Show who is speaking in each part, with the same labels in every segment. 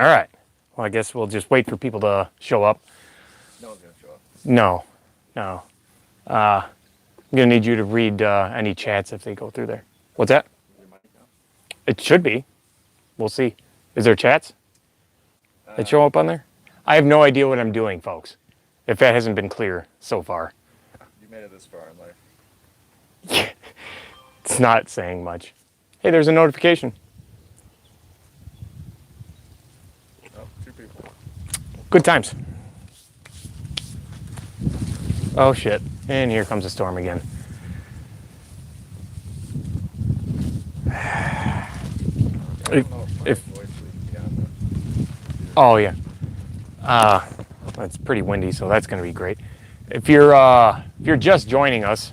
Speaker 1: All right. Well, I guess we'll just wait for people to show up.
Speaker 2: No one's gonna show up.
Speaker 1: No, no. I'm gonna need you to read any chats if they go through there. What's that?
Speaker 2: Is your mic now?
Speaker 1: It should be. We'll see. Is there chats that show up on there? I have no idea what I'm doing, folks. If that hasn't been clear so far.
Speaker 2: You made it this far in life.
Speaker 1: It's not saying much. Hey, there's a notification.
Speaker 2: Oh, 2 people.
Speaker 1: Good times. Oh shit. And here comes the storm again.
Speaker 2: I don't know if my voice leaks beyond
Speaker 1: Oh yeah. It's pretty windy, so that's gonna be great. If you're just joining us,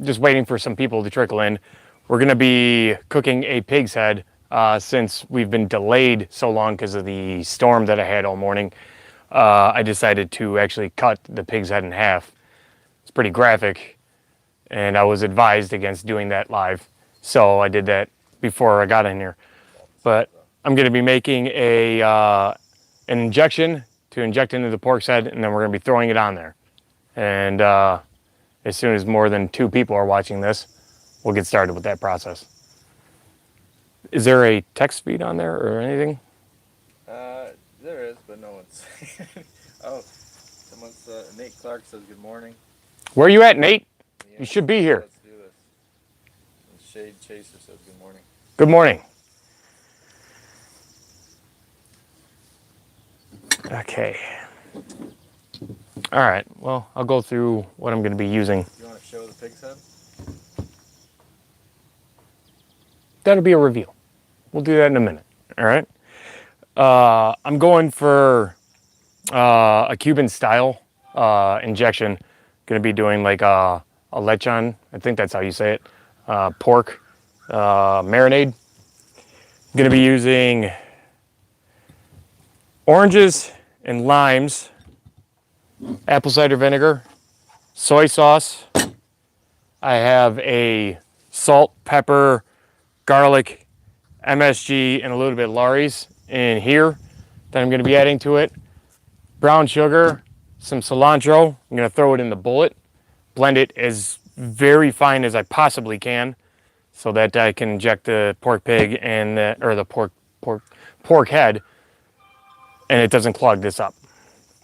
Speaker 1: just waiting for some people to trickle in, we're gonna be cooking a pig's head since we've been delayed so long because of the storm that I had all morning. I decided to actually cut the pig's head in half. It's pretty graphic, and I was advised against doing that live, so I did that before I got in here. But I'm going to be making an injection to inject into the pork's head, and then we're going to be throwing it on there. And as soon as more than 2 people are watching this, we'll get started with that process. Is there a text feed on there or anything?
Speaker 2: There is, but no one's. Oh, someone's. Nate Clark says good morning.
Speaker 1: Where are you at, Nate?
Speaker 2: Yeah,
Speaker 1: You should be here.
Speaker 2: Let's do this. And Shade Chaser says good morning.
Speaker 1: Good morning. Okay. All right. Well, I'll go through what I'm going to be using.
Speaker 2: You want to show the pig's head?
Speaker 1: That'll be a reveal. We'll do that in a minute. All right. I'm going for a Cuban style injection. Going to be doing like a lechon. I think that's how you say it. Pork marinade. Going to be using oranges and limes, apple cider vinegar, soy sauce. I have a salt, pepper, garlic, MSG, and a little bit of Lawry's in here that I'm going to be adding to it. Brown sugar, some cilantro. I'm going to throw it in the bullet, blend it as very fine as I possibly can so that I can inject the pork pig and the pork head, and it doesn't clog this up.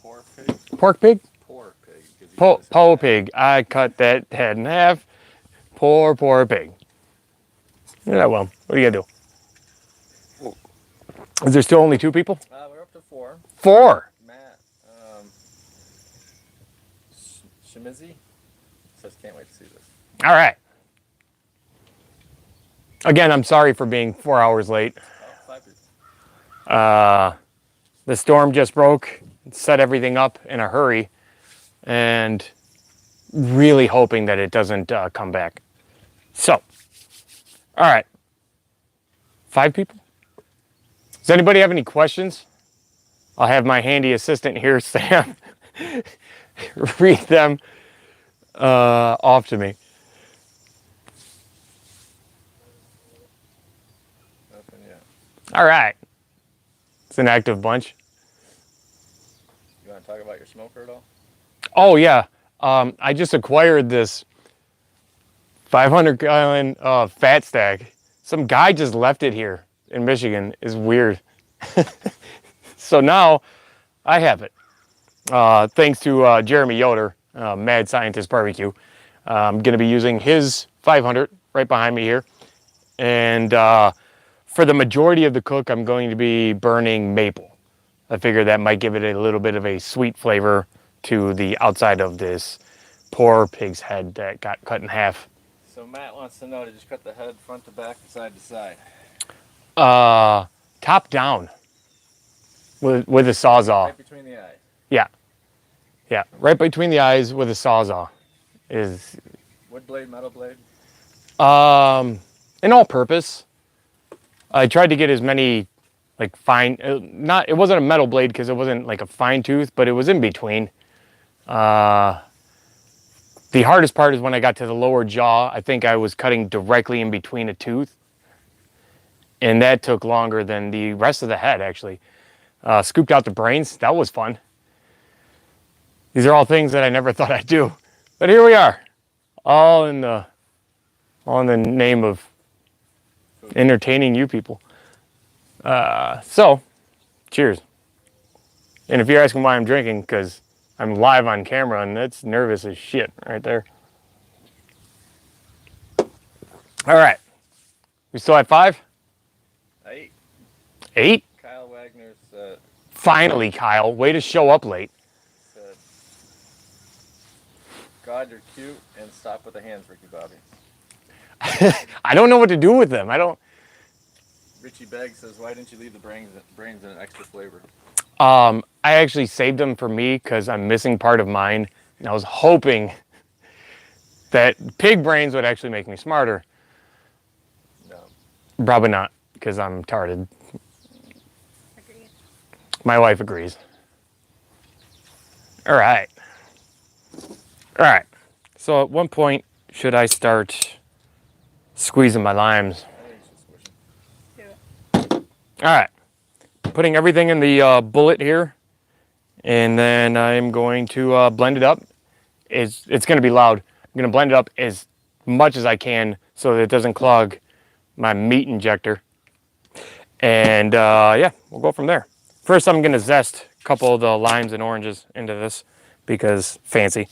Speaker 2: Pork pig?
Speaker 1: Pork pig?
Speaker 2: Poor pig.
Speaker 1: Po pig. I cut that head in half. Poor pig. Yeah, well, what are you going to do? Is there still only 2 people?
Speaker 2: We're up to 4.
Speaker 1: 4.
Speaker 2: Matt, Shimizi says can't wait to see this.
Speaker 1: All right. Again, I'm sorry for being 4 hours late.
Speaker 2: Oh, 5 people.
Speaker 1: The storm just broke, set everything up in a hurry, and really hoping that it doesn't come back. So, all right. 5 people? Does anybody have any questions? I'll have my handy assistant here, Sam, read them off to me.
Speaker 2: Nothing yet.
Speaker 1: All right. It's an active bunch.
Speaker 2: You want to talk about your smoker at all?
Speaker 1: Oh, yeah. I just acquired this 500-gallon fat stack. Some guy just left it here in Michigan. Is weird. So now I have it. Thanks to Jeremy Yoder, Mad Scientist Barbecue. I'm going to be using his 500 right behind me here. And for the majority of the cook, I'm going to be burning maple. I figure that might give it a little bit of a sweet flavor to the outside of this poor pig's head that got cut in half.
Speaker 2: So Matt wants to know to just cut the head front to back, side to side.
Speaker 1: Top down with a sawzall.
Speaker 2: Right between the eyes.
Speaker 1: Yeah, right between the eyes with a sawzall. Is
Speaker 2: Wood blade, metal blade?
Speaker 1: an all-purpose. I tried to get as many like fine. It wasn't a metal blade because it wasn't like a fine tooth, but it was in between. The hardest part is when I got to the lower jaw. I think I was cutting directly in between a tooth, and that took longer than the rest of the head, actually. Scooped out the brains. That was fun. These are all things that I never thought I'd do. But here we are, all in the name of entertaining you people. So, cheers. And if you're asking why I'm drinking, because I'm live on camera, and that's nervous as shit right there. All right. We still at 5?
Speaker 2: 8.
Speaker 1: 8?
Speaker 2: Kyle Wagner's
Speaker 1: Finally, Kyle. Way to show up late.
Speaker 2: said, God, you're cute, and stop with the hands, Ricky Bobby.
Speaker 1: I don't know what to do with them. I don't.
Speaker 2: Richie Begg says, why didn't you leave the brains in an extra flavor?
Speaker 1: I actually saved them for me because I'm missing part of mine, and I was hoping that pig brains would actually make me smarter.
Speaker 2: No.
Speaker 1: Probably not, because I'm retarded.
Speaker 3: Agreed.
Speaker 1: My wife agrees. All right. All right. So at one point, should I start squeezing my limes?
Speaker 2: I think you should squish them.
Speaker 3: Do it.
Speaker 1: All right. Putting everything in the bullet here, and then I'm going to blend it up. It's going to be loud. I'm going to blend it up as much as I can so that it doesn't clog my meat injector. And yeah, we'll go from there. First, I'm going to zest a couple of the limes and oranges into this because fancy.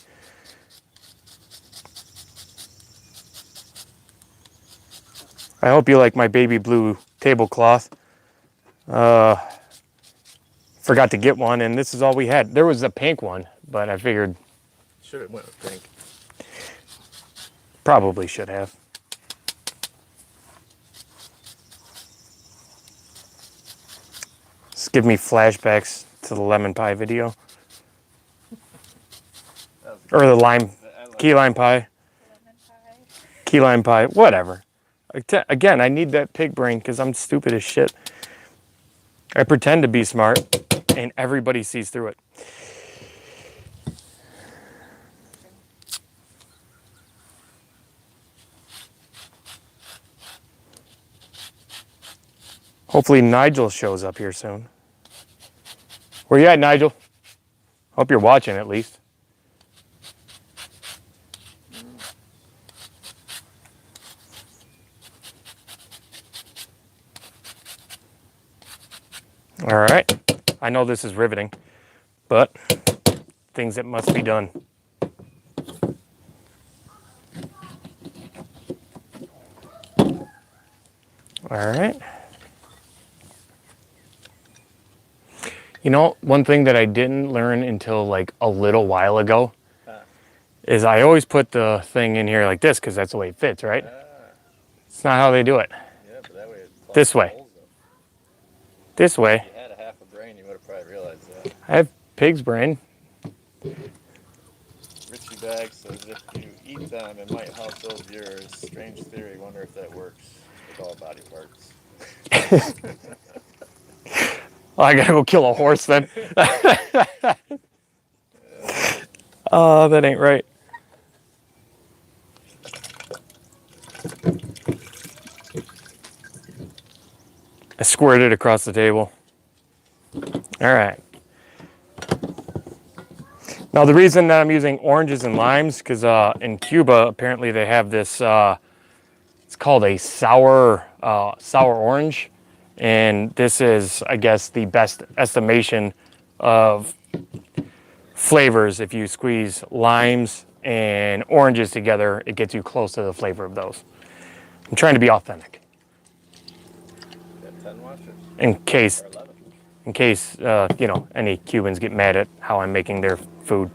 Speaker 1: I hope you like my baby blue tablecloth. Forgot to get one, and this is all we had. There was a pink one, but I figured
Speaker 2: Should have went with pink.
Speaker 1: probably should have. Just give me flashbacks to the lemon pie video.
Speaker 2: That was
Speaker 1: Or the lime,
Speaker 2: I like
Speaker 1: key lime pie.
Speaker 3: Lemon pie.
Speaker 1: Key lime pie, whatever. Again, I need that pig brain because I'm stupid as shit. I pretend to be smart, and everybody sees through it. Hopefully Nigel shows up here soon. Where you at, Nigel? Hope you're watching at least. All right. I know this is riveting, but things that must be done. All right. You know, one thing that I didn't learn until like a little while ago is I always put the thing in here like this because that's the way it fits, right? It's not how they do it.
Speaker 2: Yeah, but that way it plugs
Speaker 1: This
Speaker 2: the
Speaker 1: way.
Speaker 2: holes up.
Speaker 1: This way.
Speaker 2: If you had a half a brain, you would have probably realized that.
Speaker 1: I have pig's brain.
Speaker 2: Richie Bag says, if you eat them, it might help build yours. Strange theory, wonder if that works with all body parts.
Speaker 1: I gotta go kill a horse then. Oh, that ain't right. I squirted it across the table. All right. Now the reason that I'm using oranges and limes, because in Cuba apparently they have this. It's called a sour orange, and this is, I guess, the best estimation of flavors. If you squeeze limes and oranges together, it gets you close to the flavor of those. I'm trying to be authentic.
Speaker 2: You got 10 washers?
Speaker 1: In case,
Speaker 2: Or 11?
Speaker 1: you know, any Cubans get mad at how I'm making their food,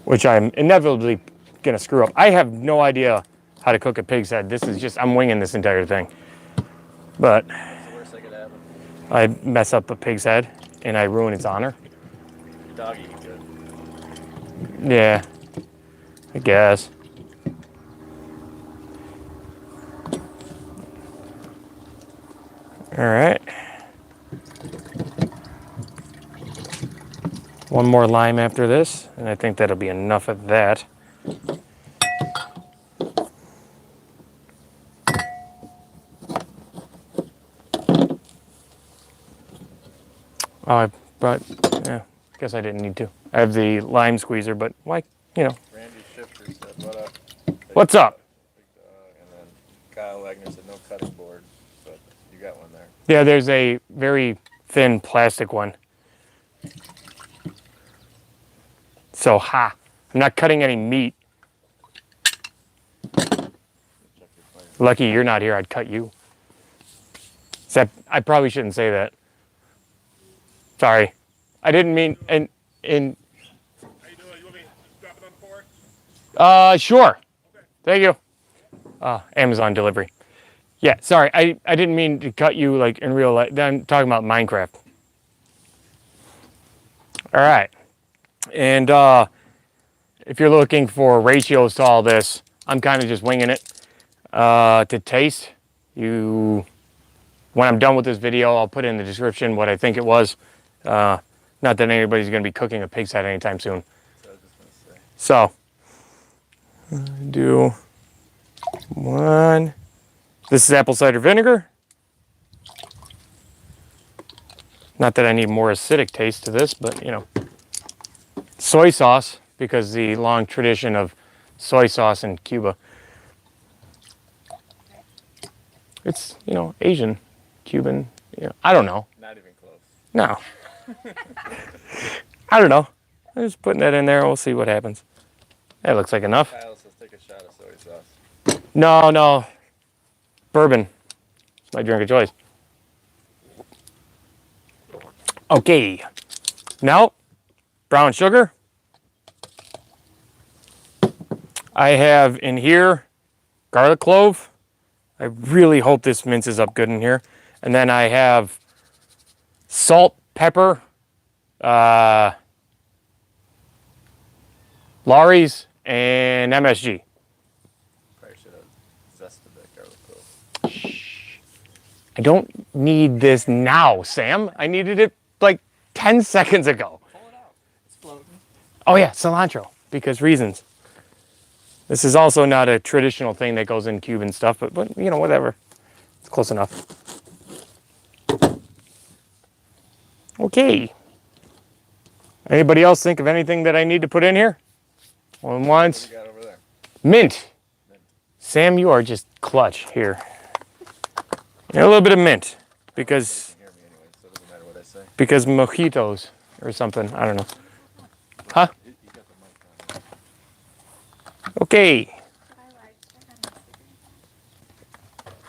Speaker 1: which I'm inevitably gonna screw up. I have no idea how to cook a pig's head. This is just, I'm winging this entire thing. But
Speaker 2: It's the worst that could happen.
Speaker 1: I mess up a pig's head and I ruin its honor.
Speaker 2: Your dog eat good.
Speaker 1: Yeah, I guess. All right. One more lime after this, and I think that'll be enough of that. Oh, I brought, yeah, guess I didn't need to. I have the lime squeezer, but why, you know.
Speaker 2: Randy Shifter said, "What up?"
Speaker 1: What's up?
Speaker 2: Big dog. And then Kyle Wagner said, "No cutting board," but you got one there.
Speaker 1: Yeah, there's a very thin plastic one. So, ha, I'm not cutting any meat.
Speaker 2: Check your fire.
Speaker 1: Lucky you're not here, I'd cut you. I probably shouldn't say that. Sorry. I didn't mean,
Speaker 4: How you doing? You want me to drop it on the floor?
Speaker 1: sure.
Speaker 4: Okay.
Speaker 1: Thank you. Amazon delivery. Yeah, sorry, I didn't mean to cut you like in real life. I'm talking about Minecraft. All right. And if you're looking for ratios to all this, I'm kind of just winging it. To taste, when I'm done with this video, I'll put in the description what I think it was. Not that anybody's going to be cooking a pig's head anytime soon.
Speaker 2: So I was just gonna say.
Speaker 1: So, do one. This is apple cider vinegar. Not that I need more acidic taste to this, but you know. Soy sauce, because the long tradition of soy sauce in Cuba. It's, you know, Asian, Cuban, you know, I don't know.
Speaker 2: Not even close.
Speaker 1: No. I don't know. I'm just putting that in there. We'll see what happens. That looks like enough.
Speaker 2: Kyle says, "Take a shot of soy sauce."
Speaker 1: No. Bourbon. It's my drink of choice. Okay. Now, brown sugar. I have in here garlic clove. I really hope this minces up good in here. And then I have salt, pepper, Lawry's, and MSG.
Speaker 2: Probably should have zested that garlic clove.
Speaker 1: I don't need this now, Sam. I needed it like 10 seconds ago.
Speaker 2: Pull it out. It's floating.
Speaker 1: Oh yeah, cilantro, because reasons. This is also not a traditional thing that goes in Cuban stuff, but you know, whatever. It's close enough. Okay. Anybody else think of anything that I need to put in here? One once.
Speaker 2: What do you got over there?
Speaker 1: Mint. Sam, you are just clutch here. And a little bit of mint, because
Speaker 2: You can hear me anyway, so it doesn't matter what I say.
Speaker 1: because mojitos or something. I don't know. Huh?
Speaker 2: You got the mic on.
Speaker 1: Okay.
Speaker 3: I liked it on Instagram.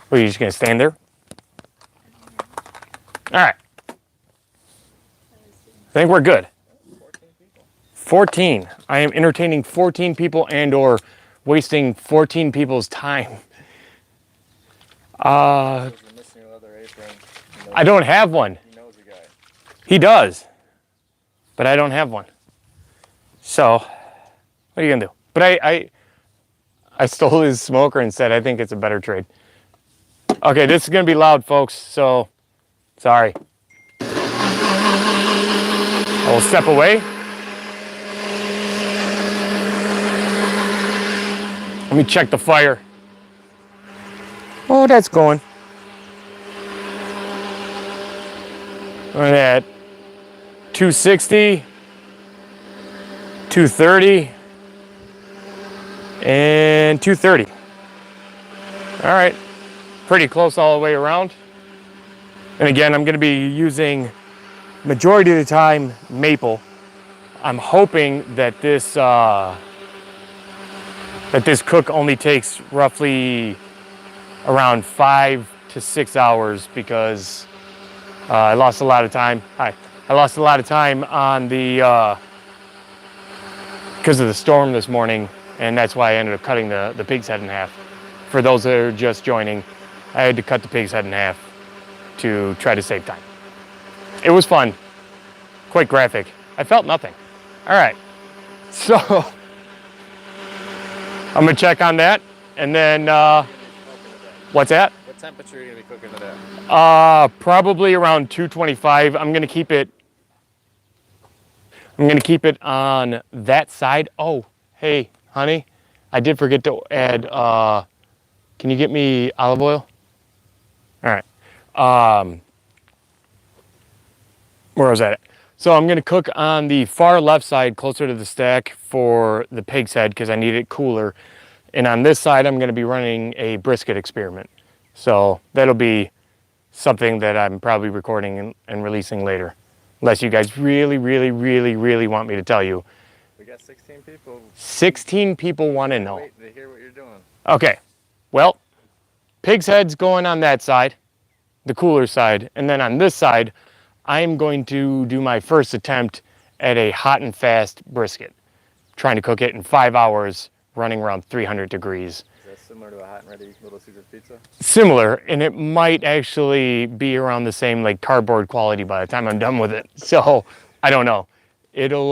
Speaker 1: Well, you just gonna stand there? All right. I think we're good.
Speaker 2: 14 people.
Speaker 1: 14. I am entertaining 14 people and or wasting 14 people's time.
Speaker 2: You're missing your leather apron.
Speaker 1: I don't have one.
Speaker 2: He knows a guy.
Speaker 1: He does. But I don't have one. So, what are you gonna do? But I stole his smoker and said I think it's a better trade. Okay, this is gonna be loud, folks, so sorry. I will step away. Let me check the fire. Oh, that's going. We're at 260, 230, and 230. All right, pretty close all the way around. And again, I'm gonna be using, majority of the time, maple. I'm hoping that this cook only takes roughly around 5 to 6 hours, because I lost a lot of time. I lost a lot of time on the because of the storm this morning, and that's why I ended up cutting the pig's head in half. For those that are just joining, I had to cut the pig's head in half to try to save time. It was fun, quite graphic. I felt nothing. All right, so I'm gonna check on that, and then what's that?
Speaker 2: What temperature are you going to be cooking it at?
Speaker 1: Probably around 225. I'm gonna keep it on that side. Oh, hey, honey, I did forget to add, can you get me olive oil? All right. where was that? So I'm gonna cook on the far left side, closer to the stack for the pig's head because I need it cooler. And on this side, I'm gonna be running a brisket experiment. So that'll be something that I'm probably recording and releasing later. Unless you guys really, really, really, really want me to tell you.
Speaker 2: We got 16 people.
Speaker 1: 16 people want to know.
Speaker 2: Wait to hear what you're doing.
Speaker 1: Okay, well, pig's head's going on that side, the cooler side. And then on this side, I'm going to do my first attempt at a hot and fast brisket. Trying to cook it in 5 hours, running around 300 degrees.
Speaker 2: Is that similar to a hot and ready Little Caesars pizza?
Speaker 1: Similar, and it might actually be around the same like cardboard quality by the time I'm done with it. So I don't know. It'll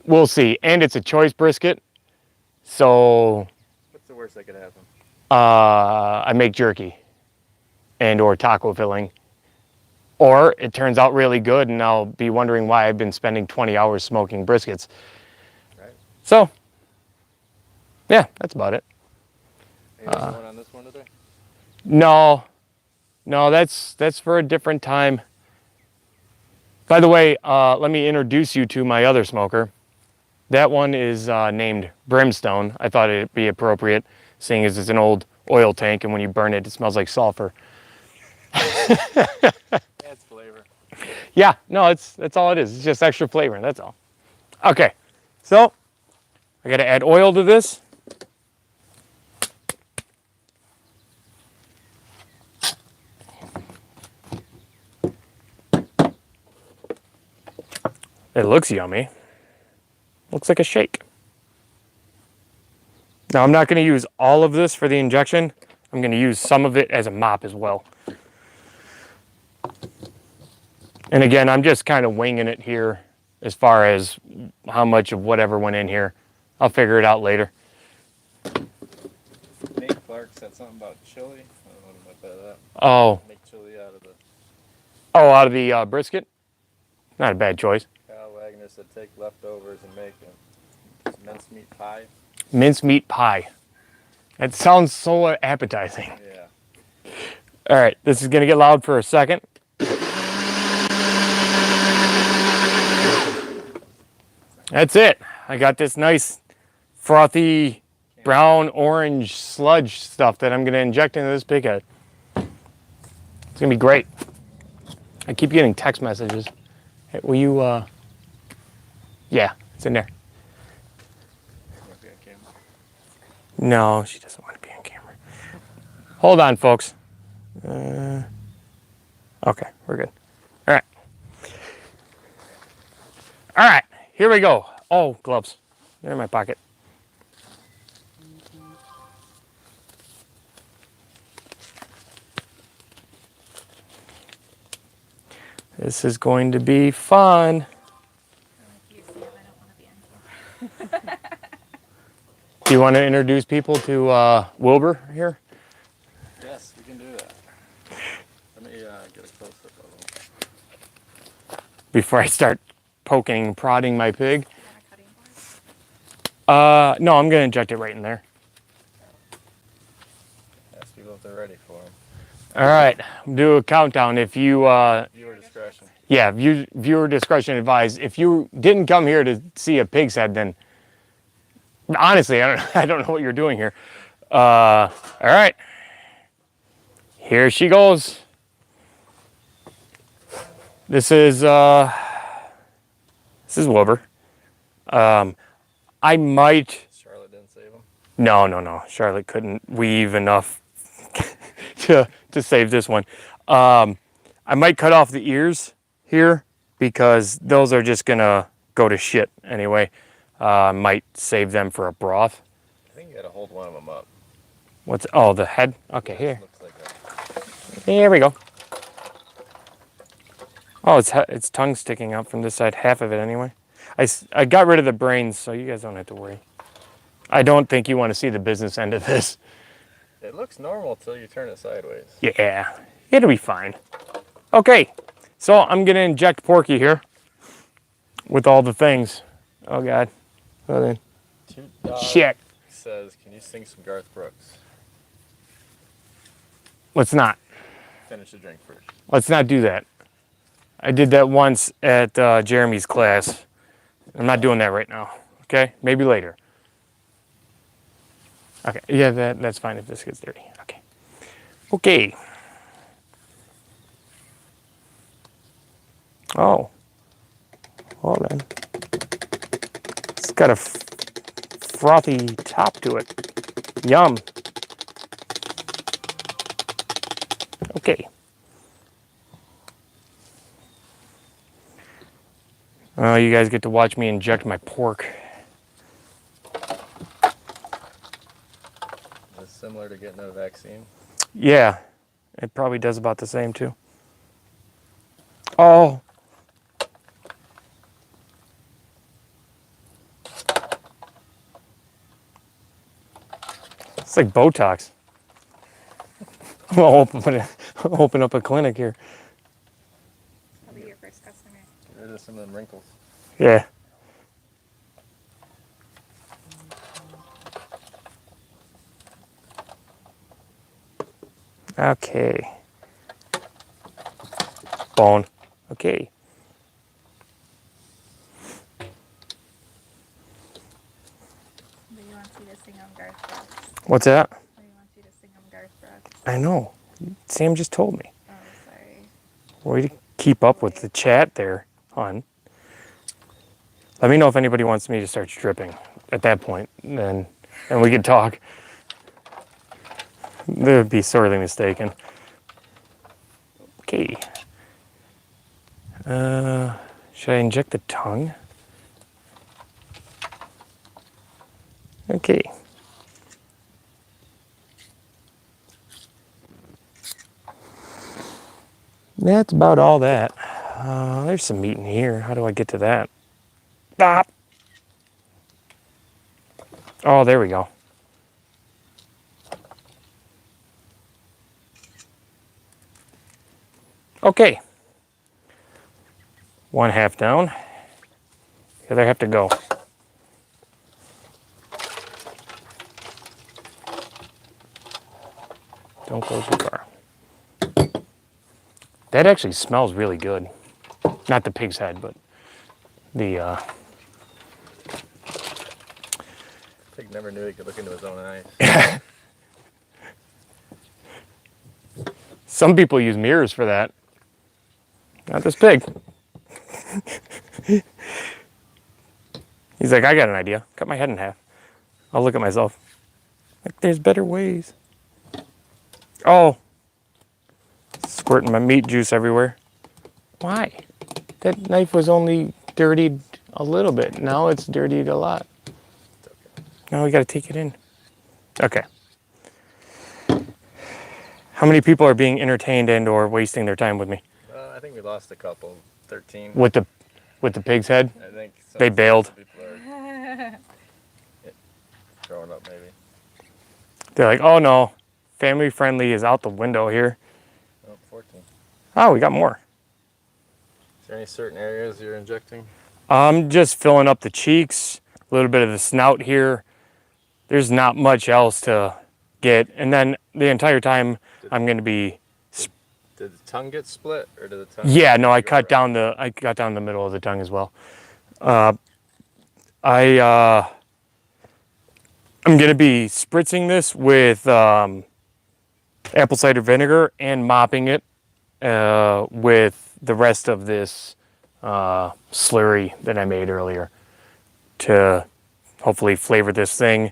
Speaker 1: we'll see. And it's a choice brisket. So
Speaker 2: What's the worst that could happen?
Speaker 1: I make jerky and or taco filling. Or it turns out really good and I'll be wondering why I've been spending 20 hours smoking briskets.
Speaker 2: Right.
Speaker 1: So yeah, that's about it.
Speaker 2: Are you going on this one today?
Speaker 1: No, that's for a different time. By the way, let me introduce you to my other smoker. That one is named Brimstone. I thought it'd be appropriate, seeing as it's an old oil tank, and when you burn it, it smells like sulfur.
Speaker 2: Adds flavor.
Speaker 1: Yeah, no, that's all it is. It's just extra flavor, that's all. Okay, so I gotta add oil to this. It looks yummy. Looks like a shake. Now I'm not going to use all of this for the injection. I'm going to use some of it as a mop as well. And again, I'm just kind of winging it here as far as how much of whatever went in here. I'll figure it out later.
Speaker 2: Nate Clark said something about chili. I don't know what he meant by that.
Speaker 1: Oh,
Speaker 2: Make chili out of the...
Speaker 1: out of the brisket? Not a bad choice.
Speaker 2: Kyle Wagner said take leftovers and make a mincemeat pie.
Speaker 1: Mincemeat pie. That sounds so appetizing.
Speaker 2: Yeah.
Speaker 1: All right, this is going to get loud for a second. That's it. I got this nice frothy brown orange sludge stuff that I'm going to inject into this pig head. It's going to be great. I keep getting text messages. Hey, will you, yeah, it's in there.
Speaker 2: Might be on camera.
Speaker 1: No, she doesn't want to be on camera. Hold on, folks. Okay, we're good. All right. All right, here we go. Oh, gloves. They're in my pocket. This is going to be fun.
Speaker 3: You see him, I don't want to be on camera.
Speaker 1: Do you want to introduce people to Wilbur here?
Speaker 2: Yes, we can do that. Let me get a close-up of him.
Speaker 1: Before I start poking, prodding my pig.
Speaker 3: You want a cutting board?
Speaker 1: No, I'm going to inject it right in there.
Speaker 2: Ask people if they're ready for him.
Speaker 1: All right, do a countdown. If you,
Speaker 2: Viewer discretion.
Speaker 1: yeah, viewer discretion advised. If you didn't come here to see a pig's head, then honestly, I don't know what you're doing here. All right, here she goes. This is Wilbur. I might.
Speaker 2: Charlotte didn't save him.
Speaker 1: No. Charlotte couldn't weave enough to save this one. I might cut off the ears here because those are just gonna go to shit anyway. Might save them for a broth.
Speaker 2: I think you gotta hold one of them up.
Speaker 1: What's, oh, the head? Okay,
Speaker 2: This
Speaker 1: here.
Speaker 2: looks like
Speaker 1: Here we go. Oh, its tongue sticking out from this side, half of it anyway. I got rid of the brains, so you guys don't have to worry. I don't think you want to see the business end of this.
Speaker 2: it looks normal till you turn it sideways.
Speaker 1: Yeah, it'll be fine. Okay, so I'm gonna inject Porky here with all the things. Oh God. Oh, then.
Speaker 2: Toot Dog
Speaker 1: Shit.
Speaker 2: says, can you sing some Garth Brooks?
Speaker 1: Let's not.
Speaker 2: Finish the drink first.
Speaker 1: Let's not do that. I did that once at Jeremy's class. I'm not doing that right now. Okay, maybe later. Okay, yeah, that's fine if this gets dirty. Okay. Okay. Oh. Hold on. It's got a frothy top to it. Yum. Okay. You guys get to watch me inject my pork.
Speaker 2: It's similar to getting a vaccine.
Speaker 1: Yeah, it probably does about the same too. Oh. It's like Botox. I'll open up a clinic here.
Speaker 3: I'll be your first customer.
Speaker 2: Get rid of some of them wrinkles.
Speaker 1: Yeah. Okay. Bone. Okay.
Speaker 3: But he wants you to sing on Garth Brooks.
Speaker 1: What's that?
Speaker 3: But he wants you to sing on Garth Brooks.
Speaker 1: I know. Sam just told me.
Speaker 3: Oh, sorry.
Speaker 1: Way to keep up with the chat there, hon. Let me know if anybody wants me to start stripping at that point, and we could talk. They would be sorely mistaken. Okay. Should I inject the tongue? Okay. That's about all that. There's some meat in here. How do I get to that? Ah! Oh, there we go. Okay. One half down. The other half to go. Don't go too far. That actually smells really good. Not the pig's head, but the
Speaker 2: Pig never knew he could look into his own eyes.
Speaker 1: Some people use mirrors for that. Not this pig. He's like, I got an idea. Cut my head in half. I'll look at myself. Like, there's better ways. Oh. Squirting my meat juice everywhere. Why? That knife was only dirtied a little bit. Now it's dirtied a lot. Now we gotta take it in. Okay. How many people are being entertained and or wasting their time with me?
Speaker 2: I think we lost a couple. 13.
Speaker 1: With the pig's head?
Speaker 2: I think
Speaker 1: They bailed.
Speaker 2: People are growing up, maybe.
Speaker 1: They're like, oh no, family friendly is out the window here.
Speaker 2: Oh, 14.
Speaker 1: Oh, we got more.
Speaker 2: Is there any certain areas you're injecting?
Speaker 1: I'm just filling up the cheeks, a little bit of the snout here. There's not much else to get. And then the entire time I'm going to be...
Speaker 2: Did the tongue get split, or did the tongue?
Speaker 1: Yeah, no, I cut down the middle of the tongue as well. I'm going to be spritzing this with apple cider vinegar and mopping it with the rest of this slurry that I made earlier to hopefully flavor this thing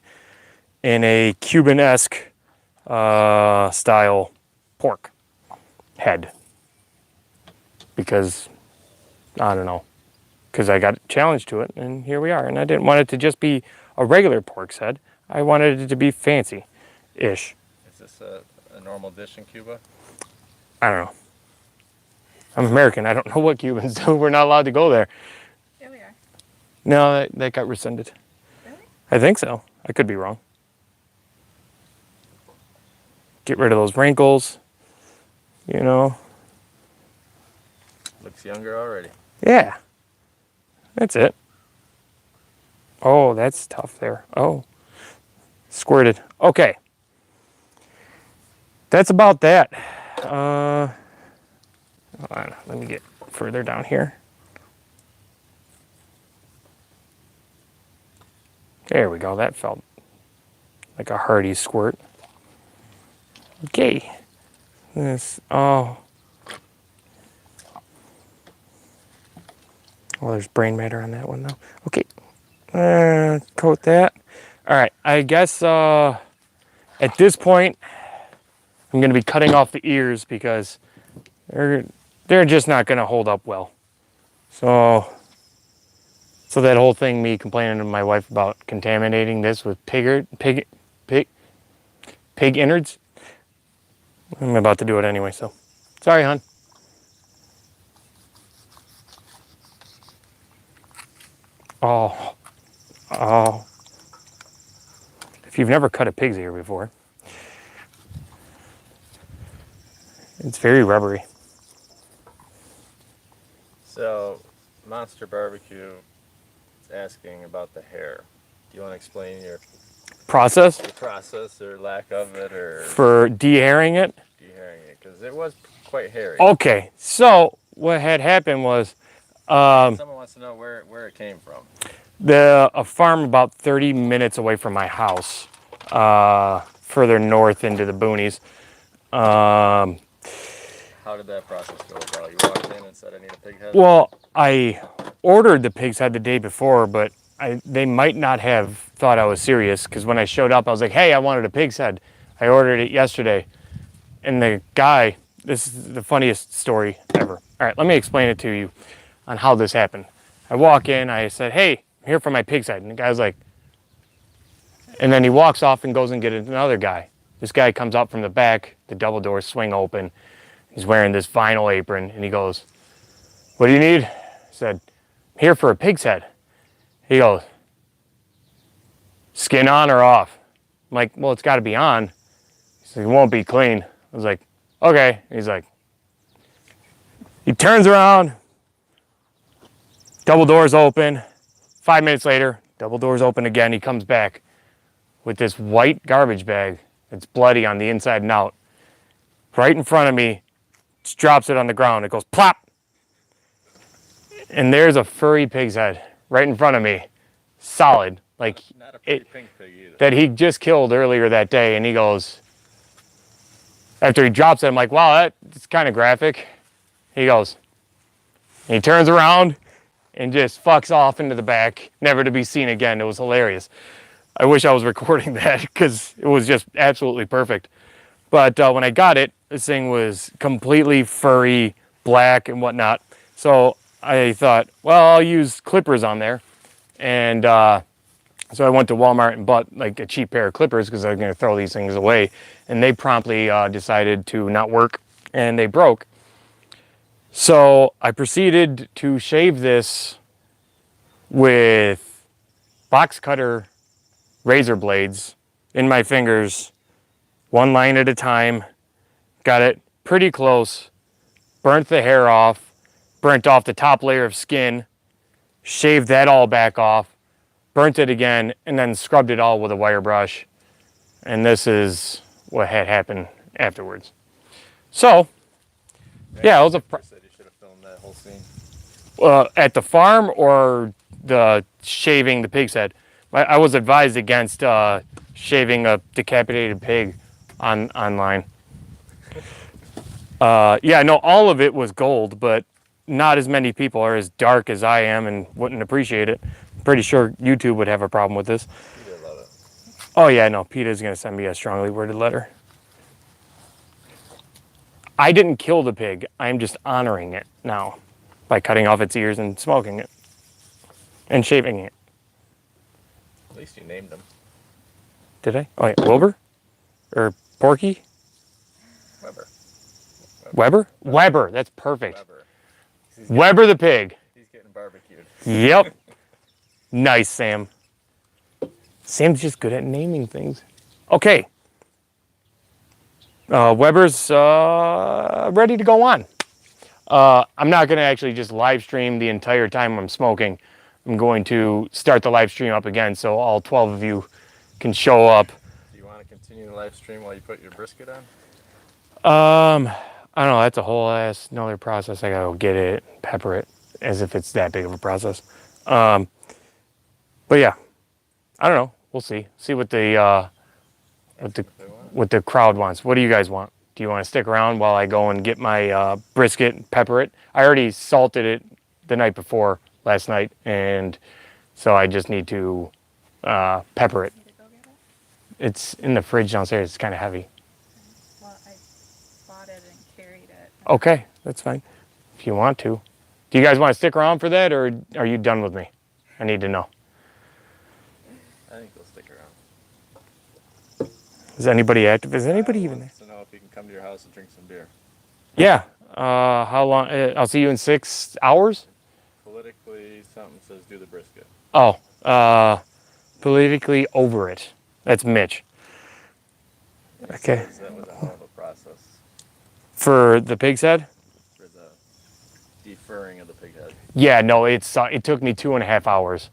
Speaker 1: in a Cuban-esque style pork head. Because, I don't know, because I got challenged to it, and here we are. And I didn't want it to just be a regular pork's head. I wanted it to be fancy-ish.
Speaker 2: Is this a normal dish in Cuba?
Speaker 1: I don't know. I'm American. I don't know what Cubans do. We're not allowed to go there.
Speaker 3: Here we are.
Speaker 1: No, that got rescinded.
Speaker 3: Really?
Speaker 1: I think so. I could be wrong. Get rid of those wrinkles. You know.
Speaker 2: Looks younger already.
Speaker 1: Yeah. That's it. Oh, that's tough there. Oh. Squirted. Okay. That's about that. Hold on. Let me get further down here. There we go. That felt like a hearty squirt. Okay. This, oh. Well, there's brain matter on that one though. Okay. Coat that. All right. I guess at this point, I'm going to be cutting off the ears because they're just not going to hold up well. So that whole thing, me complaining to my wife about contaminating this with pig innards, I'm about to do it anyway, so sorry, hon. Oh. If you've never cut a pig's ear before, it's very rubbery.
Speaker 2: So, Monster Barbecue is asking about the hair. Do you want to explain your
Speaker 1: Process
Speaker 2: process or lack of it, or
Speaker 1: for de-hairing it?
Speaker 2: de-hairing it? Because it was quite hairy.
Speaker 1: Okay, so what had happened was
Speaker 2: Someone wants to know where it came from.
Speaker 1: a farm about 30 minutes away from my house, further north into the boonies.
Speaker 2: How did that process go about? You walked in and said, I need a pig head?
Speaker 1: Well, I ordered the pig's head the day before, but they might not have thought I was serious because when I showed up, I was like, hey, I wanted a pig's head. I ordered it yesterday. And the guy, this is the funniest story ever. All right, let me explain it to you on how this happened. I walk in, I said, hey, I'm here for my pig's head. And the guy's like, and then he walks off and goes and gets another guy. This guy comes up from the back, the double doors swing open. He's wearing this vinyl apron, and he goes, what do you need? I said, I'm here for a pig's head. He goes, skin on or off? I'm like, well, it's got to be on. He's like, it won't be clean. I was like, okay. He's like, he turns around, double doors open. 5 minutes later, double doors open again. He comes back with this white garbage bag that's bloody on the inside and out. Right in front of me, just drops it on the ground. It goes plop. And there's a furry pig's head right in front of me. Solid. Like
Speaker 2: Not a pretty pink pig either.
Speaker 1: that he just killed earlier that day. And he goes, after he drops it, I'm like, wow, that's kind of graphic. He goes, and he turns around and just fucks off into the back, never to be seen again. It was hilarious. I wish I was recording that because it was just absolutely perfect. But when I got it, this thing was completely furry, black and whatnot. So I thought, well, I'll use clippers on there. And so I went to Walmart and bought like a cheap pair of clippers because I was going to throw these things away. And they promptly decided to not work and they broke. So I proceeded to shave this with box cutter razor blades in my fingers, one line at a time. Got it pretty close, burnt the hair off, burnt off the top layer of skin, shaved that all back off, burnt it again, and then scrubbed it all with a wire brush. And this is what had happened afterwards. So, yeah, it was a...
Speaker 2: Said you should have filmed that whole scene.
Speaker 1: At the farm or the shaving the pig's head? I was advised against shaving a decapitated pig online. Yeah, no, all of it was gold, but not as many people are as dark as I am and wouldn't appreciate it. I'm pretty sure YouTube would have a problem with this.
Speaker 2: You love it.
Speaker 1: Oh yeah, no, PETA's gonna send me a strongly worded letter. I didn't kill the pig. I'm just honoring it now by cutting off its ears and smoking it and shaving it.
Speaker 2: At least you named him.
Speaker 1: Did I? Oh yeah, Wilbur? Or Porky?
Speaker 2: Weber.
Speaker 1: Weber? Weber, that's perfect.
Speaker 2: Weber.
Speaker 1: Weber the pig.
Speaker 2: He's getting barbecued.
Speaker 1: Yep. Nice, Sam. Sam's just good at naming things. Okay. Weber's ready to go on. I'm not going to actually just live stream the entire time I'm smoking. I'm going to start the live stream up again so all 12 of you can show up.
Speaker 2: Do you want to continue the live stream while you put your brisket on?
Speaker 1: I don't know. That's a whole ass another process. I gotta go get it, pepper it, as if it's that big of a process. But yeah, I don't know. We'll see. See what the
Speaker 2: What they want.
Speaker 1: what the crowd wants. What do you guys want? Do you want to stick around while I go and get my brisket and pepper it? I already salted it the night before last night, and so I just need to pepper it.
Speaker 3: Need to go get it?
Speaker 1: It's in the fridge downstairs. It's kind of heavy.
Speaker 3: Well, I bought it and carried it.
Speaker 1: Okay, that's fine. If you want to. Do you guys want to stick around for that, or are you done with me? I need to know.
Speaker 2: I think they'll stick around.
Speaker 1: Is anybody active? Is anybody even there?
Speaker 2: Wants to know if he can come to your house and drink some beer.
Speaker 1: Yeah. How long? I'll see you in 6 hours.
Speaker 2: Politically, something says do the brisket.
Speaker 1: Oh, politically over it. That's Mitch.
Speaker 2: He
Speaker 1: Okay.
Speaker 2: says that was a hell of a process
Speaker 1: For the pig's head?
Speaker 2: for the deferring of the pig head.
Speaker 1: Yeah, no, it took me 2.5 hours.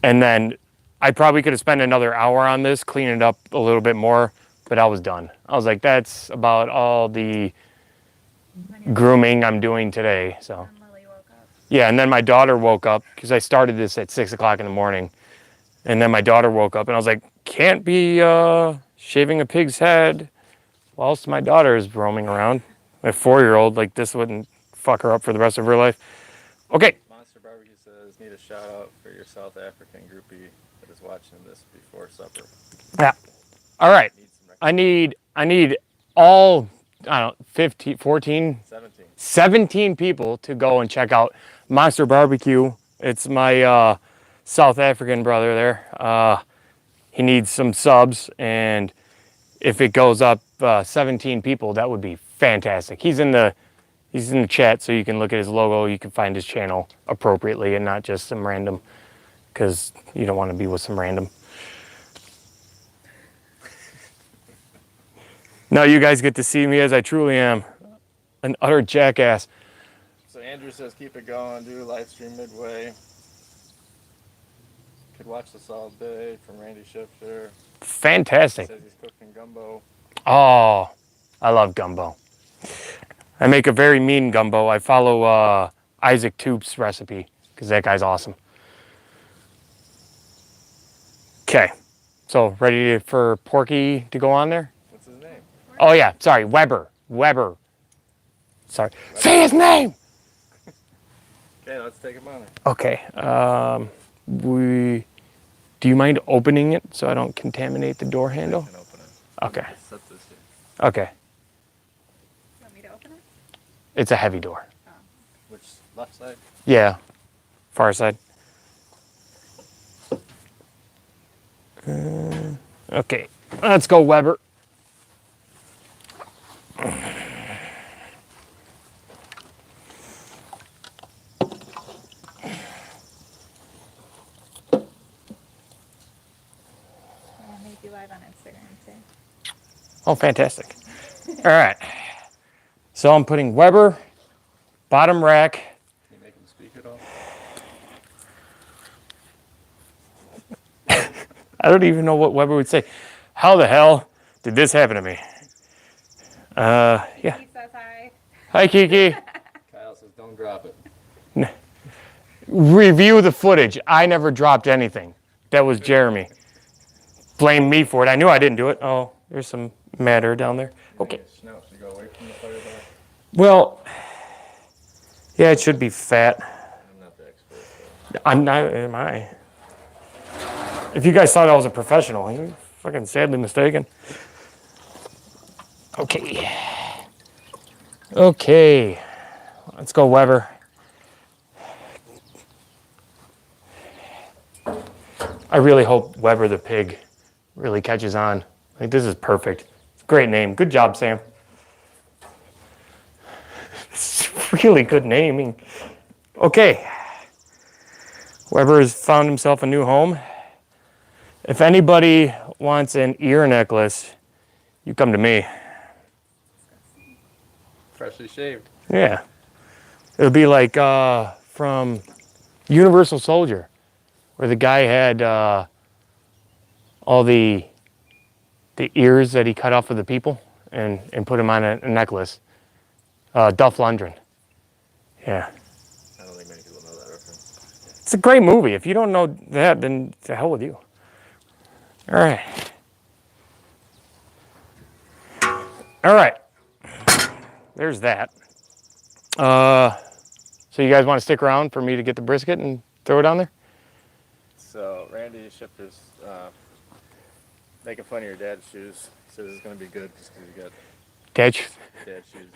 Speaker 1: And then I probably could have spent another hour on this, cleaning it up a little bit more, but I was done. I was like, that's about all the grooming I'm doing today. So
Speaker 3: And Lily woke up.
Speaker 1: yeah, and then my daughter woke up because I started this at 6 o'clock in the morning. And then my daughter woke up and I was like, can't be shaving a pig's head whilst my daughter is roaming around. My 4-year-old, like this wouldn't fuck her up for the rest of her life. Okay.
Speaker 2: Monster Barbecue says need a shout out for your South African groupie that is watching this before supper.
Speaker 1: Yeah. All right.
Speaker 2: Need some
Speaker 1: I need all, I don't know, 15, 14,
Speaker 2: 17.
Speaker 1: 17 people to go and check out Monster Barbecue. It's my South African brother there. He needs some subs, and if it goes up 17 people, that would be fantastic. He's in the chat, so you can look at his logo. You can find his channel appropriately and not just some random, because you don't want to be with some random. Now you guys get to see me as I truly am, an utter jackass.
Speaker 2: So Andrew says keep it going, do live stream midway. Could watch this all day from Randy Shifter.
Speaker 1: Fantastic.
Speaker 2: Says he's cooking gumbo.
Speaker 1: Oh, I love gumbo. I make a very mean gumbo. I follow Isaac Toop's recipe because that guy's awesome. Okay, so ready for Porky to go on there?
Speaker 2: What's his name?
Speaker 1: Oh yeah, sorry, Weber. Sorry, say his name.
Speaker 2: Okay, let's take him on it.
Speaker 1: Okay, do you mind opening it so I don't contaminate the door
Speaker 2: I
Speaker 1: handle?
Speaker 2: can open it.
Speaker 1: Okay,
Speaker 2: Set this here.
Speaker 1: okay.
Speaker 3: You want me to open it?
Speaker 1: It's a heavy door.
Speaker 2: Which left side?
Speaker 1: Yeah, far side. Okay, let's go, Weber.
Speaker 3: I may be live on Instagram too.
Speaker 1: Oh, fantastic. All right. So I'm putting Weber, bottom rack.
Speaker 2: Can you make him speak at all?
Speaker 1: I don't even know what Weber would say. How the hell did this happen to me? Yeah.
Speaker 3: He says hi.
Speaker 1: Hi, Kiki.
Speaker 2: Kyle says don't drop it.
Speaker 1: Review the footage. I never dropped anything. That was Jeremy. Blame me for it. I knew I didn't do it. Oh, there's some matter down there. Okay.
Speaker 2: Snout should go away from the fire bar.
Speaker 1: Well, yeah, it should be fat.
Speaker 2: I'm not the expert. So.
Speaker 1: I'm not, am I? If you guys thought I was a professional, you're fucking sadly mistaken. Okay. Okay. Let's go, Weber. I really hope Weber the pig really catches on. Like, this is perfect. Great name. Good job, Sam. It's really good naming. Okay. Weber has found himself a new home. If anybody wants an ear necklace, you come to me.
Speaker 2: Freshly shaved.
Speaker 1: Yeah. It'll be like from Universal Soldier, where the guy had all the ears that he cut off of the people and put them on a necklace. Duff Lundgren. Yeah.
Speaker 2: I don't think many people know that reference.
Speaker 1: It's a great movie. If you don't know that, then to hell with you. All right. All right. There's that. So you guys want to stick around for me to get the brisket and throw it on there?
Speaker 2: So Randy Shifter's making fun of your dad's shoes. He says it's gonna be good just because you got
Speaker 1: Dad,
Speaker 2: dad shoes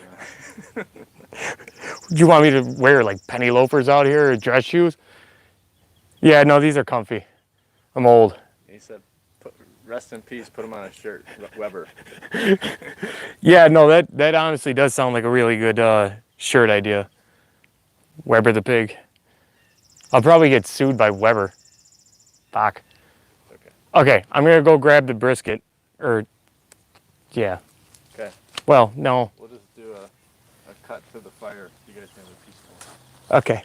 Speaker 2: on.
Speaker 1: do you want me to wear like penny loafers out here or dress shoes? Yeah, no, these are comfy. I'm old.
Speaker 2: He said, "Rest in peace. Put them on a shirt, Weber."
Speaker 1: Yeah, no, that honestly does sound like a really good shirt idea. Weber the pig. I'll probably get sued by Weber. Fuck.
Speaker 2: Okay.
Speaker 1: Okay, I'm gonna go grab the brisket. Or, yeah.
Speaker 2: Okay.
Speaker 1: Well, no.
Speaker 2: We'll just do a cut to the fire. You guys can have a peaceful.
Speaker 1: Okay.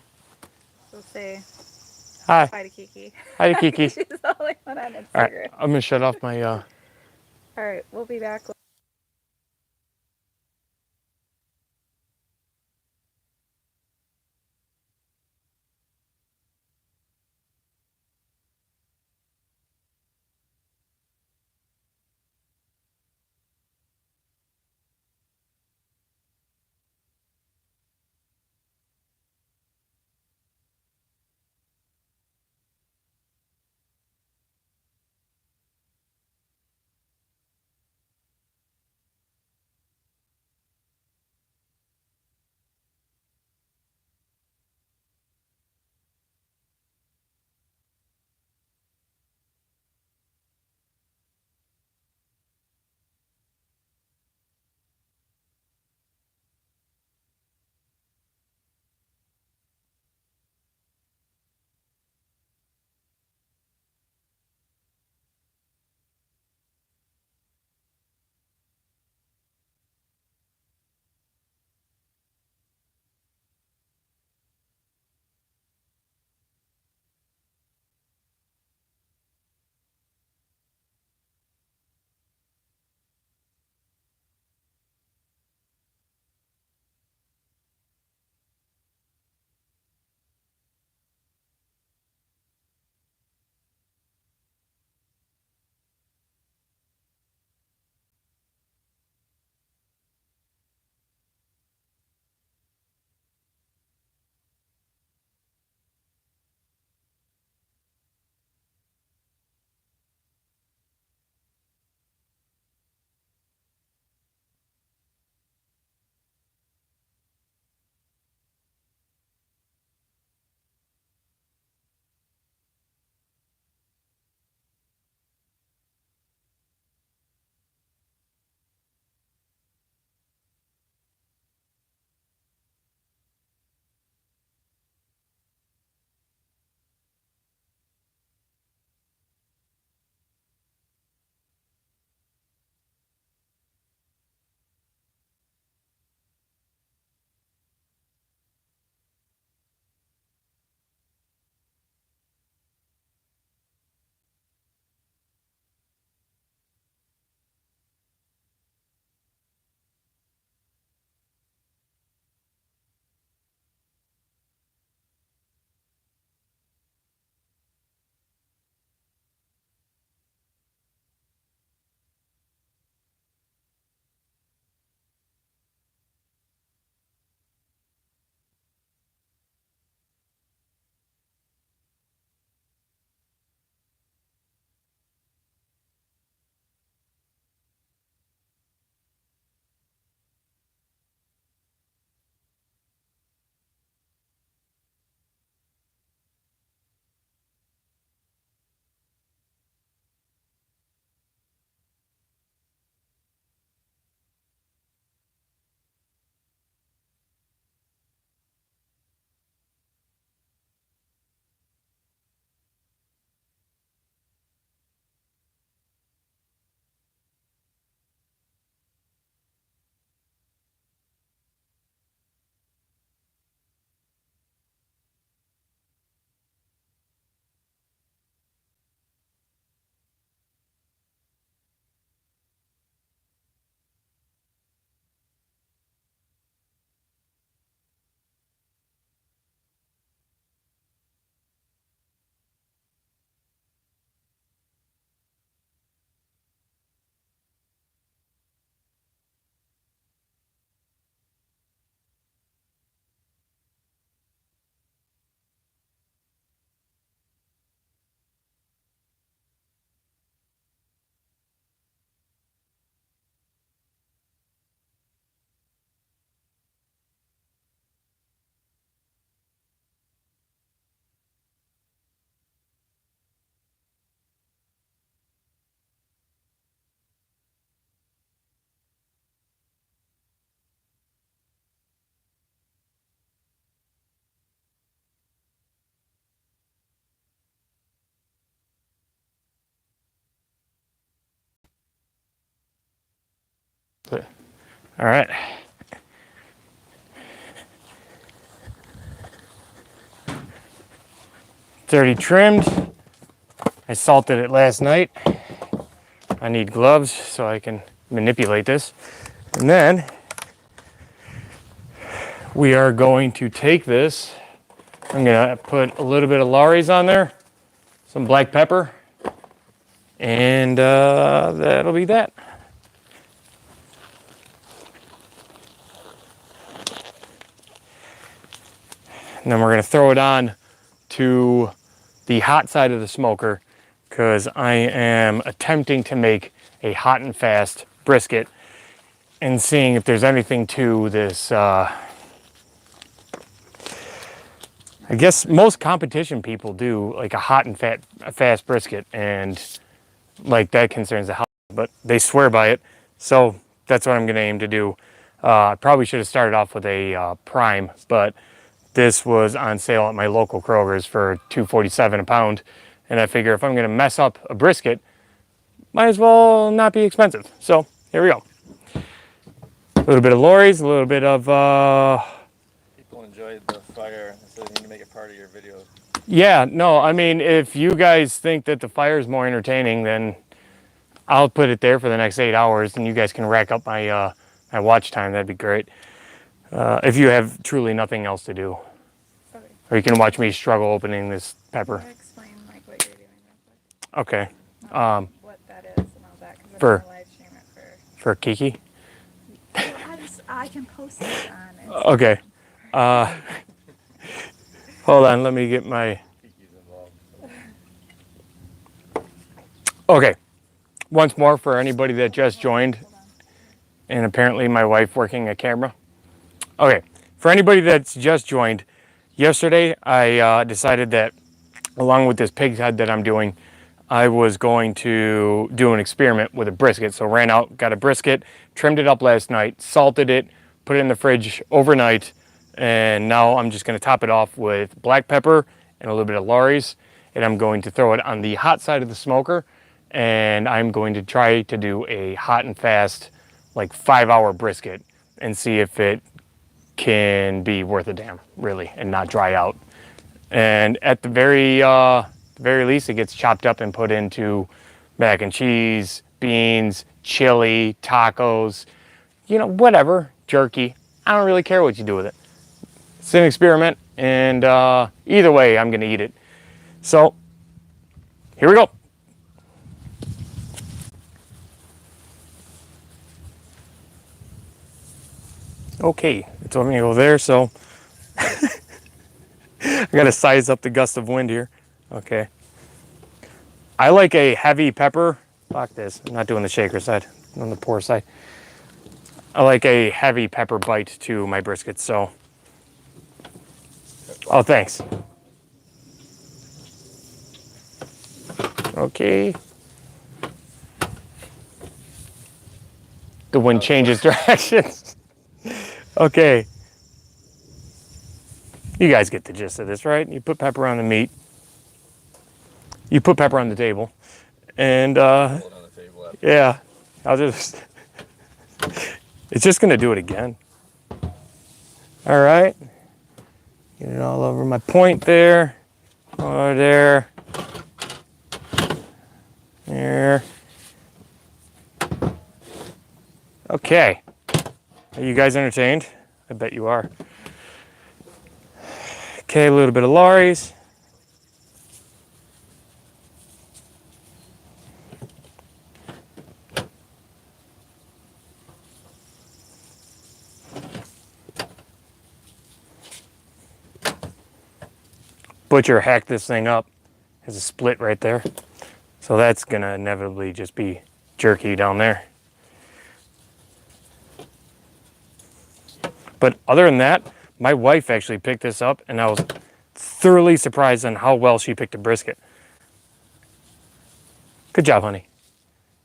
Speaker 3: So say
Speaker 1: Hi.
Speaker 3: hi to Kiki.
Speaker 1: Hi, Kiki.
Speaker 3: She's the only one on Instagram.
Speaker 1: All right, I'm gonna shut off my.
Speaker 3: All right, we'll be back.
Speaker 1: All right. It's already trimmed. I salted it last night. I need gloves so I can manipulate this. And then we are going to take this. I'm gonna put a little bit of Lawry's on there, some black pepper, and that'll be that. And then we're gonna throw it on to the hot side of the smoker because I am attempting to make a hot and fast brisket and seeing if there's anything to this. I guess most competition people do like a hot and fast brisket, and like that concerns the hell, but they swear by it. So that's what I'm gonna aim to do. I probably should have started off with a prime, but this was on sale at my local Kroger's for $2.47 a pound. And I figure if I'm gonna mess up a brisket, might as well not be expensive. So here we go. A little bit of Lawry's, a little bit of,
Speaker 2: People enjoyed the fire, so they need to make it part of your video.
Speaker 1: yeah, no, I mean, if you guys think that the fire is more entertaining, then I'll put it there for the next 8 hours and you guys can rack up my, my watch time. That'd be great. If you have truly nothing else to do.
Speaker 3: Okay.
Speaker 1: Or you can watch me struggle opening this pepper.
Speaker 3: Can you explain like what you're doing real quick?
Speaker 1: Okay.
Speaker 3: What that is and all that, because I'm
Speaker 1: For-
Speaker 3: gonna live stream it for.
Speaker 1: For Kiki.
Speaker 3: I can post it on.
Speaker 1: Okay. Hold on, let me get my.
Speaker 2: Kiki's involved.
Speaker 1: Okay. Once more for anybody that just joined, and apparently my wife working a camera. Okay. For anybody that's just joined, yesterday I decided that along with this pig's head that I'm doing, I was going to do an experiment with a brisket. So ran out, got a brisket, trimmed it up last night, salted it, put it in the fridge overnight, and now I'm just gonna top it off with black pepper and a little bit of Lawry's, and I'm going to throw it on the hot side of the smoker, and I'm going to try to do a hot and fast, like 5-hour brisket and see if it can be worth a damn, really, and not dry out. And at the very least, it gets chopped up and put into mac and cheese, beans, chili, tacos, you know, whatever, jerky. I don't really care what you do with it. It's an experiment, and either way, I'm gonna eat it. So, here we go. Okay, it's only gonna go there, so I gotta size up the gust of wind here. Okay. I like a heavy pepper. Fuck this. I'm not doing the shaker side. I'm on the pour side. I like a heavy pepper bite to my brisket, so. Oh, thanks. Okay. The wind changes directions. Okay. You guys get the gist of this, right? You put pepper on the meat. You put pepper on the table. And
Speaker 2: Hold on the table after.
Speaker 1: yeah, I'll just, it's just gonna do it again. All right. Get it all over my point there. Over there. There. Okay. Are you guys entertained? I bet you are. Okay, a little bit of Lawry's. Butcher hacked this thing up. There's a split right there. So that's gonna inevitably just be jerky down there. But other than that, my wife actually picked this up and I was thoroughly surprised on how well she picked a brisket. Good job, honey.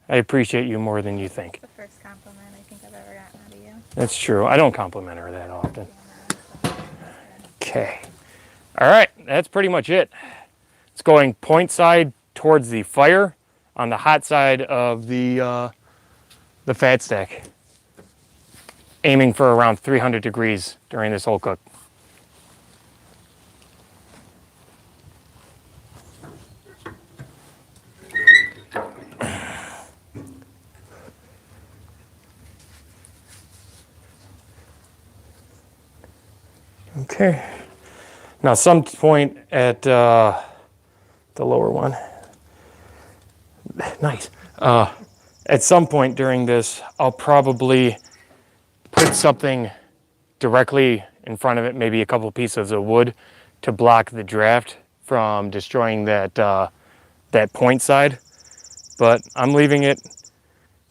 Speaker 1: I appreciate you more than you think.
Speaker 3: The first compliment I think I've ever gotten out of you.
Speaker 1: That's true. I don't compliment her that often. Okay. All right, that's pretty much it. It's going point side towards the fire on the hot side of the fat stack. aiming for around 300 degrees during this whole cook. Okay. Now, some point at the lower one. Nice. At some point during this, I'll probably put something directly in front of it, maybe a couple pieces of wood to block the draft from destroying that that point side. But I'm leaving it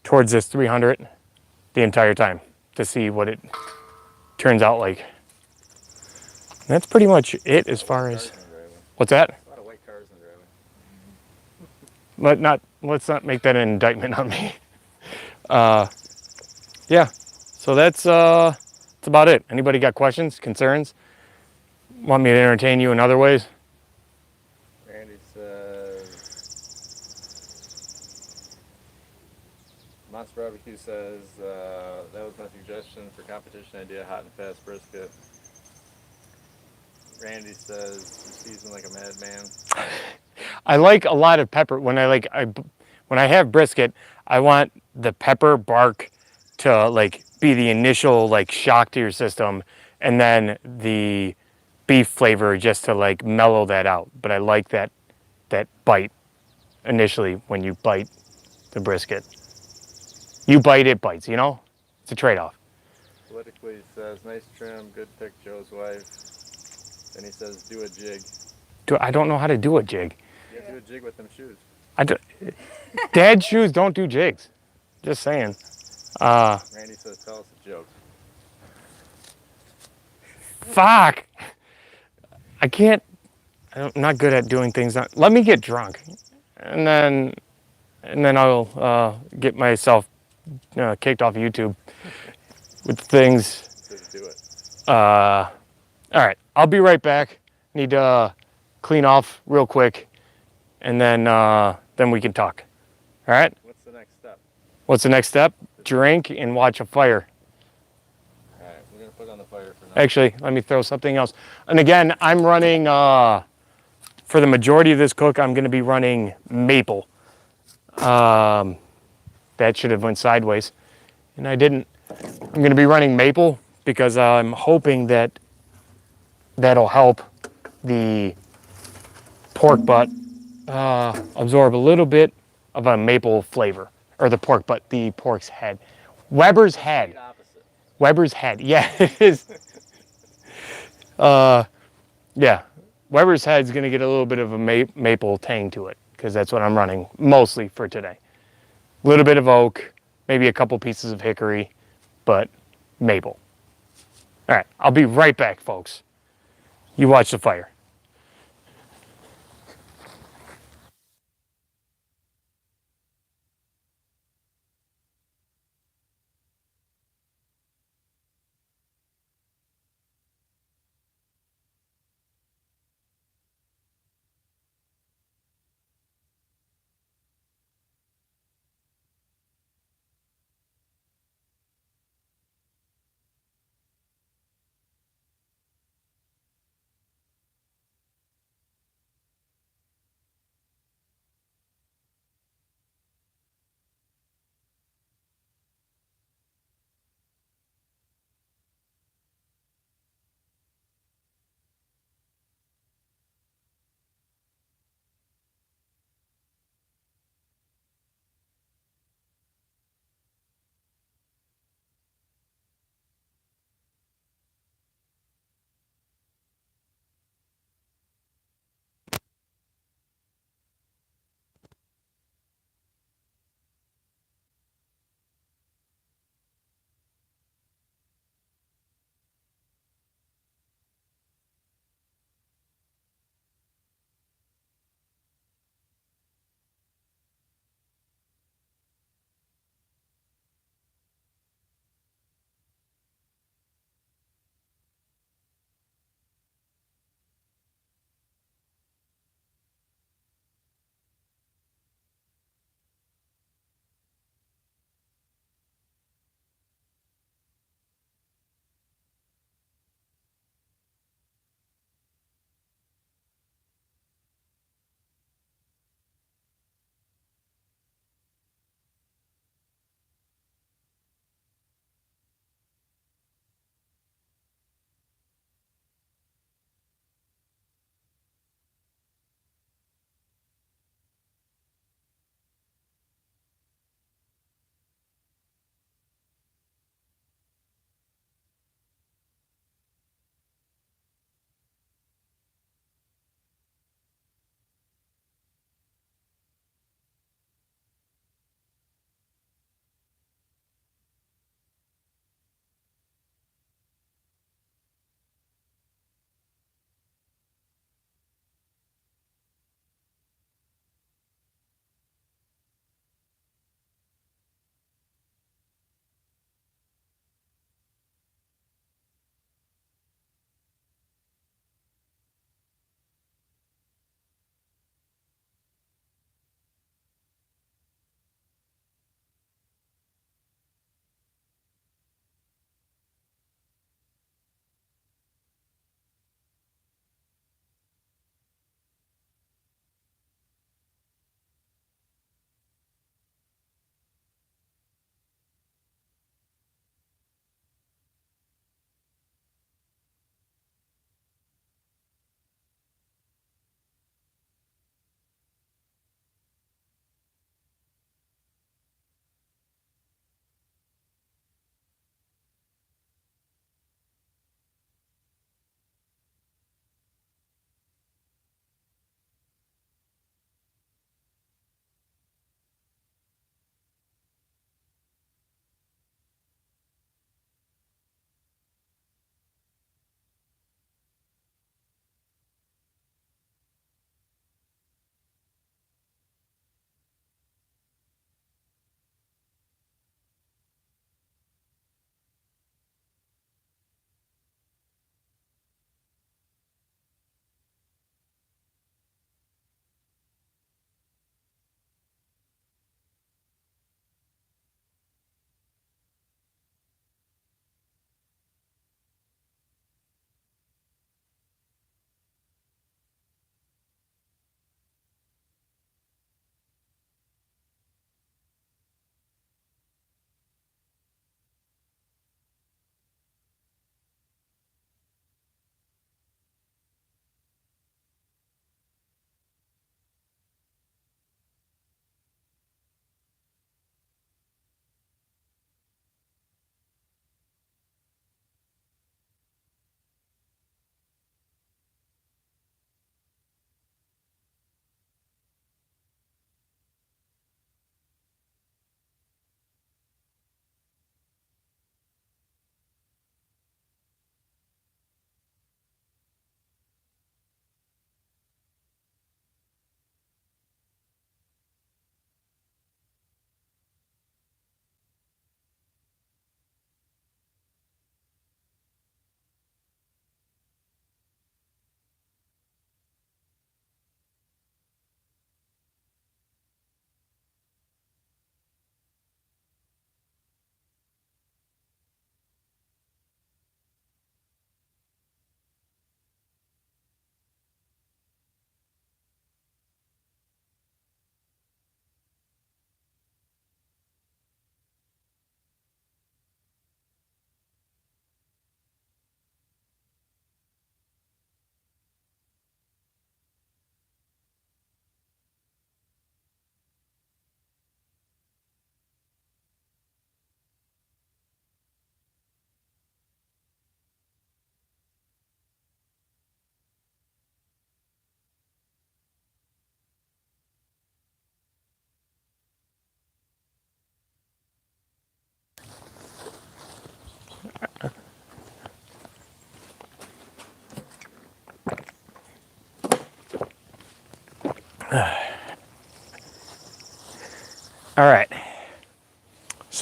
Speaker 1: towards this 300 the entire time to see what it turns out like. And that's pretty much it as far as what's that?
Speaker 2: A lot of white cars in the driveway.
Speaker 1: Let's not make that an indictment on me. Yeah, so that's about it. Anybody got questions, concerns? Want me to entertain you in other ways?
Speaker 2: Randy says, Monster Barbecue says, that was my suggestion for competition idea, hot and fast brisket. Randy says, you season like a madman.
Speaker 1: I like a lot of pepper. When I have brisket, I want the pepper bark to like be the initial like shock to your system, and then the beef flavor just to like mellow that out. But I like that bite initially when you bite the brisket. You bite, it bites, you know? It's a trade-off.
Speaker 2: Politically says, nice trim, good pick, Joe's wife. Then he says, do a jig.
Speaker 1: I don't know how to do a jig.
Speaker 2: You have to do a jig with them shoes.
Speaker 1: Dad's shoes don't do jigs. Just saying.
Speaker 2: Randy says, tell us a joke.
Speaker 1: Fuck. I'm not good at doing things. Let me get drunk, and then I'll get myself kicked off YouTube with things.
Speaker 2: Says, do it.
Speaker 1: All right, I'll be right back. Need to clean off real quick, and then we can talk. All right.
Speaker 2: What's the next step?
Speaker 1: What's the next step? Drink and watch a fire.
Speaker 2: All right, we're going to put it on the fire for now.
Speaker 1: Actually, let me throw something else. And again, I'm running, for the majority of this cook, I'm going to be running maple. That should have went sideways. And I didn't. I'm going to be running maple because I'm hoping that that'll help the pork butt absorb a little bit of a maple flavor. Or the pork butt, the pork's head. Weber's head.
Speaker 2: Opposite.
Speaker 1: Weber's head. Yeah, it is. Yeah. Weber's head's going to get a little bit of a maple tang to it because that's what I'm running mostly for today. A little bit of oak, maybe a couple pieces of hickory, but maple. All right, I'll be right back, folks. You watch the fire.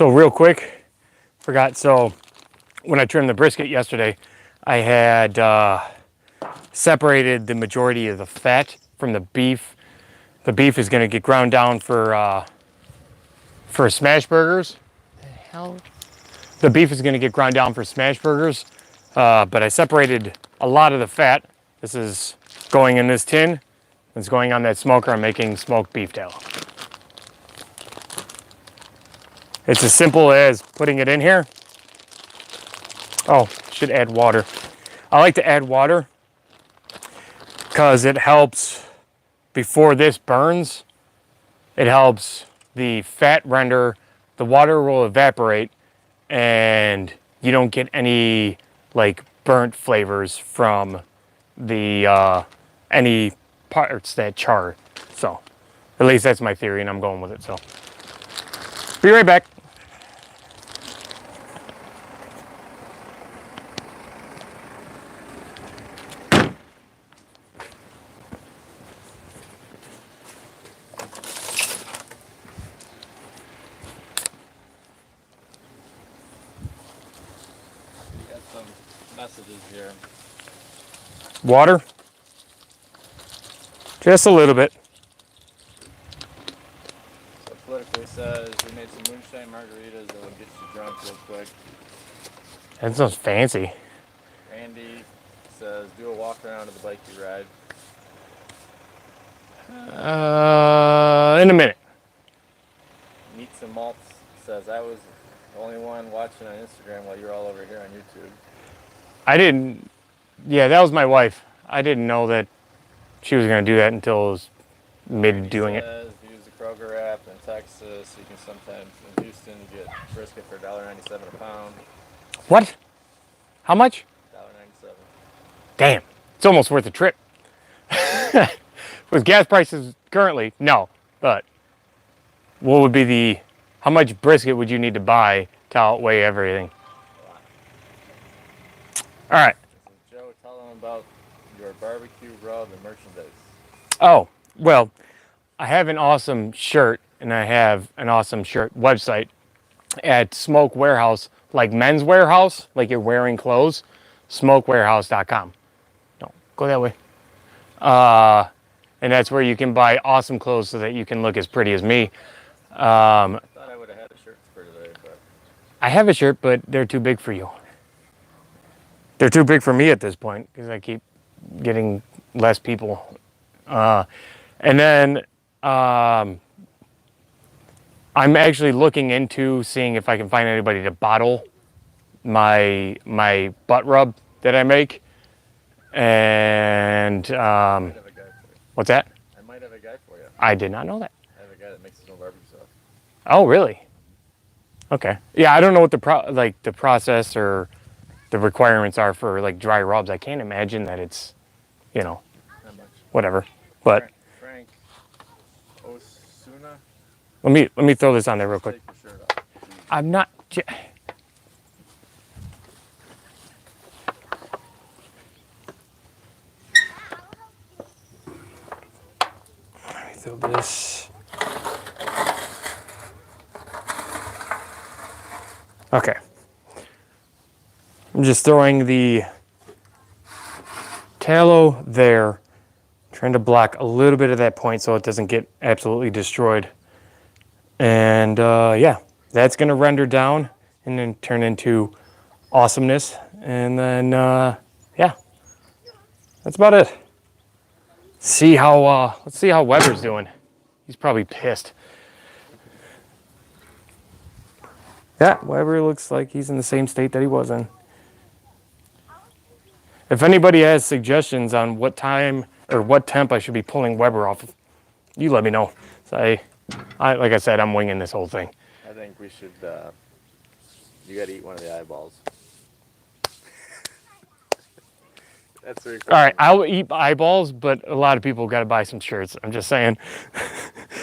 Speaker 1: So real quick, forgot. So when I trimmed the brisket yesterday, I had separated the majority of the fat from the beef. The beef is going to get ground down for smash burgers. The hell? The beef is going to get ground down for smash burgers, but I separated a lot of the fat. This is going in this tin. It's going on that smoker. I'm making smoked beef tallow. It's as simple as putting it in here. Oh, should add water. I like to add water because it helps before this burns. It helps the fat render. The water will evaporate and you don't get any like burnt flavors from the any parts that char. So at least that's my theory and I'm going with it. So be right back.
Speaker 2: Got some messages here.
Speaker 1: Water. Just a little bit.
Speaker 2: So politically says we made some moonshine margaritas that will get you drunk real quick.
Speaker 1: That sounds fancy.
Speaker 2: Randy says do a walk around of the bike you ride.
Speaker 1: In a minute.
Speaker 2: Meats and Malts says I was the only one watching on Instagram while you're all over here on YouTube.
Speaker 1: I didn't. Yeah, that was my wife. I didn't know that she was going to do that until I was mid doing it.
Speaker 2: Says use the Kroger app in Texas. You can sometimes in Houston you get brisket for $1.97 a pound.
Speaker 1: What? How much?
Speaker 2: $1.97.
Speaker 1: Damn. It's almost worth a trip. With gas prices currently, no. But what would be the, how much brisket would you need to buy to outweigh everything? All right.
Speaker 2: Joe, tell them about your barbecue rub and merchandise.
Speaker 1: Oh, well, I have an awesome shirt and I have an awesome shirt website at Smoke Warehouse, like Men's Warehouse, like you're wearing clothes, smokewarehouse.com. Don't go that way. And that's where you can buy awesome clothes so that you can look as pretty as me.
Speaker 2: I thought I would have had a shirt for today, but
Speaker 1: I have a shirt, but they're too big for you. They're too big for me at this point because I keep getting less people. And then I'm actually looking into seeing if I can find anybody to bottle my butt rub that I make. And
Speaker 2: I might have a guy for you.
Speaker 1: what's that?
Speaker 2: I might have a guy for you.
Speaker 1: I did not know that.
Speaker 2: I have a guy that makes his own barbecue sauce.
Speaker 1: Oh, really? Okay. Yeah, I don't know what the process or the requirements are for like dry rubs. I can't imagine that it's,
Speaker 2: Not much.
Speaker 1: whatever. But
Speaker 2: Frank Osuna,
Speaker 1: let me throw this on there real quick.
Speaker 2: take your shirt off.
Speaker 1: I'm not. Let me throw this. Okay. I'm just throwing the tallow there, trying to block a little bit of that point so it doesn't get absolutely destroyed. And yeah, that's going to render down and then turn into awesomeness. And then, yeah, that's about it. Let's see how Weber's doing. He's probably pissed. Yeah, Weber looks like he's in the same state that he was in. If anybody has suggestions on what time or what temp I should be pulling Weber off of, you let me know. So I like I said, I'm winging this whole thing.
Speaker 2: I think we should, you gotta eat one of the eyeballs. That's the request.
Speaker 1: All right, I'll eat eyeballs, but a lot of people got to buy some shirts. I'm just saying.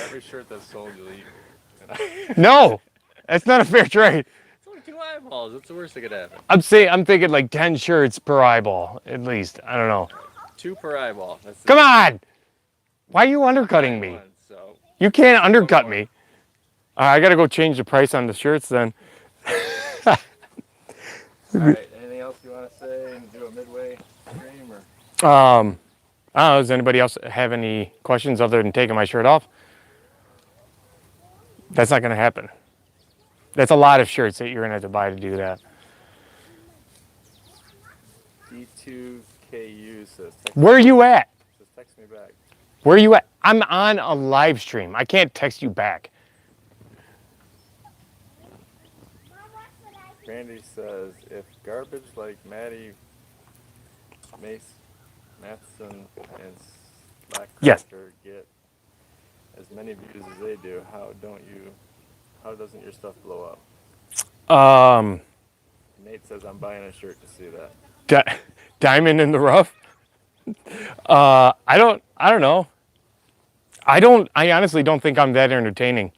Speaker 2: Every shirt that's sold, you'll eat.
Speaker 1: No, that's not a fair trade.
Speaker 2: It's only 2 eyeballs. That's the worst that could happen.
Speaker 1: I'm thinking like 10 shirts per eyeball at least. I don't know.
Speaker 2: 2 per eyeball. That's
Speaker 1: Come on! Why are you undercutting me?
Speaker 2: So
Speaker 1: You can't undercut me. I got to go change the price on the shirts then.
Speaker 2: All right. Anything else you want to say and do a midway stream or?
Speaker 1: I don't know, does anybody else have any questions other than taking my shirt off? That's not going to happen. That's a lot of shirts that you're going to have to buy to do that.
Speaker 2: D2KU says text,
Speaker 1: Where are you at?
Speaker 2: says text me back.
Speaker 1: Where are you at? I'm on a live stream. I can't text you back.
Speaker 2: Randy says if garbage like Maddie, Matheson, and Slackcracker
Speaker 1: Yes.
Speaker 2: get as many views as they do, how doesn't your stuff blow up? Nate says I'm buying a shirt to see that.
Speaker 1: Diamond in the rough. I don't know. I honestly don't think I'm that entertaining.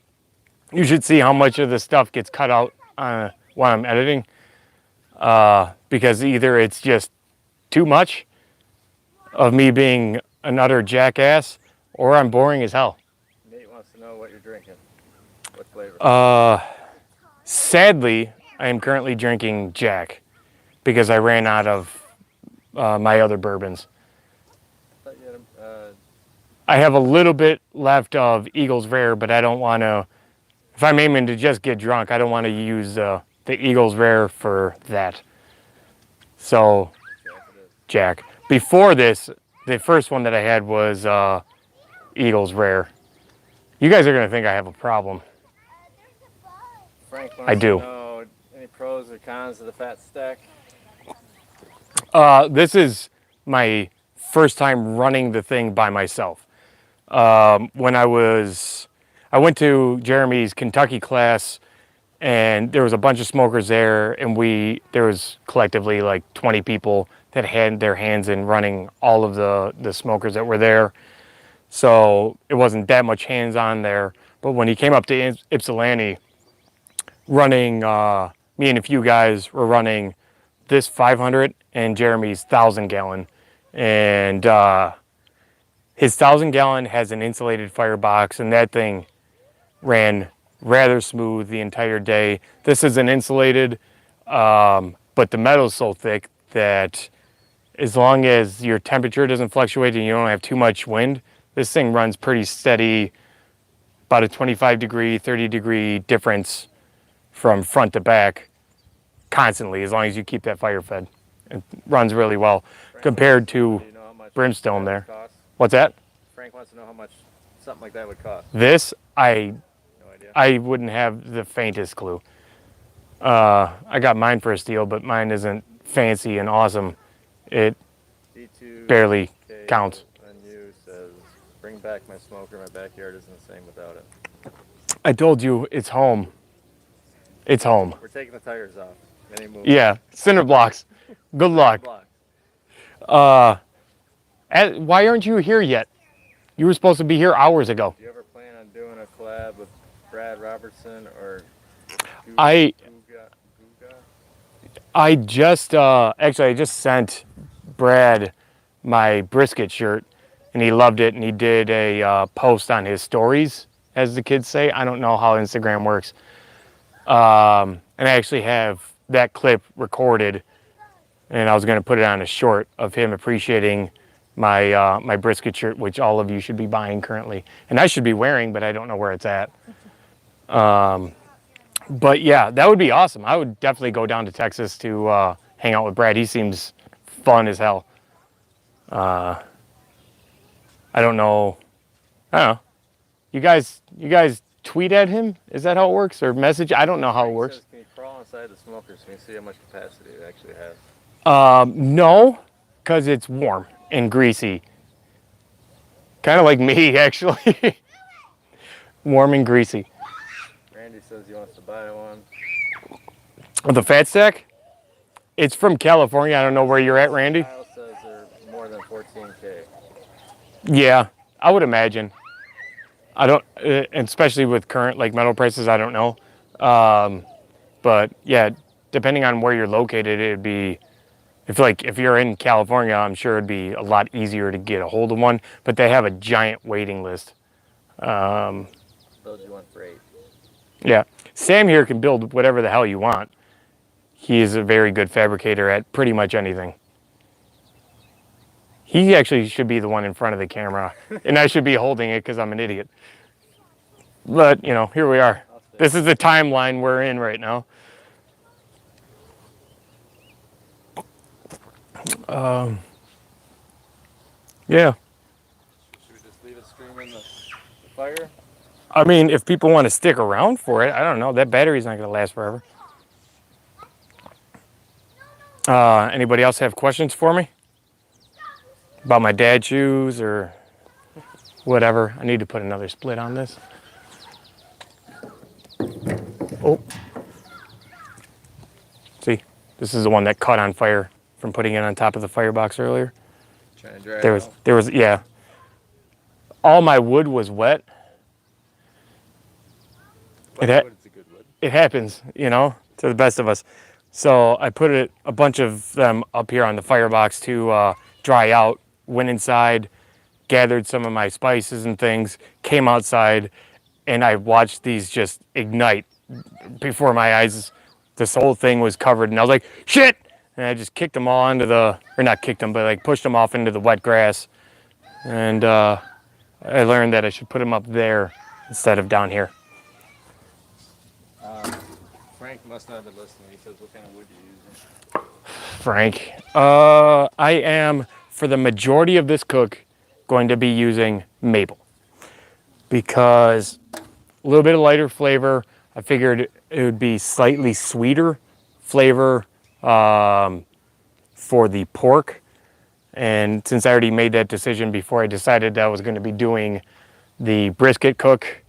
Speaker 1: You should see how much of the stuff gets cut out while I'm editing. Because either it's just too much of me being an utter jackass, or I'm boring as hell.
Speaker 2: Nate wants to know what you're drinking. What flavor?
Speaker 1: Sadly, I am currently drinking Jack because I ran out of my other bourbons.
Speaker 2: I thought you had
Speaker 1: I have a little bit left of Eagles Rare, but I don't want to, if I'm aiming to just get drunk, I don't want to use the Eagles Rare for that. So, Jack. Before this, the first one that I had was Eagles Rare. You guys are going to think I have a problem.
Speaker 2: Frank
Speaker 1: I do.
Speaker 2: To know any pros or cons of the fat stack?
Speaker 1: This is my first time running the thing by myself. When I went to Jeremy's Kentucky class, and there was a bunch of smokers there, and there was collectively like 20 people that had their hands in running all of the smokers that were there. So it wasn't that much hands-on there. But when he came up to Ypsilanti, running, me and a few guys were running this 500 and Jeremy's 1,000-gallon. And his 1,000-gallon has an insulated firebox, and that thing ran rather smooth the entire day. This isn't insulated, but the metal's so thick that as long as your temperature doesn't fluctuate and you don't have too much wind, this thing runs pretty steady, about a 25-degree, 30-degree difference from front to back constantly, as long as you keep that fire fed. It runs really well compared to
Speaker 2: Do you know how much
Speaker 1: brimstone
Speaker 2: that
Speaker 1: there.
Speaker 2: would cost?
Speaker 1: What's that?
Speaker 2: Frank wants to know how much something like that would cost.
Speaker 1: This,
Speaker 2: No idea.
Speaker 1: I wouldn't have the faintest clue. I got mine for a steal, but mine isn't fancy and awesome. It
Speaker 2: D2
Speaker 1: barely counts.
Speaker 2: And you says, bring back my smoker. My backyard isn't the same without it.
Speaker 1: I told you, it's home. It's home.
Speaker 2: We're taking the tires off. Any move?
Speaker 1: Yeah, cinder blocks. Good luck.
Speaker 2: Block.
Speaker 1: Why aren't you here yet? You were supposed to be here hours ago.
Speaker 2: Do you ever plan on doing a collab with Brad Robertson or
Speaker 1: I
Speaker 2: Guga?
Speaker 1: I just sent Brad my Brisket shirt, and he loved it, and he did a post on his stories, as the kids say. I don't know how Instagram works. And I actually have that clip recorded, and I was going to put it on a short of him appreciating my my Brisket shirt, which all of you should be buying currently, and I should be wearing, but I don't know where it's at. But yeah, that would be awesome. I would definitely go down to Texas to hang out with Brad. He seems fun as hell. I don't know. You guys tweet at him? Is that how it works? Or message? I don't know how it works.
Speaker 2: Says, can you crawl inside the smoker so you can see how much capacity it actually has?
Speaker 1: No, because it's warm and greasy. Kind of like me, actually. Warm and greasy.
Speaker 2: Randy says he wants to buy one.
Speaker 1: The Fat Stack? It's from California. I don't know where you're at, Randy.
Speaker 2: Kyle says they're more than 14K.
Speaker 1: Yeah, I would imagine. I don't, especially with current like metal prices, I don't know. But yeah, depending on where you're located, it'd be, if you're in California, I'm sure it'd be a lot easier to get a hold of one. But they have a giant waiting list.
Speaker 2: Those you want for 8.
Speaker 1: Yeah. Sam here can build whatever the hell you want. He is a very good fabricator at pretty much anything. He actually should be the one in front of the camera, and I should be holding it because I'm an idiot. But, you know, here we are. This is the timeline we're in right now. Yeah.
Speaker 2: Should we just leave it streaming the fire?
Speaker 1: I mean, if people want to stick around for it, I don't know. That battery's not going to last forever. Anybody else have questions for me? About my dad's shoes or whatever? I need to put another split on this. Oh. See, this is the one that caught on fire from putting it on top of the firebox earlier.
Speaker 2: Trying to dry
Speaker 1: There was, yeah. All my wood was wet.
Speaker 2: It's a good wood.
Speaker 1: It happens, you know, to the best of us. So I put a bunch of them up here on the firebox to dry out. Went inside, gathered some of my spices and things, came outside, and I watched these just ignite before my eyes. This whole thing was covered, and I was like, shit! And I just kicked them all onto or not kicked them, but like pushed them off into the wet grass. And I learned that I should put them up there instead of down here.
Speaker 2: Frank must not have been listening. He says, what kind of wood are you using?
Speaker 1: Frank, I am, for the majority of this cook, going to be using maple. Because a little bit of lighter flavor. I figured it would be slightly sweeter flavor for the pork. And since I already made that decision before I decided that I was going to be doing the brisket cook,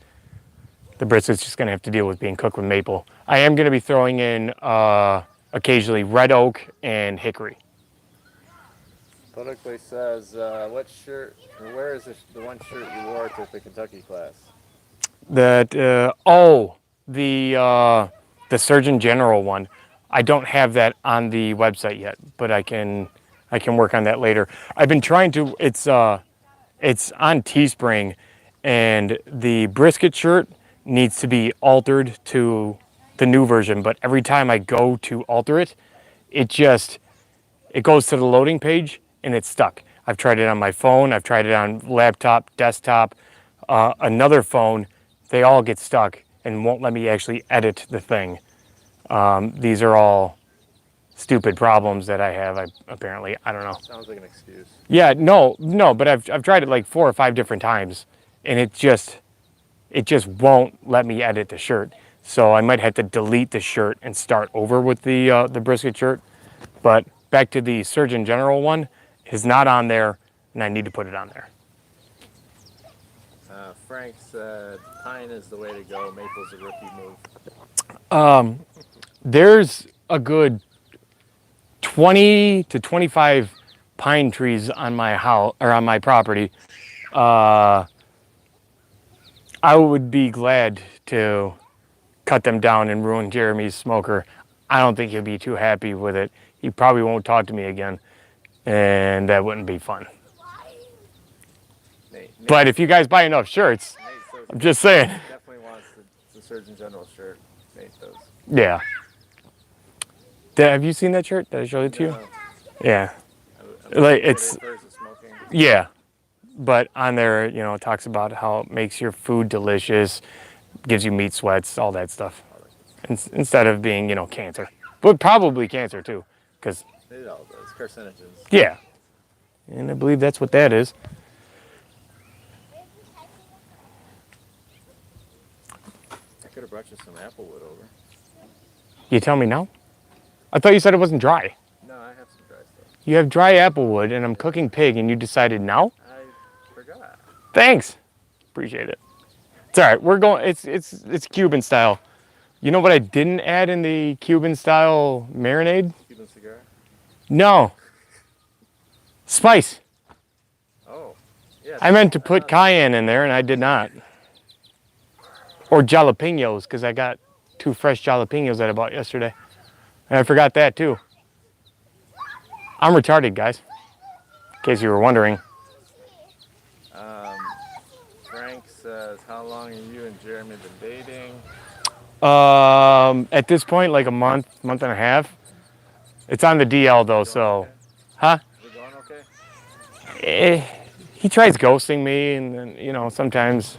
Speaker 1: the brisket's just going to have to deal with being cooked with maple. I am going to be throwing in occasionally red oak and hickory.
Speaker 2: Politically says, what shirt, or where is the one shirt you wore to the Kentucky class?
Speaker 1: That, the Surgeon General one. I don't have that on the website yet, but I can work on that later. I've been trying to, it's on Teespring, and the brisket shirt needs to be altered to the new version, but every time I go to alter it, it goes to the loading page and it's stuck. I've tried it on my phone, I've tried it on laptop, desktop, another phone. They all get stuck and won't let me actually edit the thing. These are all stupid problems that I have, apparently. I don't know.
Speaker 2: Sounds like an excuse.
Speaker 1: Yeah, no, but I've tried it like 4 or 5 different times, and it just won't let me edit the shirt. So I might have to delete the shirt and start over with the brisket shirt. But back to the Surgeon General one, is not on there, and I need to put it on there.
Speaker 2: Frank said, pine is the way to go. Maple's a rookie move.
Speaker 1: There's a good 20 to 25 pine trees on my house or on my property. I would be glad to cut them down and ruin Jeremy's smoker. I don't think he'll be too happy with it. He probably won't talk to me again, and that wouldn't be fun.
Speaker 2: Nate
Speaker 1: But if you guys buy enough shirts,
Speaker 2: says
Speaker 1: I'm just saying.
Speaker 2: he definitely wants the Surgeon General shirt. Nate does.
Speaker 1: Yeah. Have you seen that shirt? Did I show it to you?
Speaker 2: No.
Speaker 1: Yeah.
Speaker 2: I'm
Speaker 1: Like,
Speaker 2: sure
Speaker 1: it's-
Speaker 2: it is for smoking.
Speaker 1: Yeah. But on there, you know, it talks about how it makes your food delicious, gives you meat sweats, all that stuff. Instead of being, you know, cancer. But probably cancer too. Because,
Speaker 2: It all does. Carcinogens.
Speaker 1: yeah. And I believe that's what that is.
Speaker 2: I could have brought you some apple wood over.
Speaker 1: You tell me now? I thought you said it wasn't dry.
Speaker 2: No, I have some dry stuff.
Speaker 1: You have dry apple wood and I'm cooking pig and you decided now?
Speaker 2: I forgot.
Speaker 1: Thanks. Appreciate it. It's all right. We're going, it's Cuban style. You know what I didn't add in the Cuban style marinade?
Speaker 2: Cuban cigar?
Speaker 1: No. Spice.
Speaker 2: Oh. Yeah.
Speaker 1: I meant to put cayenne in there and I did not. Or jalapenos, because I got 2 fresh jalapenos that I bought yesterday. And I forgot that too. I'm retarded, guys. In case you were wondering.
Speaker 2: Frank says, how long have you and Jeremy been dating?
Speaker 1: At this point, like a month and a half. It's on the DL though, so, huh?
Speaker 2: Is it going okay?
Speaker 1: He tries ghosting me, and then sometimes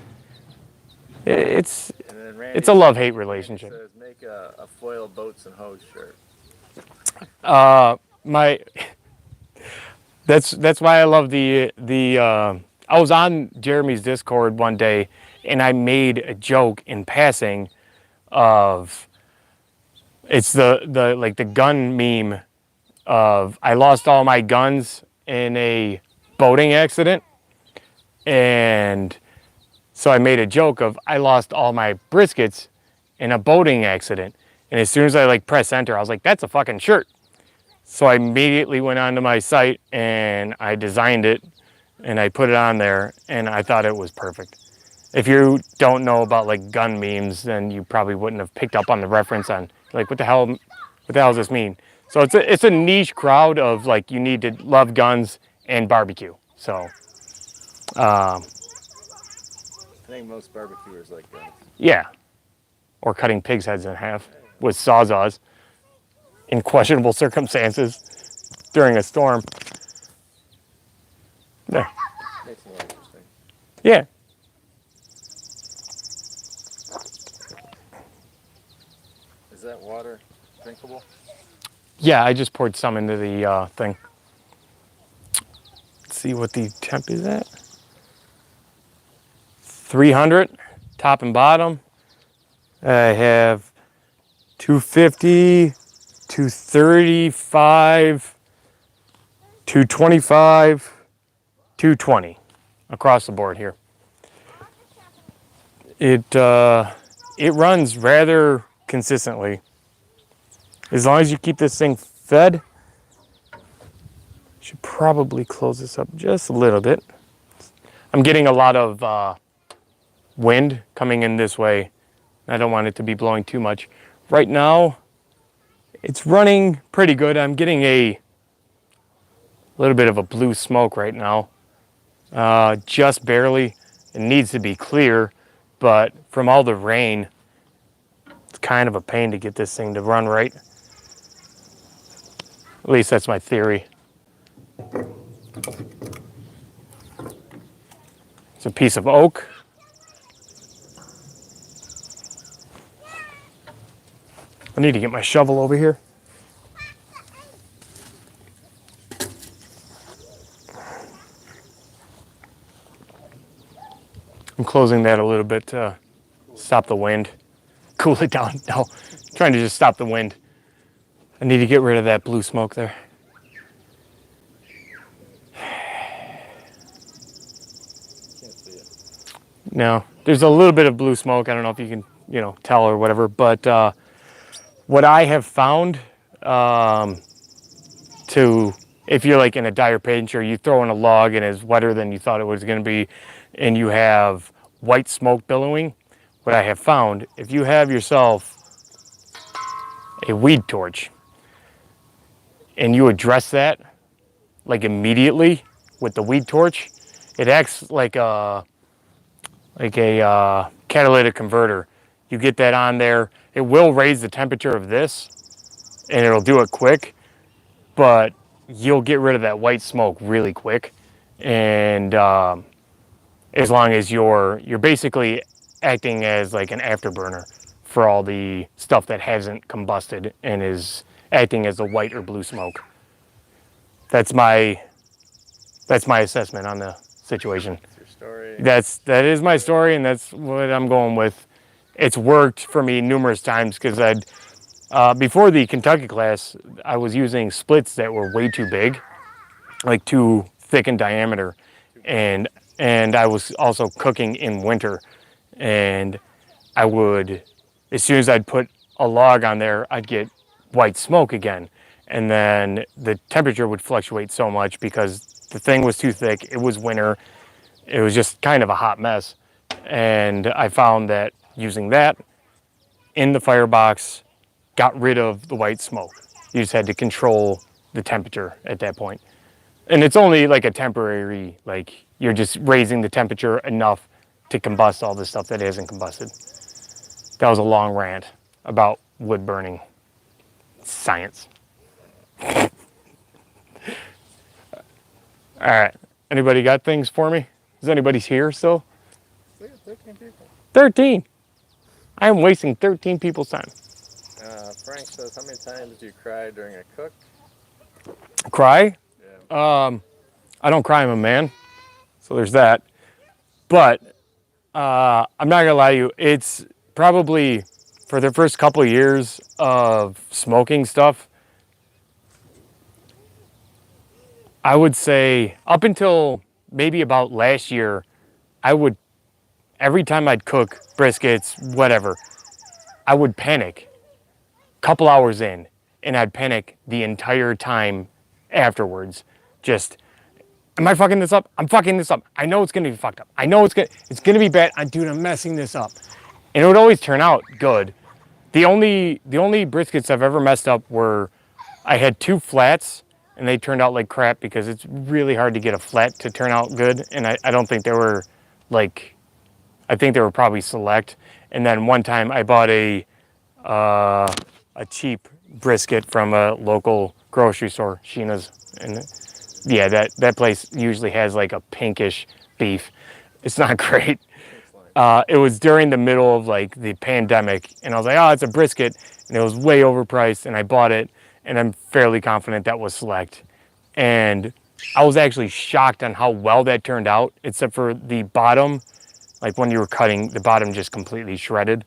Speaker 1: it's
Speaker 2: And then Randy
Speaker 1: it's a love-hate
Speaker 2: Randy
Speaker 1: relationship.
Speaker 2: says make a foil boats and hose shirt.
Speaker 1: My that's why I love the I was on Jeremy's Discord one day, and I made a joke in passing of it's the like the gun meme of I lost all my guns in a boating accident, and so I made a joke of I lost all my briskets in a boating accident. And as soon as I like press enter, I was like, that's a fucking shirt. So I immediately went onto my site and I designed it and I put it on there, and I thought it was perfect. If you don't know about like gun memes, then you probably wouldn't have picked up on the reference on like what the hell does this mean? So it's a niche crowd of like you need to love guns and barbecue. So
Speaker 2: I think most barbecuers like guns.
Speaker 1: yeah, or cutting pigs' heads in half with sawzalls in questionable circumstances during a storm. There.
Speaker 2: Makes it more interesting.
Speaker 1: Yeah.
Speaker 2: Is that water drinkable?
Speaker 1: Yeah, I just poured some into the thing. Let's see what the temp is at. 300, top and bottom. I have 250, 235, 225, 220 across the board here. It runs rather consistently. As long as you keep this thing fed, should probably close this up just a little bit. I'm getting a lot of wind coming in this way. I don't want it to be blowing too much. Right now, it's running pretty good. I'm getting a little bit of a blue smoke right now. Just barely. It needs to be clear, but from all the rain, it's kind of a pain to get this thing to run right. At least that's my theory. It's a piece of oak. I need to get my shovel over here. I'm closing that a little bit to stop the wind. Cool it down. No, trying to just stop the wind. I need to get rid of that blue smoke there.
Speaker 2: Can't see it.
Speaker 1: No, there's a little bit of blue smoke. I don't know if you can, tell or whatever. But what I have found if you're like in a dire pinch or you throw in a log and it's wetter than you thought it was going to be, and you have white smoke billowing, what I have found, if you have yourself a weed torch and you address that like immediately with the weed torch, it acts like a catalytic converter. You get that on there, it will raise the temperature of this and it'll do it quick, but you'll get rid of that white smoke really quick. And as long as you're basically acting as like an afterburner for all the stuff that hasn't combusted and is acting as a white or blue smoke. That's my assessment on the situation.
Speaker 2: That's your story.
Speaker 1: That is my story, and that's what I'm going with. It's worked for me numerous times because before the Kentucky class, I was using splits that were way too big, like too thick in diameter, and I was also cooking in winter, and I would, as soon as I'd put a log on there, I'd get white smoke again, and then the temperature would fluctuate so much because the thing was too thick. It was winter. It was just kind of a hot mess, and I found that using that in the firebox got rid of the white smoke. You just had to control the temperature at that point. And it's only like a temporary, like you're just raising the temperature enough to combust all the stuff that hasn't combusted. That was a long rant about wood burning science. All right. Anybody got things for me? Is anybody here still?
Speaker 2: 13 people.
Speaker 1: 13. I am wasting 13 people's time.
Speaker 2: Frank says, how many times do you cry during a cook?
Speaker 1: Cry?
Speaker 2: Yeah.
Speaker 1: I don't cry, I'm a man. So there's that. But I'm not gonna lie to you, it's probably for the first couple of years of smoking stuff, I would say up until maybe about last year, I would, every time I'd cook briskets, whatever, I would panic a couple hours in, and I'd panic the entire time afterwards. Just, am I fucking this up? I'm fucking this up. I know it's gonna be fucked up. I know it's gonna be bad. Dude, I'm messing this up. And it would always turn out good. The only briskets I've ever messed up were, I had 2 flats and they turned out like crap because it's really hard to get a flat to turn out good. And I don't think they were like, I think they were probably select. And then one time I bought a cheap brisket from a local grocery store, Sheena's. And yeah, that place usually has like a pinkish beef. It's not great. It was during the middle of like the pandemic, and I was like, oh, it's a brisket, and it was way overpriced, and I bought it, and I'm fairly confident that was select. And I was actually shocked on how well that turned out, except for the bottom, like when you were cutting, the bottom just completely shredded,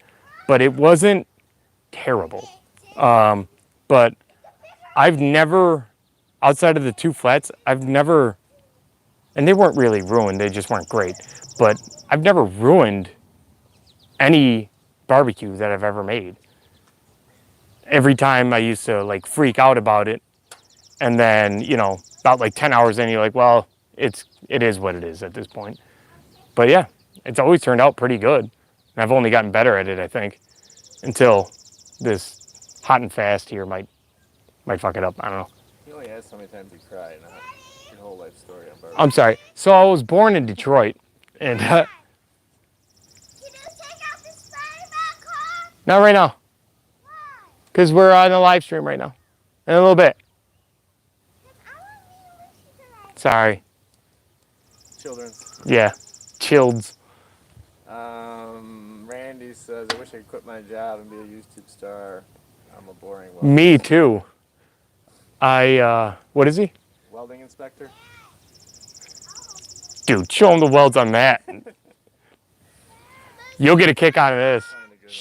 Speaker 1: but it wasn't terrible. But I've never, outside of the 2 flats, I've never, and they weren't really ruined, they just weren't great, but I've never ruined any barbecue that I've ever made. Every time I used to like freak out about it, and then, you know, about like 10 hours in, you're like, well, it is what it is at this point. But yeah, it's always turned out pretty good. And I've only gotten better at it, I think, until this hot and fast here might fuck it up. I don't know.
Speaker 2: You only asked how many times you cry, not your whole life story on barbecue.
Speaker 1: I'm sorry. So I was born in Detroit, and
Speaker 3: Can you take out the spray back home?
Speaker 1: not right now,
Speaker 3: Why?
Speaker 1: because we're on a live stream right now. In a little bit.
Speaker 3: I want you to listen to that.
Speaker 1: Sorry.
Speaker 2: Children's.
Speaker 1: Yeah. Childs.
Speaker 2: Randy says, I wish I could quit my job and be a YouTube star. I'm a boring
Speaker 1: Me too. What is he?
Speaker 2: welding inspector.
Speaker 1: Dude, show him the welds on that. You'll get a kick out of this.
Speaker 2: Find a good one.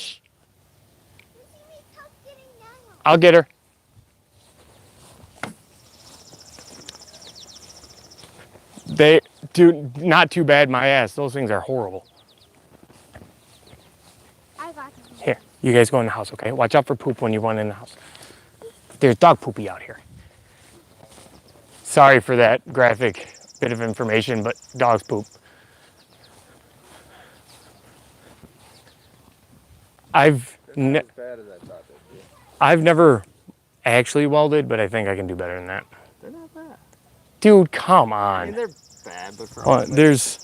Speaker 3: You see me tough getting down.
Speaker 1: I'll get her. Dude, not too bad, my ass. Those things are horrible.
Speaker 3: I got them.
Speaker 1: Here, you guys go in the house, okay? Watch out for poop when you run in the house. There's dog poopy out here. Sorry for that graphic bit of information, but dogs poop. I've
Speaker 2: They're not as bad as I thought they'd be.
Speaker 1: I've never actually welded, but I think I can do better than that.
Speaker 2: They're not bad.
Speaker 1: Dude, come
Speaker 2: I
Speaker 1: on.
Speaker 2: mean, they're bad, but for
Speaker 1: Well, there's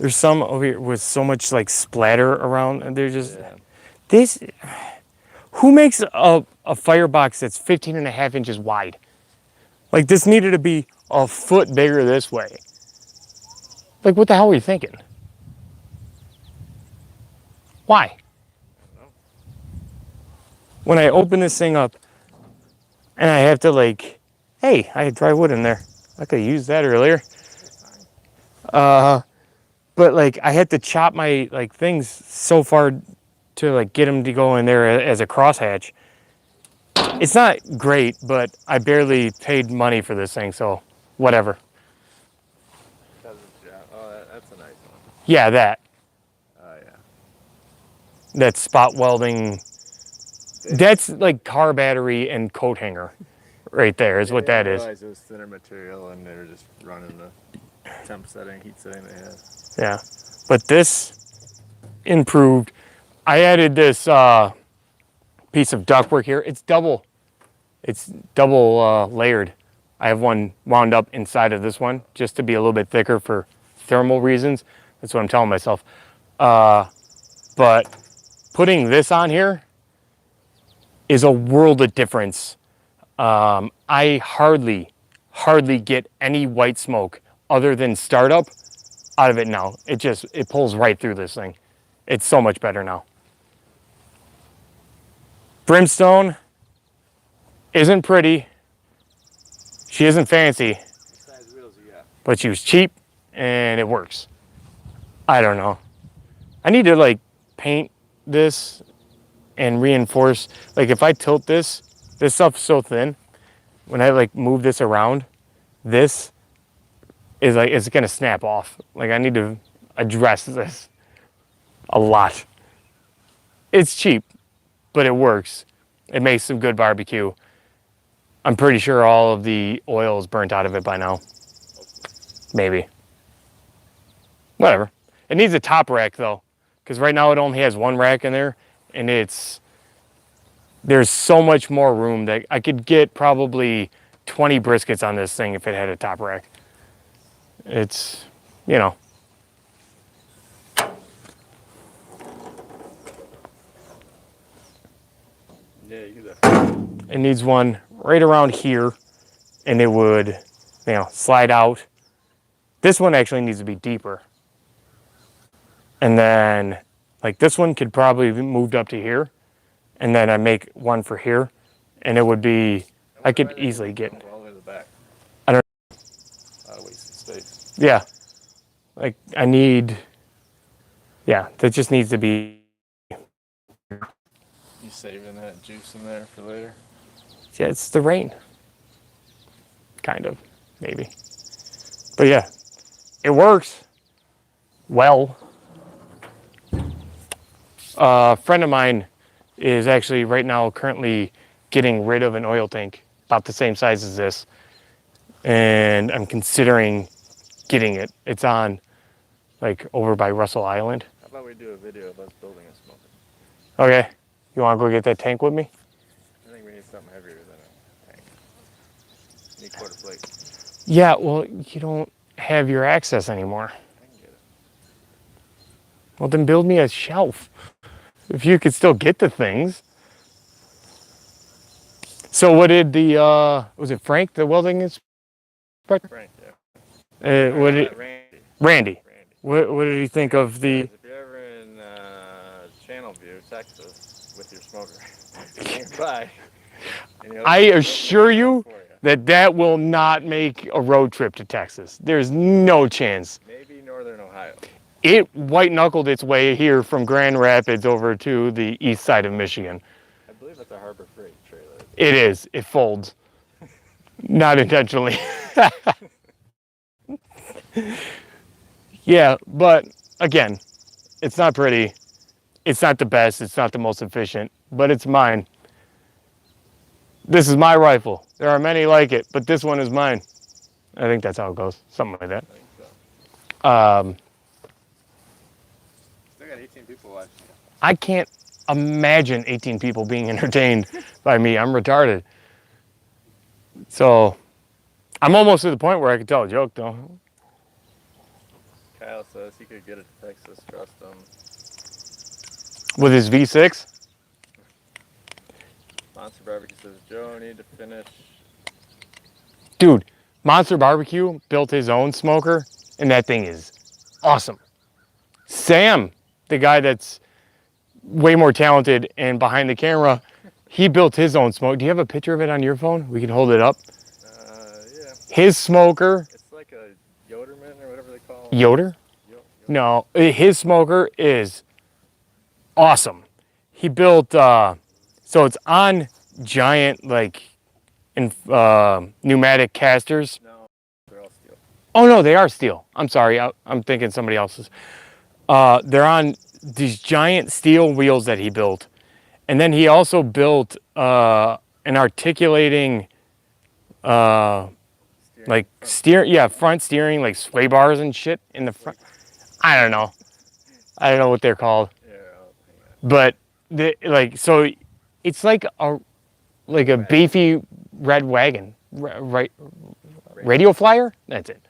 Speaker 1: some over here with so much like splatter around, and they're just
Speaker 2: Yeah.
Speaker 1: this. Who makes a firebox that's 15 and a half inches wide? Like this needed to be a foot bigger this way. Like what the hell were you thinking? Why? When I open this thing up and I have to like, hey, I had dry wood in there. I could have used that earlier. But like I had to chop my like things so far to like get them to go in there as a crosshatch. It's not great, but I barely paid money for this thing, so whatever.
Speaker 2: Does its job. Oh, that's a nice one.
Speaker 1: Yeah, that.
Speaker 2: Oh, yeah.
Speaker 1: That's spot welding. That's like car battery and coat hanger right there is what that
Speaker 2: I
Speaker 1: is.
Speaker 2: realized it was thinner material, and they were just running the temp setting, heat setting they had.
Speaker 1: Yeah. But this improved. I added this piece of ductwork here. It's double layered. I have one wound up inside of this one just to be a little bit thicker for thermal reasons. That's what I'm telling myself. But putting this on here is a world of difference. I hardly get any white smoke other than startup out of it now. It pulls right through this thing. It's so much better now. Brimstone isn't pretty. She isn't fancy.
Speaker 2: What size wheels you got?
Speaker 1: But she was cheap and it works. I don't know. I need to like paint this and reinforce. Like if I tilt this stuff's so thin. When I like move this around, this is like, it's gonna snap off. Like I need to address this a lot. It's cheap, but it works. It makes some good barbecue. I'm pretty sure all of the oil is burnt out of it by now. Maybe. Whatever. It needs a top rack though, because right now it only has one rack in there, and there's so much more room that I could get probably 20 briskets on this thing if it had a top rack. It's, you know.
Speaker 2: Yeah, you do that.
Speaker 1: It needs one right around here, and it would, you know, slide out. This one actually needs to be deeper. And then, like this one could probably be moved up to here, and then I make one for here, and it would be, I could easily get.
Speaker 2: All the way to the back.
Speaker 1: I don't.
Speaker 2: Out of wasted space.
Speaker 1: Yeah, like I need. Yeah, that just needs to be.
Speaker 2: You saving that juice in there for later?
Speaker 1: Yeah, it's the rain. Kind of, maybe. But yeah, it works well. A friend of mine is actually right now currently getting rid of an oil tank about the same size as this. And I'm considering getting it. It's on like over by Russell Island.
Speaker 2: How about we do a video of us building a smoker?
Speaker 1: Okay. You want to go get that tank with me?
Speaker 2: I think we need something heavier than a tank. We need quarter plate.
Speaker 1: Yeah, well, you don't have your access anymore.
Speaker 2: I can get it.
Speaker 1: Well, then build me a shelf. If you could still get the things. So what did the, was it Frank, the welding inspector?
Speaker 2: Frank, yeah.
Speaker 1: What did,
Speaker 2: Randy.
Speaker 1: Randy.
Speaker 2: Randy.
Speaker 1: What did he think of the,
Speaker 2: If you're ever in Channelview, Texas, with your smoker, hang by. And
Speaker 1: I assure you that will not make a road trip to Texas. There's no chance.
Speaker 2: Maybe Northern Ohio.
Speaker 1: It white knuckled its way here from Grand Rapids over to the east side of Michigan.
Speaker 2: I believe it's a Harbor Freight trailer.
Speaker 1: It is. It folds. Not intentionally. Yeah, but again, it's not pretty. It's not the best. It's not the most efficient, but it's mine. This is my rifle. There are many like it, but this one is mine. I think that's how it goes. Something like that.
Speaker 2: I think so. Still got 18 people watching.
Speaker 1: I can't imagine 18 people being entertained by me. I'm retarded. So I'm almost to the point where I can tell a joke, though.
Speaker 2: Kyle says he could get it to Texas, trust him.
Speaker 1: With his V6?
Speaker 2: Monster Barbecue says, Joe, I need to finish.
Speaker 1: Dude, Monster Barbecue built his own smoker, and that thing is awesome. Sam, the guy that's way more talented and behind the camera, he built his own smoke. Do you have a picture of it on your phone? We can hold it up.
Speaker 2: Yeah.
Speaker 1: His smoker.
Speaker 2: It's like a Yoderman or whatever they call it.
Speaker 1: Yoder? No, his smoker is awesome. He built, so it's on giant, like, pneumatic casters.
Speaker 2: No, they're all steel.
Speaker 1: Oh, no, they are steel. I'm sorry. I'm thinking somebody else's. They're on these giant steel wheels that he built. And then he also built an articulating, front steering, like sway bars and shit in the front. I don't know. I don't know what they're called.
Speaker 2: Yeah,
Speaker 1: But, so it's like a beefy red wagon. Right? Radio flyer? That's it.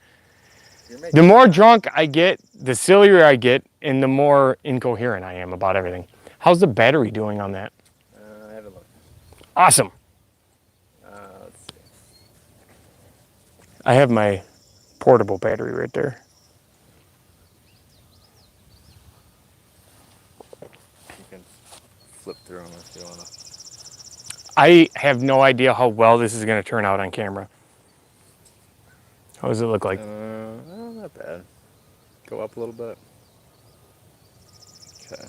Speaker 1: The more drunk I get, the sillier I get, and the more incoherent I am about everything. How's the battery doing on that?
Speaker 2: I haven't looked.
Speaker 1: Awesome.
Speaker 2: Let's see.
Speaker 1: I have my portable battery right there.
Speaker 2: You can flip through them if you want to.
Speaker 1: I have no idea how well this is going to turn out on camera. How does it look like?
Speaker 2: Not bad. Go up a little bit. Okay.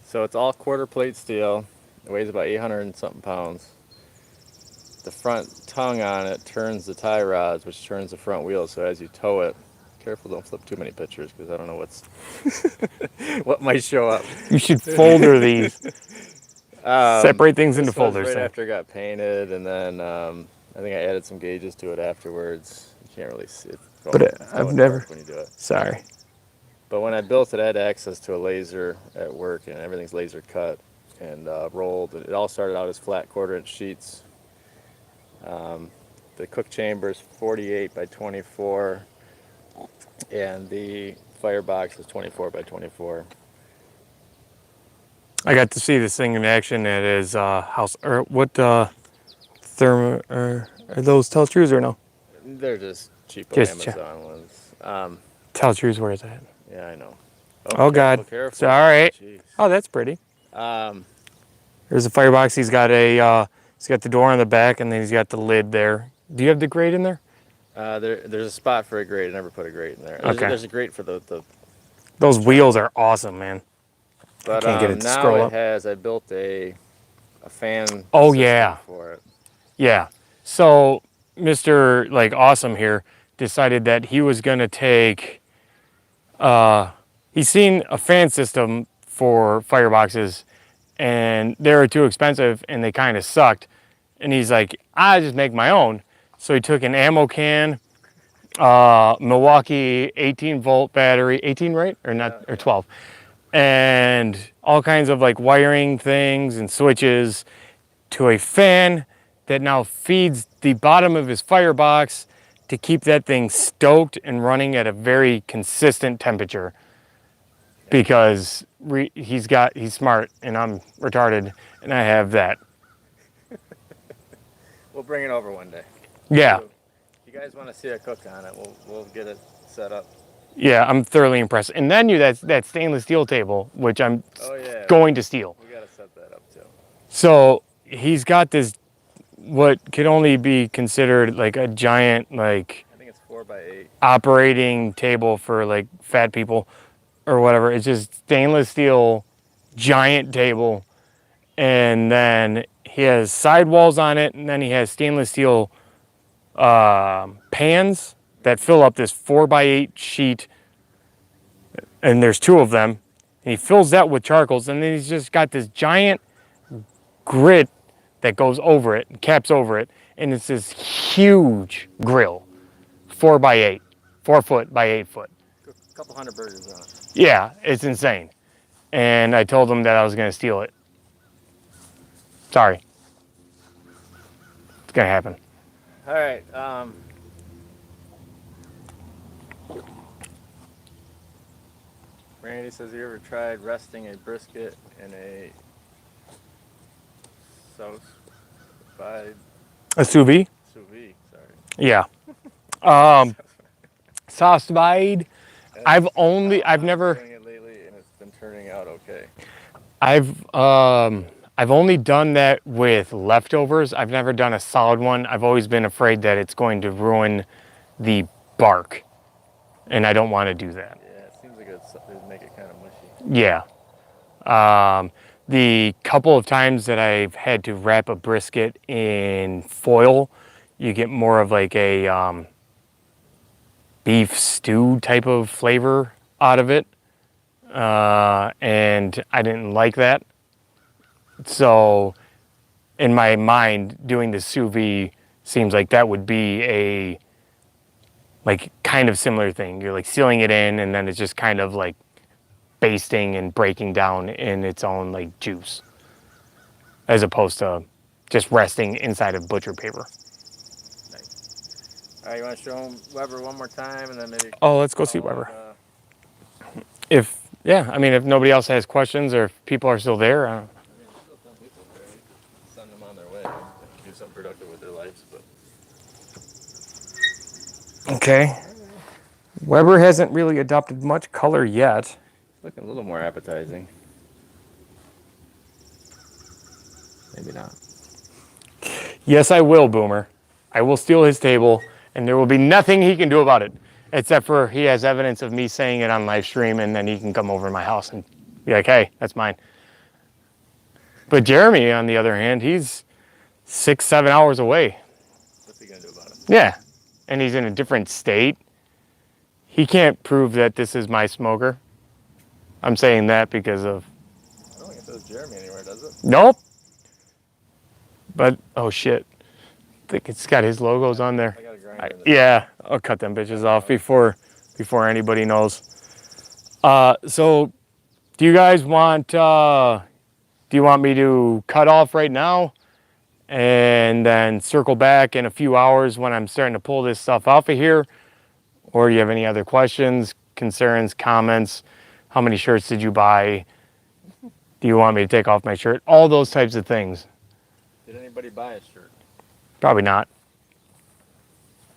Speaker 2: So it's all quarter plate steel. It weighs about 800 and something pounds. The front tongue on it turns the tie rods, which turns the front wheel. So as you tow it, careful, don't flip too many pictures because I don't know what might show up.
Speaker 1: You should folder these. Separate things into
Speaker 2: This was
Speaker 1: folders.
Speaker 2: right
Speaker 1: Then.
Speaker 2: after it got painted, and then I think I added some gauges to it afterwards. You can't really see it.
Speaker 1: I've never.
Speaker 2: When you do it.
Speaker 1: Sorry.
Speaker 2: But when I built it, I had access to a laser at work, and everything's laser cut and rolled. It all started out as flat quarter-inch sheets. The cook chamber is 48 by 24, and the firebox is 24 by 24.
Speaker 1: I got to see this thing in action at his house. Or what? Thermo? Are those Teltrues or no?
Speaker 2: They're just cheapo
Speaker 1: Just
Speaker 2: Amazon ones.
Speaker 1: Teltrues, where is that?
Speaker 2: Yeah, I know.
Speaker 1: Oh, God.
Speaker 2: Careful.
Speaker 1: Sorry.
Speaker 2: Jeez.
Speaker 1: Oh, that's pretty.
Speaker 2: Um,
Speaker 1: There's a firebox. He's got the door on the back, and then he's got the lid there. Do you have the grate in there?
Speaker 2: there's a spot for a grate. I never put a grate in there.
Speaker 1: Okay.
Speaker 2: There's a grate for the
Speaker 1: Those wheels are awesome, man.
Speaker 2: but
Speaker 1: can't get it to
Speaker 2: now
Speaker 1: scroll
Speaker 2: it
Speaker 1: up.
Speaker 2: has. I built a fan.
Speaker 1: Oh,
Speaker 2: system
Speaker 1: yeah.
Speaker 2: For it.
Speaker 1: Yeah. So Mr. Awesome here decided that he was gonna take. He's seen a fan system for fireboxes, and they were too expensive and they kind of sucked. And he's like, I just make my own. So he took an ammo can, Milwaukee 18-volt battery, 18, right? Or not, or 12, and all kinds of wiring things and switches to a fan that now feeds the bottom of his firebox to keep that thing stoked and running at a very consistent temperature. Because he's smart and I'm retarded and I have that.
Speaker 2: We'll bring it over one day.
Speaker 1: Yeah.
Speaker 2: So, if you guys want to see a cook on it, we'll get it set up.
Speaker 1: Yeah, I'm thoroughly impressed. And then that stainless steel table, which I'm going to steal.
Speaker 2: We gotta set that up too.
Speaker 1: So he's got this, what could only be considered a giant,
Speaker 2: I think it's 4x8.
Speaker 1: operating table for fat people or whatever. It's just stainless steel, giant table. And then he has sidewalls on it, and then he has stainless steel pans that fill up this 4x8 sheet, and there's two of them. And he fills that with charcoals, and then he's just got this giant grit that goes over it, caps over it, and it's this huge grill, 4x8, 4 foot by 8 foot.
Speaker 2: A couple hundred burgers on it.
Speaker 1: Yeah, it's insane. And I told him that I was going to steal it. Sorry. It's going to happen.
Speaker 2: All right. Randy says, you ever tried resting a brisket in a sauce by
Speaker 1: A sous vide?
Speaker 2: sous vide? Sorry.
Speaker 1: Yeah. Sauce vide. I've never.
Speaker 2: Doing it lately, and it's been turning out okay.
Speaker 1: I've only done that with leftovers. I've never done a solid one. I've always been afraid that it's going to ruin the bark, and I don't want to do that.
Speaker 2: Yeah, it seems like it'd make it kind of mushy.
Speaker 1: Yeah. The couple of times that I've had to wrap a brisket in foil, you get more of a beef stew type of flavor out of it. And I didn't like that. So in my mind, doing the sous vide seems like that would be a kind of similar thing. You're sealing it in, and then it's just kind of basting and breaking down in its own juice, as opposed to just resting inside of butcher paper.
Speaker 2: Nice. All right, you want to show him Weber one more time, and then maybe.
Speaker 1: Oh, let's go see Weber. If Yeah, I mean, if nobody else has questions or if people are still there,
Speaker 2: I mean, there's still some people there. Send them on their way. They can do something productive with their lives, but
Speaker 1: okay. Weber hasn't really adopted much color yet.
Speaker 2: looking a little more appetizing. Maybe not.
Speaker 1: Yes, I will, Boomer. I will steal his table, and there will be nothing he can do about it, except for he has evidence of me saying it on live stream, and then he can come over to my house and be like, hey, that's mine. But Jeremy, on the other hand, he's 6-7 hours away.
Speaker 2: What's he gonna do about it?
Speaker 1: Yeah, and he's in a different state. He can't prove that this is my smoker. I'm saying that because of...
Speaker 2: I don't think it says Jeremy anywhere, does it?
Speaker 1: Nope. But, oh shit. I think it's got his logos on there.
Speaker 2: I got a grinder in the
Speaker 1: Yeah, I'll cut them bitches off before anybody knows. So do you guys want, do you want me to cut off right now and then circle back in a few hours when I'm starting to pull this stuff off of here? Or do you have any other questions, concerns, comments? How many shirts did you buy? Do you want me to take off my shirt? All those types of things.
Speaker 2: Did anybody buy a shirt?
Speaker 1: Probably not.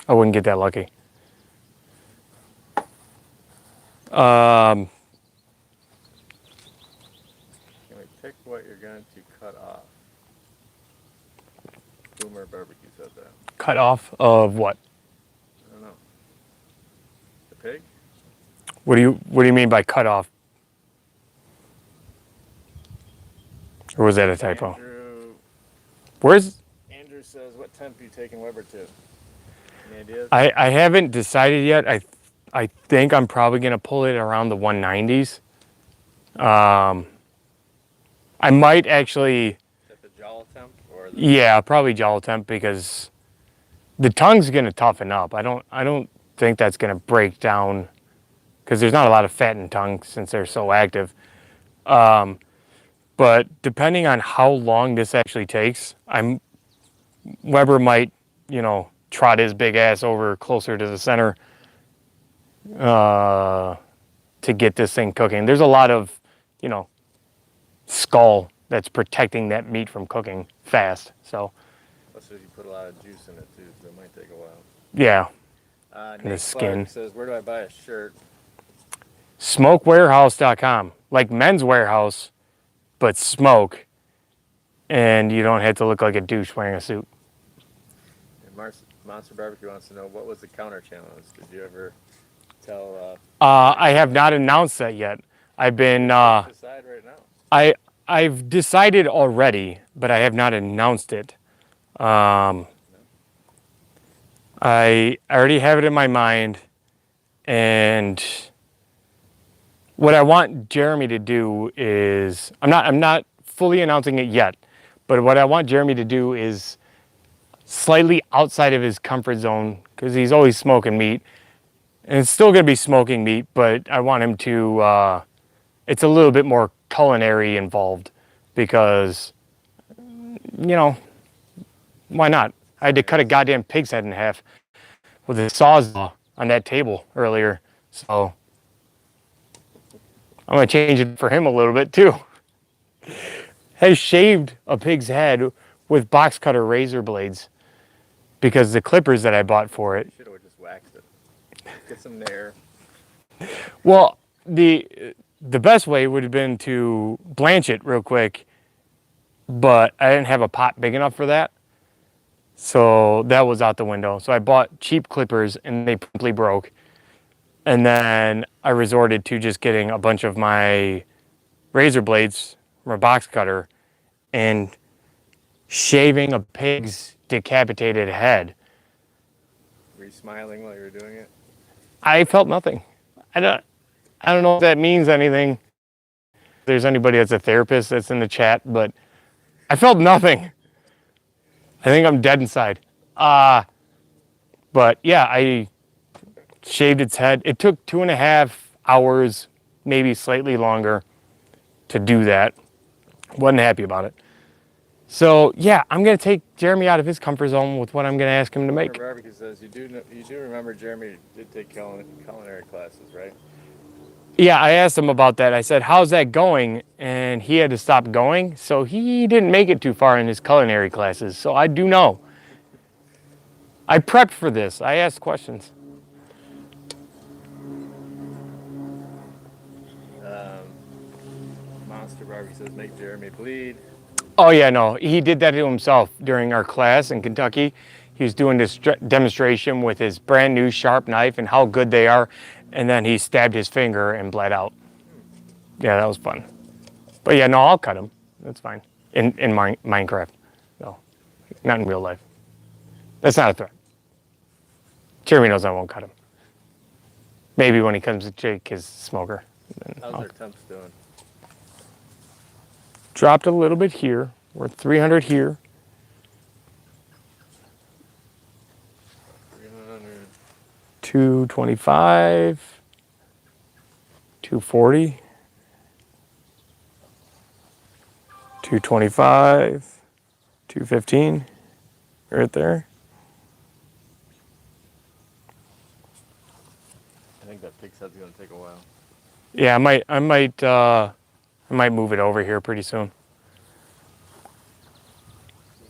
Speaker 1: I wouldn't get that lucky.
Speaker 2: Can we pick what you're going to cut off? Boomer Barbecue said that.
Speaker 1: Cut off of what?
Speaker 2: I don't know. The pig?
Speaker 1: What do you mean by cut off? Or was that a typo?
Speaker 2: Andrew says, what temp you taking Weber to? Any ideas?
Speaker 1: I haven't decided yet. I think I'm probably gonna pull it around the 190s. I might actually,
Speaker 2: Is that the jowl temp? Or the
Speaker 1: yeah, probably jowl temp because the tongue's gonna toughen up. I don't think that's gonna break down because there's not a lot of fat in tongue since they're so active. But depending on how long this actually takes, Weber might, trot his big ass over closer to the center to get this thing cooking. There's a lot of, skull that's protecting that meat from cooking fast. So,
Speaker 2: Plus, if you put a lot of juice in it too, so it might take a while.
Speaker 1: yeah,
Speaker 2: Nick
Speaker 1: the skin.
Speaker 2: Clark says, where do I buy a shirt?
Speaker 1: Smokewarehouse.com, like Men's Warehouse, but smoke, and you don't have to look like a douche wearing a suit.
Speaker 2: And Monster Barbecue wants to know, what was the counter challenge? Did you ever tell...
Speaker 1: I have not announced that yet. I've been...
Speaker 2: decide right now.
Speaker 1: I've decided already, but I have not announced it. I already have it in my mind, and what I want Jeremy to do is I'm not fully announcing it yet, but what I want Jeremy to do is slightly outside of his comfort zone because he's always smoking meat, and it's still going to be smoking meat, but I want him to. It's a little bit more culinary involved because, why not? I had to cut a goddamn pig's head in half with a sawzall on that table earlier, so I'm gonna change it for him a little bit too. Has shaved a pig's head with box cutter razor blades because the clippers that I bought for it.
Speaker 2: Should have just waxed it. Get some Nair.
Speaker 1: Well, the best way would have been to blanch it real quick, but I didn't have a pot big enough for that. So that was out the window. So I bought cheap clippers and they promptly broke. And then I resorted to just getting a bunch of my razor blades from a box cutter and shaving a pig's decapitated head.
Speaker 2: Were you smiling while you were doing it?
Speaker 1: I felt nothing. I don't know if that means anything. If there's anybody that's a therapist that's in the chat, but I felt nothing. I think I'm dead inside. But yeah, I shaved its head. It took 2.5 hours, maybe slightly longer, to do that. Wasn't happy about it. So yeah, I'm gonna take Jeremy out of his comfort zone with what I'm gonna ask him to make.
Speaker 2: Barbecue says you do remember Jeremy did take culinary classes, right?
Speaker 1: Yeah, I asked him about that. I said, how's that going? And he had to stop going. So he didn't make it too far in his culinary classes. So I do know. I prepped for this. I asked questions.
Speaker 2: Monster Barbie says make Jeremy bleed.
Speaker 1: Oh, yeah, no. He did that to himself during our class in Kentucky. He was doing this demonstration with his brand new sharp knife and how good they are. And then he stabbed his finger and bled out. Yeah, that was fun. But yeah, no, I'll cut him. That's fine. In Minecraft. No, not in real life. That's not a threat. Jeremy knows I won't cut him. Maybe when he comes to Jake, his smoker.
Speaker 2: How's our temps doing?
Speaker 1: Dropped a little bit here. We're at 300 here.
Speaker 2: 300.
Speaker 1: 225. 240. 225. 215. Right there.
Speaker 2: I think that pig's head's gonna take a while.
Speaker 1: Yeah, I might move it over here pretty soon.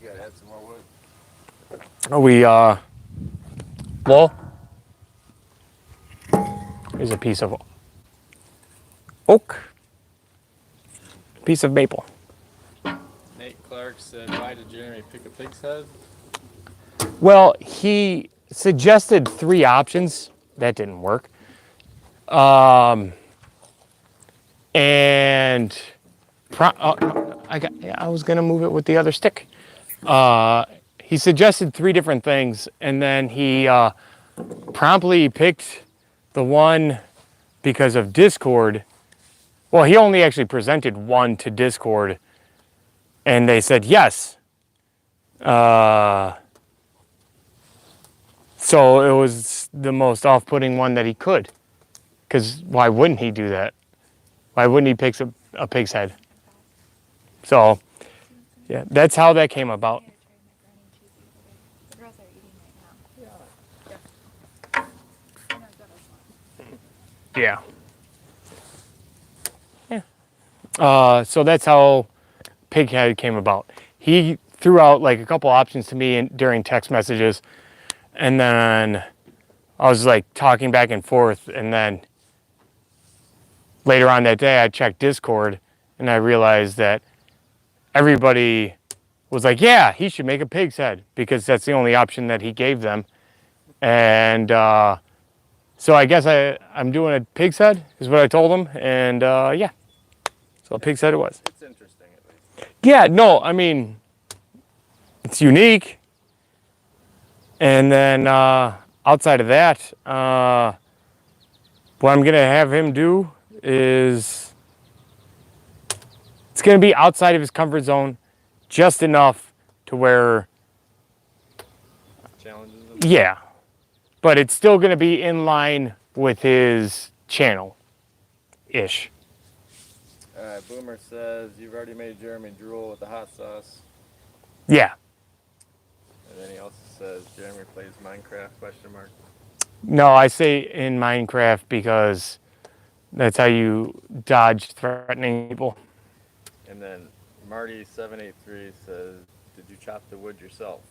Speaker 2: You gotta add some more wood.
Speaker 1: Are we, well, here's a piece of oak, piece of maple.
Speaker 2: Nate Clark said, why did Jeremy pick a pig's head?
Speaker 1: Well, he suggested 3 options. That didn't work. And I was gonna move it with the other stick. He suggested 3 different things, and then he promptly picked the one because of Discord. Well, he only actually presented one to Discord, and they said yes. So it was the most off-putting one that he could. Because why wouldn't he do that? Why wouldn't he pick a pig's head? So, yeah, that's how that came about.
Speaker 3: The girls are eating right now.
Speaker 1: Yeah. Yeah. So that's how pig head came about. He threw out like a couple options to me during text messages, and then I was like talking back and forth, and then later on that day I checked Discord and I realized that everybody was like, yeah, he should make a pig's head because that's the only option that he gave them. And so I guess I'm doing a pig's head is what I told him. And yeah, so a pig's head it was.
Speaker 2: It's interesting at least.
Speaker 1: Yeah, no, I mean, it's unique. And then outside of that, what I'm going to have him do is it's going to be outside of his comfort zone just enough to where,
Speaker 2: Challenges them.
Speaker 1: yeah, but it's still going to be in line with his channel-ish.
Speaker 2: Boomer says, you've already made Jeremy drool with the hot sauce.
Speaker 1: Yeah.
Speaker 2: And then he also says, Jeremy plays Minecraft, question mark.
Speaker 1: No, I say in Minecraft because that's how you dodge threatening people.
Speaker 2: And then Marty783 says, did you chop the wood yourself?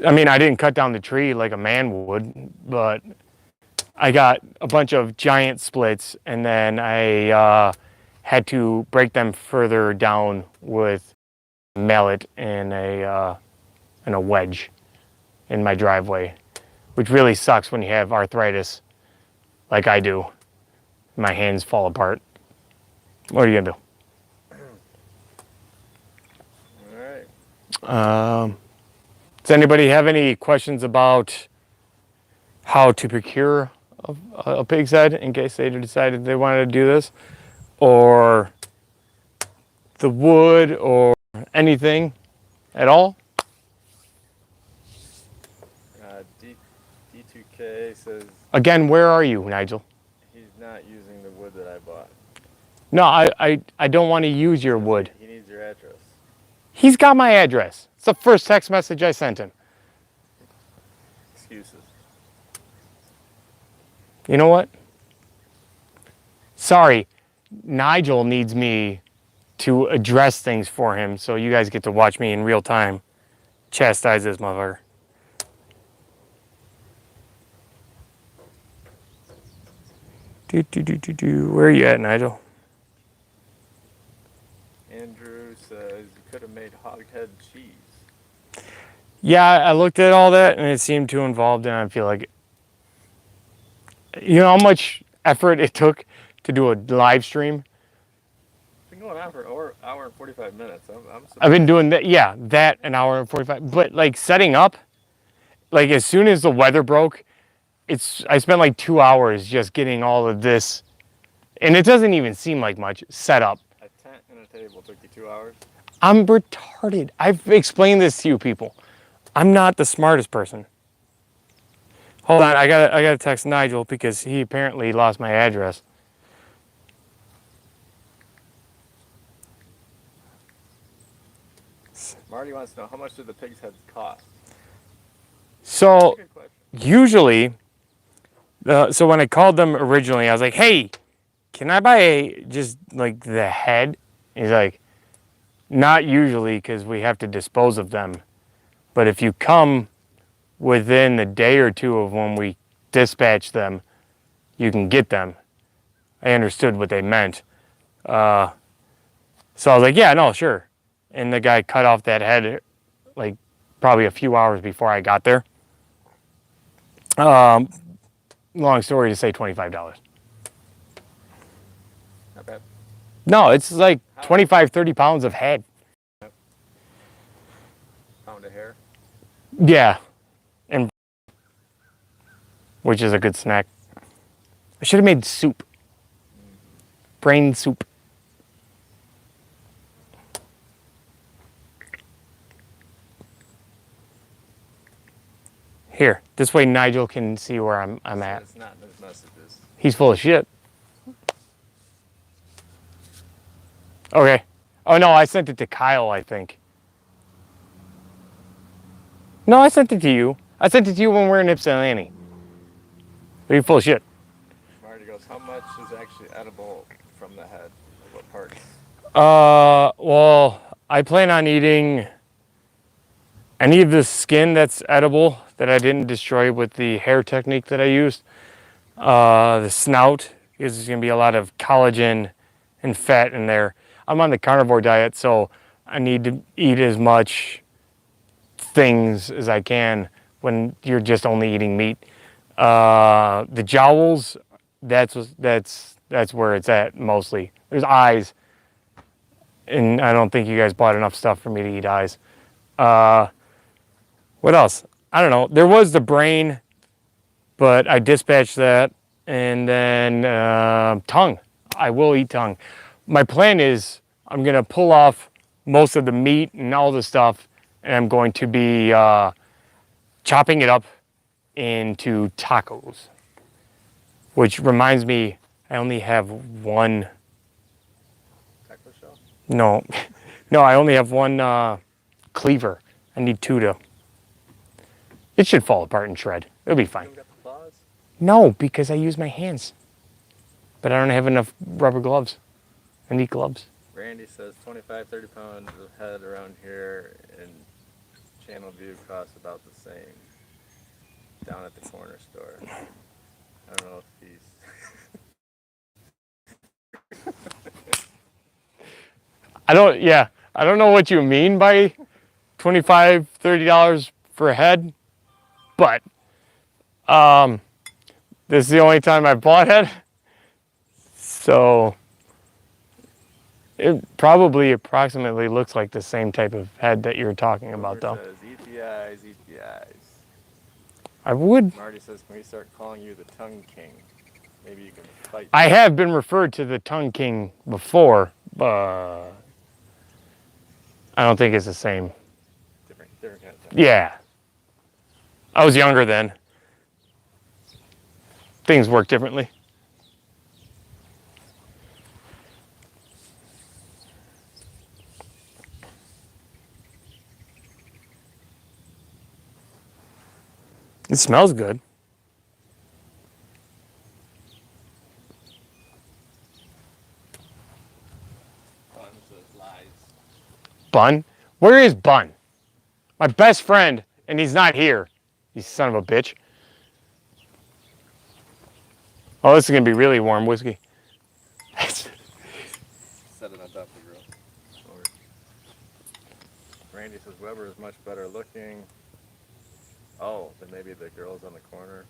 Speaker 1: I mean, I didn't cut down the tree like a man would, but I got a bunch of giant splits, and then I had to break them further down with a mallet and a wedge in my driveway, which really sucks when you have arthritis like I do. My hands fall apart. What are you gonna do?
Speaker 2: All right.
Speaker 1: Does anybody have any questions about how to procure a pig's head in case they decided they wanted to do this, or the wood, or anything at all?
Speaker 2: D2K says
Speaker 1: Again, where are you, Nigel?
Speaker 2: he's not using the wood that I bought.
Speaker 1: No, I don't want to use your wood.
Speaker 2: He needs your address.
Speaker 1: He's got my address. It's the first text message I sent him.
Speaker 2: Excuses.
Speaker 1: You know what? sorry, Nigel needs me to address things for him, so you guys get to watch me in real time chastise this motherfucker. Where are you at, Nigel?
Speaker 2: Andrew says you could have made hog head cheese.
Speaker 1: Yeah, I looked at all that and it seemed too involved, and I feel like, you know how much effort it took to do a live stream?
Speaker 2: It's been going on for an hour and 45 minutes. I'm surprised.
Speaker 1: I've been doing that, yeah, that an hour and 45, but like setting up, like as soon as the weather broke, I spent like 2 hours just getting all of this, and it doesn't even seem like much, set up.
Speaker 2: A tent and a table took you 2 hours?
Speaker 1: I'm retarded. I've explained this to you people. I'm not the smartest person. Hold on, I gotta text Nigel because he apparently lost my address.
Speaker 2: Marty wants to know, how much did the pig's heads cost?
Speaker 1: So
Speaker 2: Good question.
Speaker 1: usually, so when I called them originally, I was like, "Hey, can I buy just like the head?" He's like, "Not usually, because we have to dispose of them. But if you come within a day or two of when we dispatch them, you can get them." I understood what they meant. So I was like, "Yeah, no, sure." And the guy cut off that head like probably a few hours before I got there. Long story to say, $25.
Speaker 2: Not bad.
Speaker 1: No, it's like 25, 30 pounds of head.
Speaker 2: Pound of hair.
Speaker 1: Yeah. And which is a good snack. I should have made soup. Brain soup. Here, this way Nigel can see where I'm at.
Speaker 2: It's not in his messages.
Speaker 1: He's full of shit. Okay. Oh no, I sent it to Kyle, I think. No, I sent it to you. I sent it to you when we were in Ypsilanti. Are you full of shit?
Speaker 2: Marty goes, how much is actually edible from the head? What parts?
Speaker 1: Well, I plan on eating any of the skin that's edible that I didn't destroy with the hair technique that I used. The snout, because there's gonna be a lot of collagen and fat in there. I'm on the carnivore diet, so I need to eat as much things as I can when you're just only eating meat. The jowls, that's where it's at mostly. There's eyes, and I don't think you guys bought enough stuff for me to eat eyes. What else? I don't know. There was the brain, but I dispatched that, and then tongue. I will eat tongue. My plan is I'm gonna pull off most of the meat and all the stuff, and I'm going to be chopping it up into tacos. Which reminds me, I only have one.
Speaker 2: Taco shell?
Speaker 1: No, no, I only have one cleaver. I need two to. It should fall apart and shred. It'll be fine.
Speaker 2: You got the claws?
Speaker 1: No, because I use my hands. But I don't have enough rubber gloves. I need gloves.
Speaker 2: Randy says 25, 30 pounds of head around here and Channel View costs about the same. Down at the corner store. I don't know if he's...
Speaker 1: I don't know what you mean by $25, $30 for a head, but this is the only time I've bought head. So it probably approximately looks like the same type of head that you're talking about, though.
Speaker 2: Says, eat the eyes, eat the eyes.
Speaker 1: I would.
Speaker 2: Marty says, can we start calling you the Tongue King? Maybe you can fight.
Speaker 1: I have been referred to the Tongue King before, but I don't think it's the same.
Speaker 2: Different kind of thing.
Speaker 1: Yeah. I was younger then. Things work differently. It smells good. Bun? Where is Bun? My best friend, and he's not here. You son of a bitch. Oh, this is going to be really warm whiskey.
Speaker 2: Set it on top of the grill. Or Randy says Weber is much better looking. Oh, then maybe the girl's on the corner.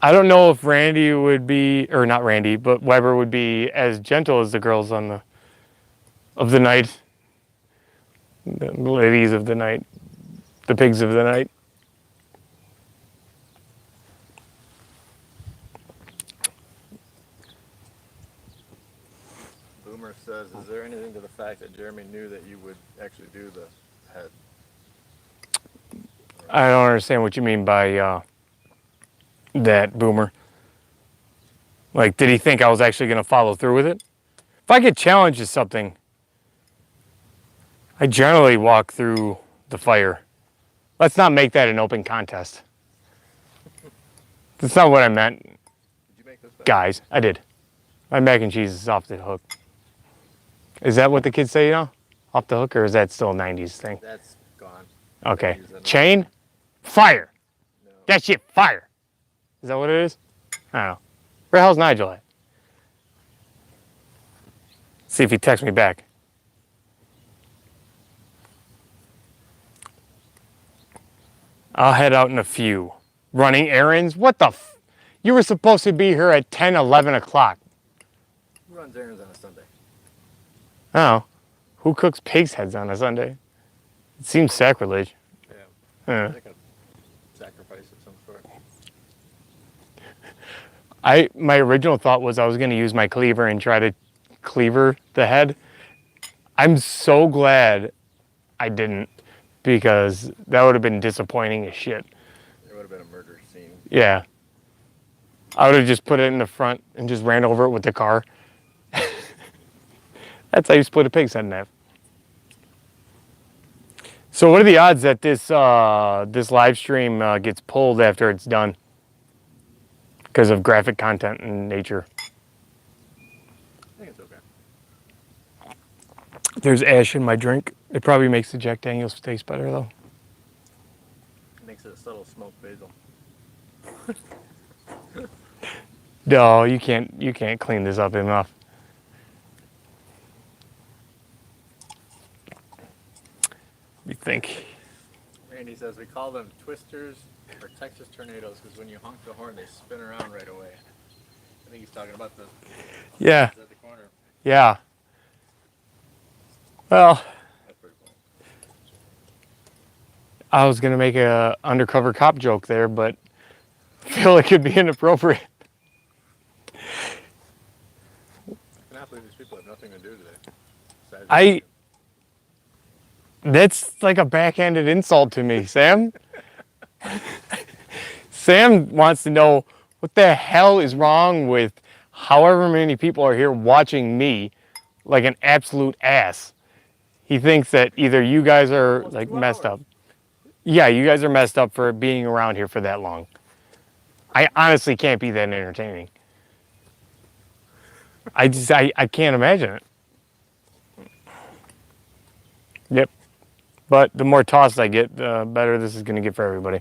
Speaker 1: I don't know if Randy would be, or not Randy, but Weber would be as gentle as the girls on the night. The ladies of the night. The pigs of the night.
Speaker 2: Boomer says, is there anything to the fact that Jeremy knew that you would actually do the head?
Speaker 1: I don't understand what you mean by that, Boomer. Like, did he think I was actually going to follow through with it? If I get challenged to something, I generally walk through the fire. Let's not make that an open contest. That's not what I meant,
Speaker 2: Did you make this better?
Speaker 1: guys. I did. My mac and cheese is off the hook. Is that what the kids say now? Off the hook, or is that still a 90s thing?
Speaker 2: That's gone.
Speaker 1: Okay.
Speaker 2: Use that.
Speaker 1: Chain? Fire.
Speaker 2: No.
Speaker 1: That shit, fire. Is that what it is? I don't know. Where the hell's Nigel at? See if he texts me back. I'll head out in a few. Running errands? What the f? You were supposed to be here at 10, 11 o'clock.
Speaker 2: Who runs errands on a Sunday?
Speaker 1: Oh. Who cooks pig's heads on a Sunday? It seems sacrilege.
Speaker 2: Yeah.
Speaker 1: Uh,
Speaker 2: Like a sacrifice of some sort.
Speaker 1: My original thought was I was going to use my cleaver and try to cleaver the head. I'm so glad I didn't, because that would have been disappointing as shit.
Speaker 2: It would have been a murder scene.
Speaker 1: Yeah. I would have just put it in the front and just ran over it with the car. That's how you split a pig's head in half. So what are the odds that this live stream gets pulled after it's done? Because of graphic content and nature.
Speaker 2: I think it's okay.
Speaker 1: There's ash in my drink. It probably makes the Jack Daniels taste better though.
Speaker 2: It makes it a subtle smoked basil.
Speaker 1: No, you can't clean this up enough. You think?
Speaker 2: Randy says we call them twisters or Texas tornadoes because when you honk the horn, they spin around right away. I think he's talking about the
Speaker 1: Yeah,
Speaker 2: at the corner.
Speaker 1: yeah. Well,
Speaker 2: That's pretty cool.
Speaker 1: I was gonna make a undercover cop joke there, but I feel it could be inappropriate.
Speaker 2: I cannot believe these people have nothing to do today. Besides
Speaker 1: That's like a backhanded insult to me, Sam. Sam wants to know what the hell is wrong with however many people are here watching me like an absolute ass. He thinks that either you guys are
Speaker 2: Almost
Speaker 1: like
Speaker 2: 2
Speaker 1: messed
Speaker 2: hours.
Speaker 1: up. Yeah, you guys are messed up for being around here for that long. I honestly can't be that entertaining. I can't imagine it. Yep. But the more tossed I get, the better this is going to get for everybody.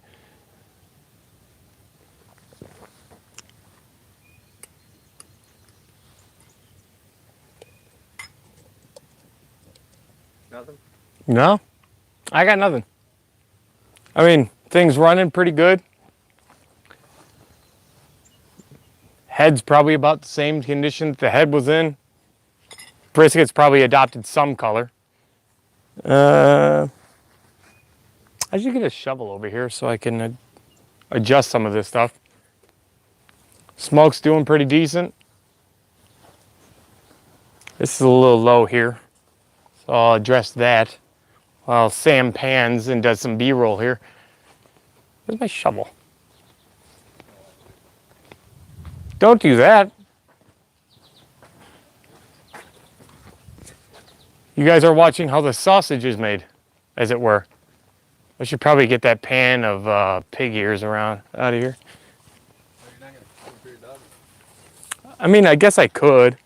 Speaker 2: nothing.
Speaker 1: No, I got nothing. I mean, things running pretty good. Head's probably about the same condition that the head was in. Brisket's probably adopted some color. I should get a shovel over here so I can adjust some of this stuff. Smoke's doing pretty decent. This is a little low here, so I'll address that while Sam pans and does some B-roll here. Where's my shovel? Don't do that. You guys are watching how the sausage is made, as it were. I should probably get that pan of pig ears around out of here.
Speaker 2: You're not gonna cook for your dog.
Speaker 1: I mean, I guess I could.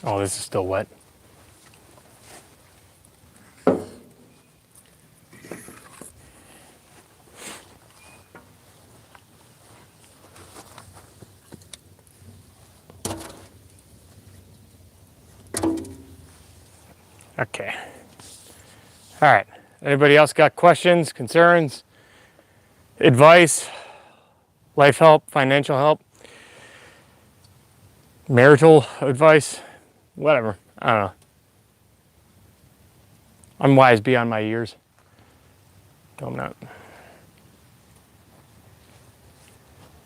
Speaker 1: Oh, this is still wet. Okay. All right. Anybody else got questions, concerns, advice, life help, financial help, marital advice, whatever? I don't know. I'm wise beyond my years. No, I'm not.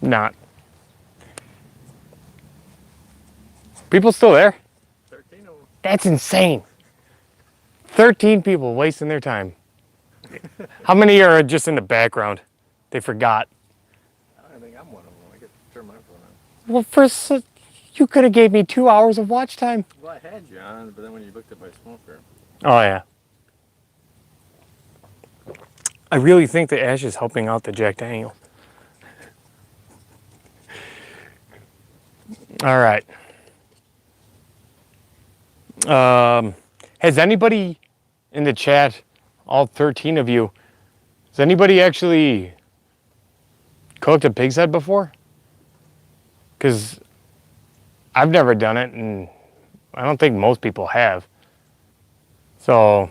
Speaker 1: Not. People still there?
Speaker 2: 13 of them.
Speaker 1: That's insane. 13 people wasting their time. How many are just in the background? They forgot.
Speaker 2: I think I'm one of them. I get to turn my phone on.
Speaker 1: Well, first, you could have gave me 2 hours of watch time.
Speaker 2: Well, I had you on, but then when you looked at my smoker.
Speaker 1: Oh, yeah. I really think the ash is helping out the Jack Daniel. All right. Has anybody in the chat, all 13 of you, has anybody actually cooked a pig's head before? Because I've never done it, and I don't think most people have. So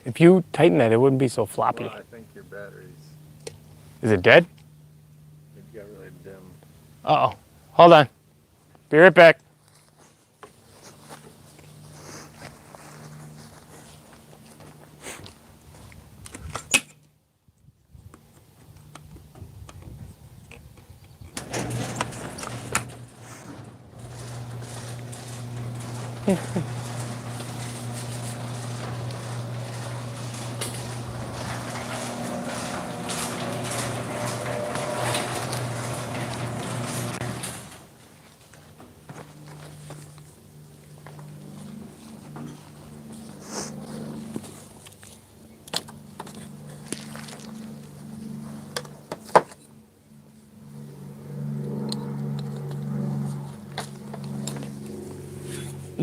Speaker 1: if you tighten that, it wouldn't be so floppy.
Speaker 2: Well, I think your batteries
Speaker 1: Is it dead?
Speaker 2: got really dim.
Speaker 1: Uh-oh. Hold on. Be right back.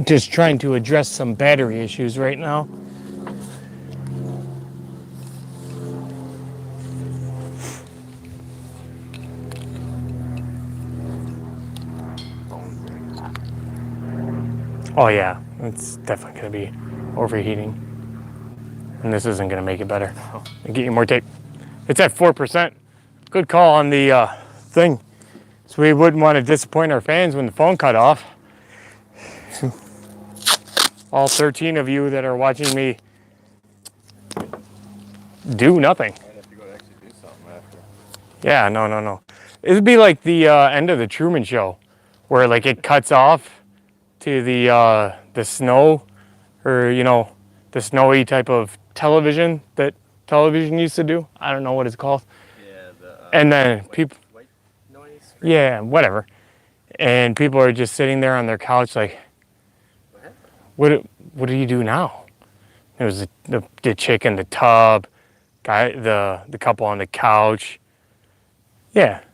Speaker 1: Just trying to address some battery issues right now. Oh yeah, it's definitely gonna be overheating. And this isn't gonna make it better. I'll get you more tape. It's at 4%. Good call on the thing. So we wouldn't want to disappoint our fans when the phone cut off. All 13 of you that are watching me do nothing.
Speaker 2: I'd have to go to actually do something after.
Speaker 1: Yeah, no. It'd be like the end of the Truman Show, where like it cuts off to the snow, or the snowy type of television that television used to do. I don't know what it's called.
Speaker 2: Yeah, the
Speaker 1: And then people,
Speaker 2: white noise screen.
Speaker 1: yeah, whatever. And people are just sitting there on their couch like, what do you do now? There was the chick in the tub, the couple on the couch. Yeah, it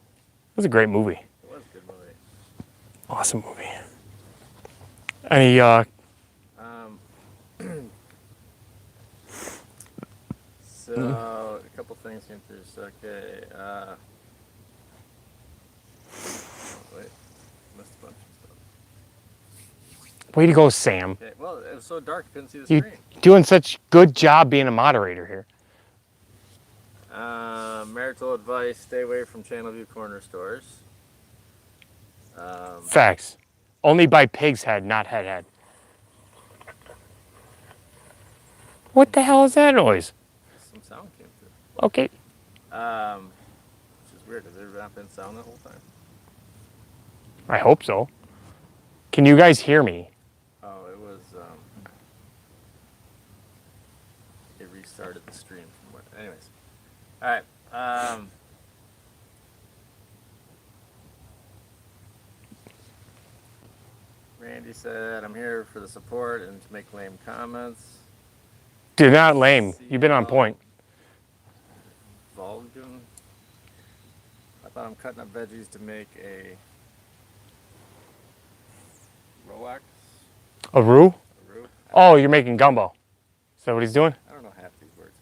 Speaker 1: was a great movie.
Speaker 2: It was a good movie.
Speaker 1: Awesome movie. Any
Speaker 2: So a couple things came through. So, okay. Wait, missed a bunch of stuff.
Speaker 1: way to go, Sam.
Speaker 2: Okay. Well, it was so dark, couldn't see the
Speaker 1: You're
Speaker 2: screen.
Speaker 1: doing such good job being a moderator here.
Speaker 2: Marital advice: stay away from Channel View corner stores.
Speaker 1: Facts. Only by Pig's Head, not Head. What the hell is that noise?
Speaker 2: Some sound came through.
Speaker 1: Okay.
Speaker 2: Which is weird. Has there not been sound the whole time?
Speaker 1: I hope so. Can you guys hear me?
Speaker 2: Oh, it was, it restarted the stream from what, anyways. Alright, Randy said, I'm here for the support and to make lame comments.
Speaker 1: Dude, not lame. You've been on point.
Speaker 2: Vulgan. I thought I'm cutting up veggies to make a Roax.
Speaker 1: A roux?
Speaker 2: A roux.
Speaker 1: Oh, you're making gumbo. Is that what he's doing?
Speaker 2: I don't know half these words.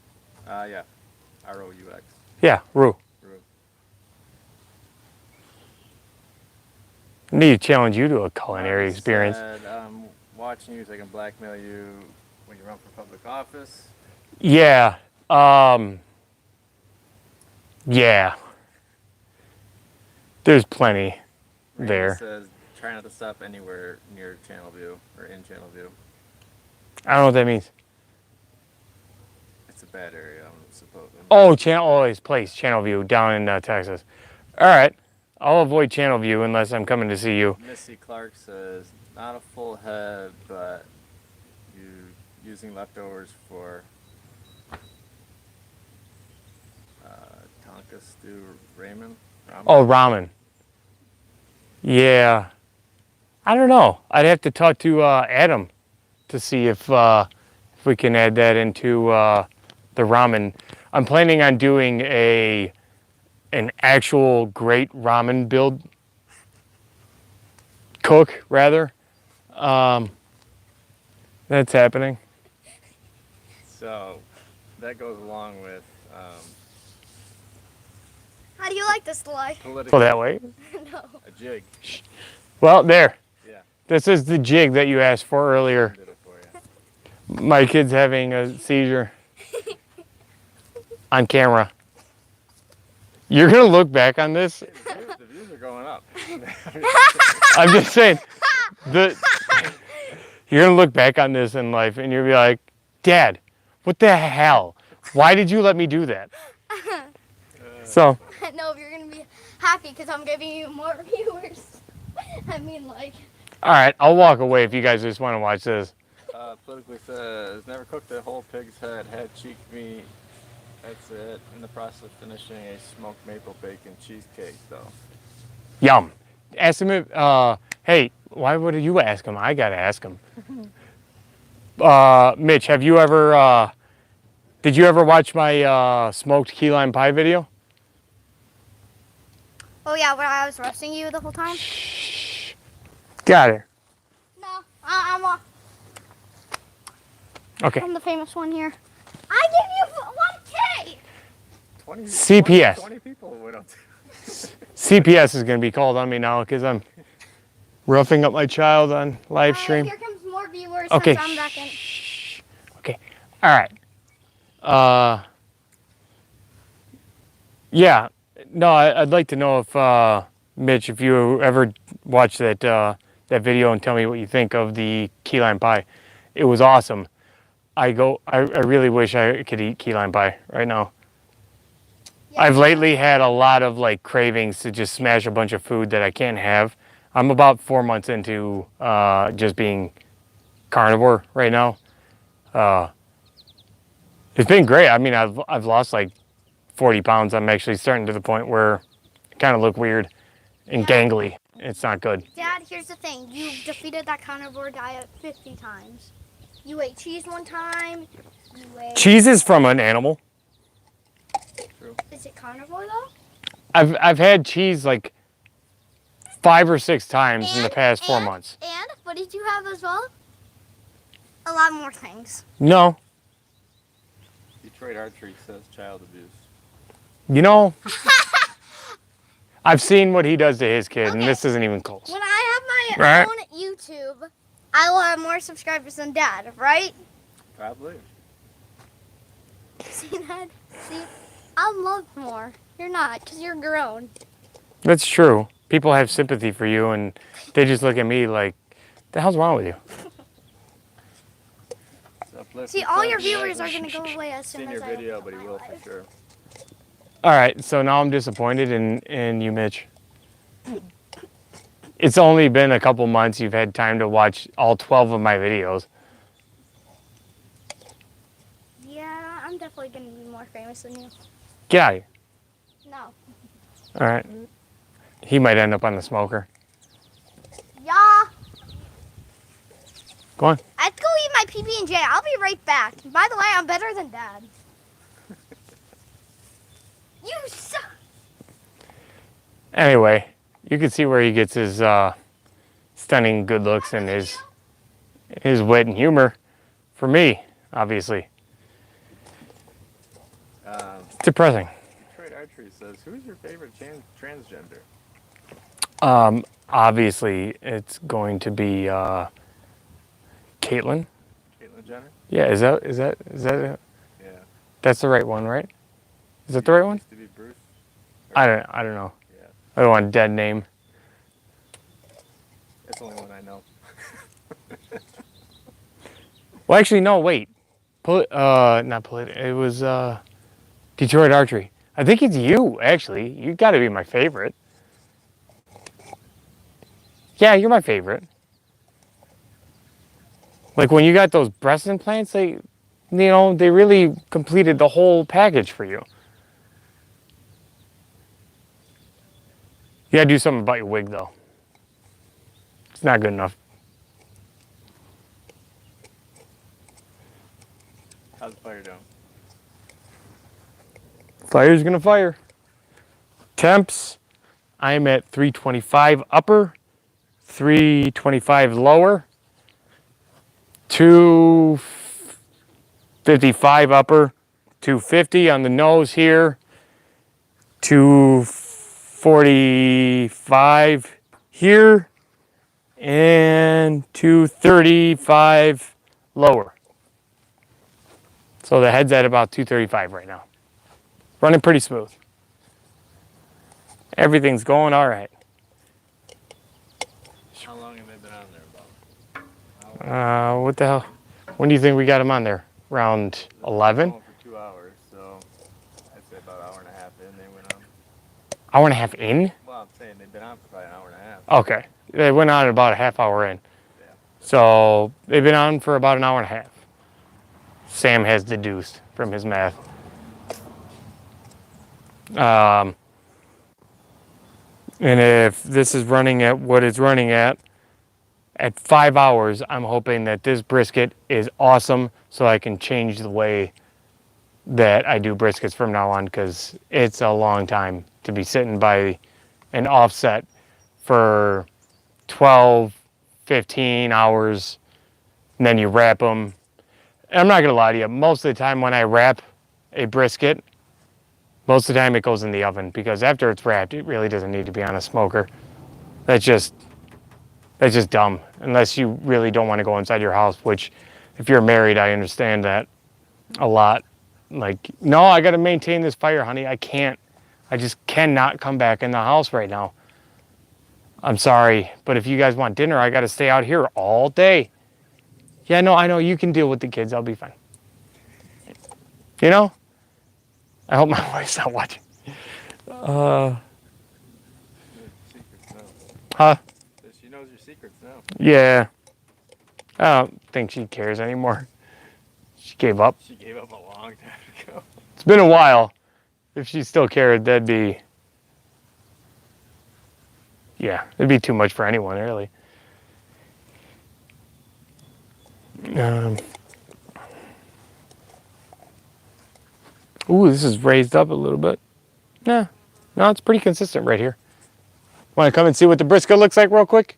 Speaker 2: Yeah. R-O-U-X.
Speaker 1: Yeah, roux.
Speaker 2: Roux.
Speaker 1: I need to challenge you to a culinary
Speaker 2: Marty
Speaker 1: experience.
Speaker 2: Said, I'm watching you so I can blackmail you when you run for public office.
Speaker 1: Yeah. Yeah. There's plenty
Speaker 2: Randy
Speaker 1: there.
Speaker 2: says, try not to stop anywhere near channel view or in channel view.
Speaker 1: I don't know what that means.
Speaker 2: It's a bad area, I'm supposed.
Speaker 1: Oh, his place, Channel View, down in Texas. All right. I'll avoid Channel View unless I'm coming to see you.
Speaker 2: Missy Clark says, not a full head, but you using leftovers for Tonka stew ramen.
Speaker 1: Oh, ramen. Yeah. I don't know. I'd have to talk to Adam to see if we can add that into the ramen. I'm planning on doing an actual great ramen cook rather. That's happening.
Speaker 2: So that goes along with
Speaker 3: How do you like this life?
Speaker 2: political.
Speaker 1: Go that way.
Speaker 3: No.
Speaker 2: A jig.
Speaker 1: Well, there.
Speaker 2: Yeah.
Speaker 1: This is the jig that you asked for earlier.
Speaker 2: Did it for you.
Speaker 1: My kid's having a seizure on camera. You're gonna look back on this.
Speaker 2: The views are going up.
Speaker 1: I'm just saying, you're gonna look back on this in life and you'll be like, Dad, what the hell? Why did you let me do that? So,
Speaker 3: No, you're gonna be happy because I'm giving you more viewers. I mean, like.
Speaker 1: all right, I'll walk away if you guys just want to watch this.
Speaker 2: Politically says, never cooked a whole pig's head, had cheek meat. That's it. In the process of finishing a smoked maple bacon cheesecake, though.
Speaker 1: Yum. Ask him if, hey, why would you ask him? I gotta ask him. Mitch, have you ever, did you ever watch my smoked key lime pie video?
Speaker 3: Oh yeah, where I was roasting you the whole time.
Speaker 1: Got it.
Speaker 3: No, I'm
Speaker 1: Okay.
Speaker 3: the famous one here. I give you 1K.
Speaker 2: 20,
Speaker 1: CPS.
Speaker 2: 20 people went up to.
Speaker 1: CPS is gonna be called on me now because I'm roughing up my child on live stream.
Speaker 3: Here comes more viewers
Speaker 1: Okay.
Speaker 3: since I'm back in.
Speaker 1: Okay. All right. Yeah. No, I'd like to know if Mitch, if you ever watched that that video and tell me what you think of the key lime pie. It was awesome. I really wish I could eat key lime pie right now.
Speaker 3: Yeah.
Speaker 1: I've lately had a lot of like cravings to just smash a bunch of food that I can't have. I'm about 4 months into just being carnivore right now. It's been great. I mean, I've lost like 40 pounds. I'm actually starting to the point where I kind of look weird and gangly. It's not good.
Speaker 3: Dad, here's the thing. You defeated that carnivore diet 50 times. You ate cheese one time. You ate...
Speaker 1: Cheese is from an animal.
Speaker 3: Is it carnivore though?
Speaker 1: I've had cheese like 5 or 6 times in the past 4 months.
Speaker 3: And what did you have as well? A lot more things.
Speaker 1: No,
Speaker 2: Detroit Archery says child abuse.
Speaker 1: you know, I've seen what he does to his kid, and
Speaker 3: Okay.
Speaker 1: this isn't even close.
Speaker 3: When I have my
Speaker 1: Right.
Speaker 3: own YouTube, I will have more subscribers than Dad, right?
Speaker 2: Probably.
Speaker 3: See that? See, I'm loved more. You're not, because you're grown.
Speaker 1: That's true. People have sympathy for you, and they just look at me like, the hell's wrong with you?
Speaker 3: See, all your viewers are going to go away as soon
Speaker 2: Seen
Speaker 3: as
Speaker 2: your
Speaker 3: I
Speaker 2: video,
Speaker 3: open
Speaker 2: but
Speaker 3: up
Speaker 2: he
Speaker 3: my
Speaker 2: will
Speaker 3: live.
Speaker 2: for sure.
Speaker 1: All right, so now I'm disappointed in you, Mitch. It's only been a couple months. You've had time to watch all 12 of my videos.
Speaker 3: Yeah, I'm definitely gonna be more famous than you.
Speaker 1: Get out of here.
Speaker 3: No.
Speaker 1: All right. He might end up on the smoker.
Speaker 3: Yeah.
Speaker 1: Go on.
Speaker 3: I have to go eat my PB&J. I'll be right back. By the way, I'm better than Dad. You suck.
Speaker 1: Anyway, you can see where he gets his stunning good looks and his wit and humor for me, obviously. It's depressing.
Speaker 2: Detroit Archery says, who's your favorite transgender?
Speaker 1: Obviously, it's going to be Caitlyn.
Speaker 2: Caitlyn Jenner?
Speaker 1: Yeah, is that it?
Speaker 2: Yeah.
Speaker 1: That's the right one, right? Is that the right one?
Speaker 2: Used to be Bruce.
Speaker 1: I don't know.
Speaker 2: Yeah.
Speaker 1: I don't want a dead name.
Speaker 2: That's the only one I know.
Speaker 1: Well, actually, no. Wait. Not Polit. It was Detroit Archery. I think it's you. Actually, you got to be my favorite. Yeah, you're my favorite. Like when you got those breast implants, they really completed the whole package for you. You gotta do something about your wig, though. It's not good enough.
Speaker 2: How's the fire doing?
Speaker 1: Fire's gonna fire. Temps, I'm at 325 upper, 325 lower, 255 upper, 250 on the nose here, 245 here, and 235 lower. So the head's at about 235 right now. Running pretty smooth. Everything's going all right.
Speaker 2: How long have they been on there about?
Speaker 1: What the hell? When do you think we got him on there? Around 11?
Speaker 2: For 2 hours, so I'd say about an hour and a half in they went on.
Speaker 1: Hour and a half in?
Speaker 2: Well, I'm saying they've been on for probably an hour and a half.
Speaker 1: Okay. They went on about a half hour in.
Speaker 2: Yeah.
Speaker 1: So they've been on for about an hour and a half. Sam has deduced from his math. And if this is running at what it's running at 5 hours, I'm hoping that this brisket is awesome so I can change the way that I do briskets from now on, because it's a long time to be sitting by an offset for 12, 15 hours, and then you wrap them. And I'm not gonna lie to you, most of the time when I wrap a brisket, most of the time it goes in the oven, because after it's wrapped, it really doesn't need to be on a smoker. That's just dumb, unless you really don't want to go inside your house, which if you're married, I understand that a lot. Like, no, I got to maintain this fire, honey. I can't. I just cannot come back in the house right now. I'm sorry, but if you guys want dinner, I got to stay out here all day. Yeah, no, I know. You can deal with the kids. I'll be fine. You know? I hope my wife's not watching.
Speaker 2: Secrets now.
Speaker 1: Huh?
Speaker 2: She knows your secrets now.
Speaker 1: Yeah. I don't think she cares anymore. She gave up.
Speaker 2: She gave up a long time ago.
Speaker 1: It's been a while. If she still cared, that'd be... Yeah, it'd be too much for anyone, really. Ooh, this is raised up a little bit. Nah, no, it's pretty consistent right here. Want to come and see what the brisket looks like real quick?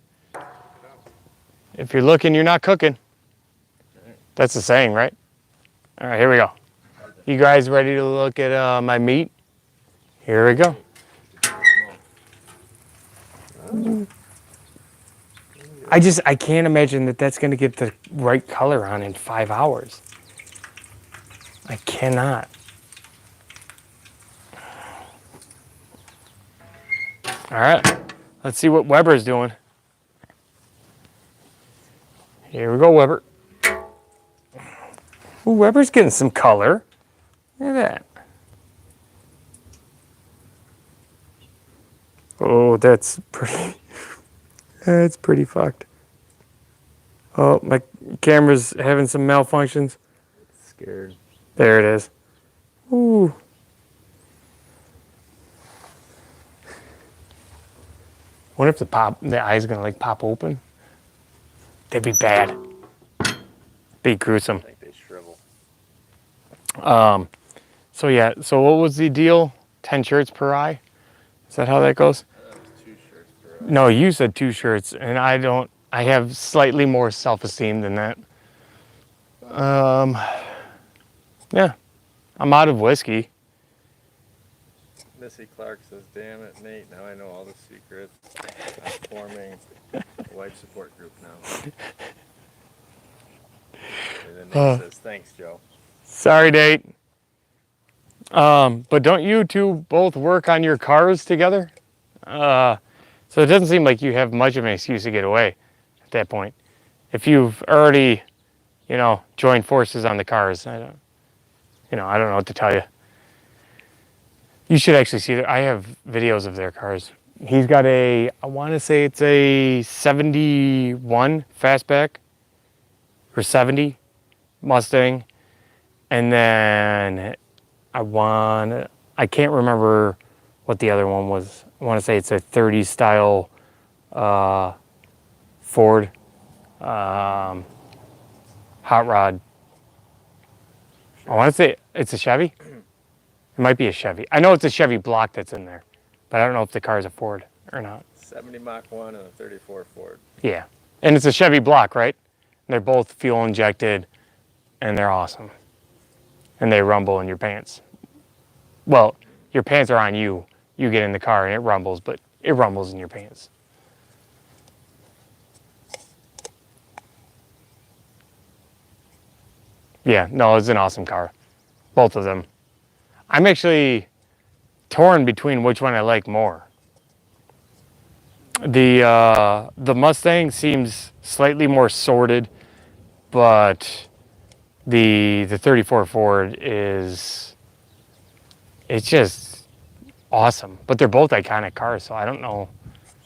Speaker 1: If you're looking, you're not cooking. That's the saying, right? All right, here we go. You guys ready to look at my meat? Here we go. I can't imagine that that's going to get the right color on in 5 hours. I cannot. All right, let's see what Weber's doing. Here we go, Weber. Ooh, Weber's getting some color. Look at that. Oh, that's pretty. It's pretty fucked. Oh, my camera's having some malfunctions.
Speaker 2: Scared.
Speaker 1: There it is. Ooh. What if the eye's gonna like pop open? That'd be bad. Be gruesome.
Speaker 2: I think they shrivel.
Speaker 1: So yeah, so what was the deal? 10 shirts per eye? Is that how that goes?
Speaker 2: That was 2 shirts per eye.
Speaker 1: No, you said 2 shirts, and I have slightly more self-esteem than that. Yeah, I'm out of whiskey.
Speaker 2: Missy Clark says, "Damn it, Nate! Now I know all the secrets. I'm forming a wife support group now." And then Nate says, "Thanks, Joe."
Speaker 1: Sorry, Nate. But don't you two both work on your cars together? So it doesn't seem like you have much of an excuse to get away at that point. If you've already, joined forces on the cars, I don't know what to tell you. You should actually see that. I have videos of their cars. He's got I want to say it's a 71 fastback or 70 Mustang. And then I can't remember what the other one was. I want to say it's a 30 style Ford hot rod. I want to say it's a Chevy. It might be a Chevy. I know it's a Chevy block that's in there, but I don't know if the car is a Ford or not.
Speaker 2: 70 Mach 1 and a 34 Ford.
Speaker 1: Yeah. And it's a Chevy block, right? And they're both fuel injected, and they're awesome. And they rumble in your pants. Well, your pants are on you. You get in the car and it rumbles, but it rumbles in your pants. Yeah, no, it's an awesome car. Both of them. I'm actually torn between which one I like more. The Mustang seems slightly more sorted, but the 34 Ford it's just awesome. But they're both iconic cars, so I don't know.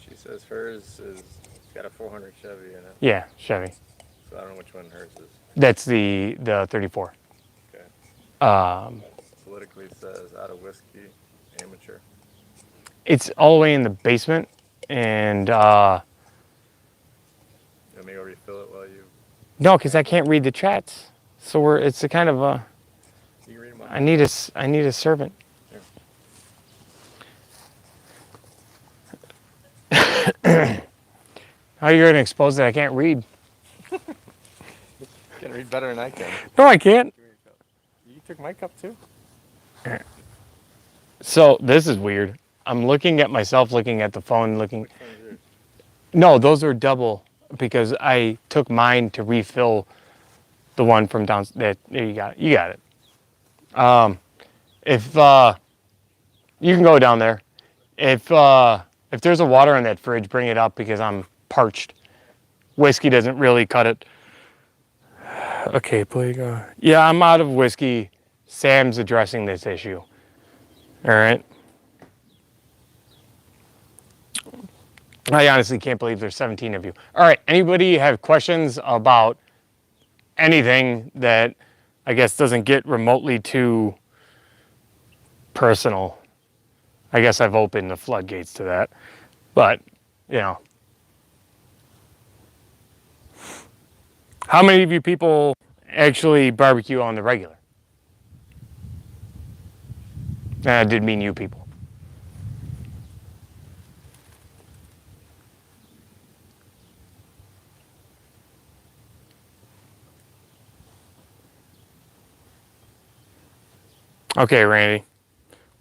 Speaker 2: She says hers is got a 400 Chevy in it.
Speaker 1: Yeah, Chevy.
Speaker 2: So I don't know which one hers is.
Speaker 1: That's the 34.
Speaker 2: Okay. Politically it says out of whiskey, amateur.
Speaker 1: It's all the way in the basement, and
Speaker 2: You want me to go refill it while you...
Speaker 1: no, because I can't read the chats. So it's a kind of a.
Speaker 2: You can read them all.
Speaker 1: I need a servant.
Speaker 2: Here.
Speaker 1: How are you going to expose that I can't read?
Speaker 2: You can read better than I can.
Speaker 1: No, I can't.
Speaker 2: You took my cup too?
Speaker 1: So this is weird. I'm looking at myself, looking at the phone, looking.
Speaker 2: Which one is yours?
Speaker 1: No, those are double because I took mine to refill the one from down. There you got it. You got it. If you can go down there, if there's a water in that fridge, bring it up because I'm parched. Whiskey doesn't really cut it. Okay, please. Yeah, I'm out of whiskey. Sam's addressing this issue. All right. I honestly can't believe there's 17 of you. All right, anybody have questions about anything that I guess doesn't get remotely too personal? I guess I've opened the floodgates to that. But, how many of you people actually barbecue on the regular? I did mean you people. Okay, Randy.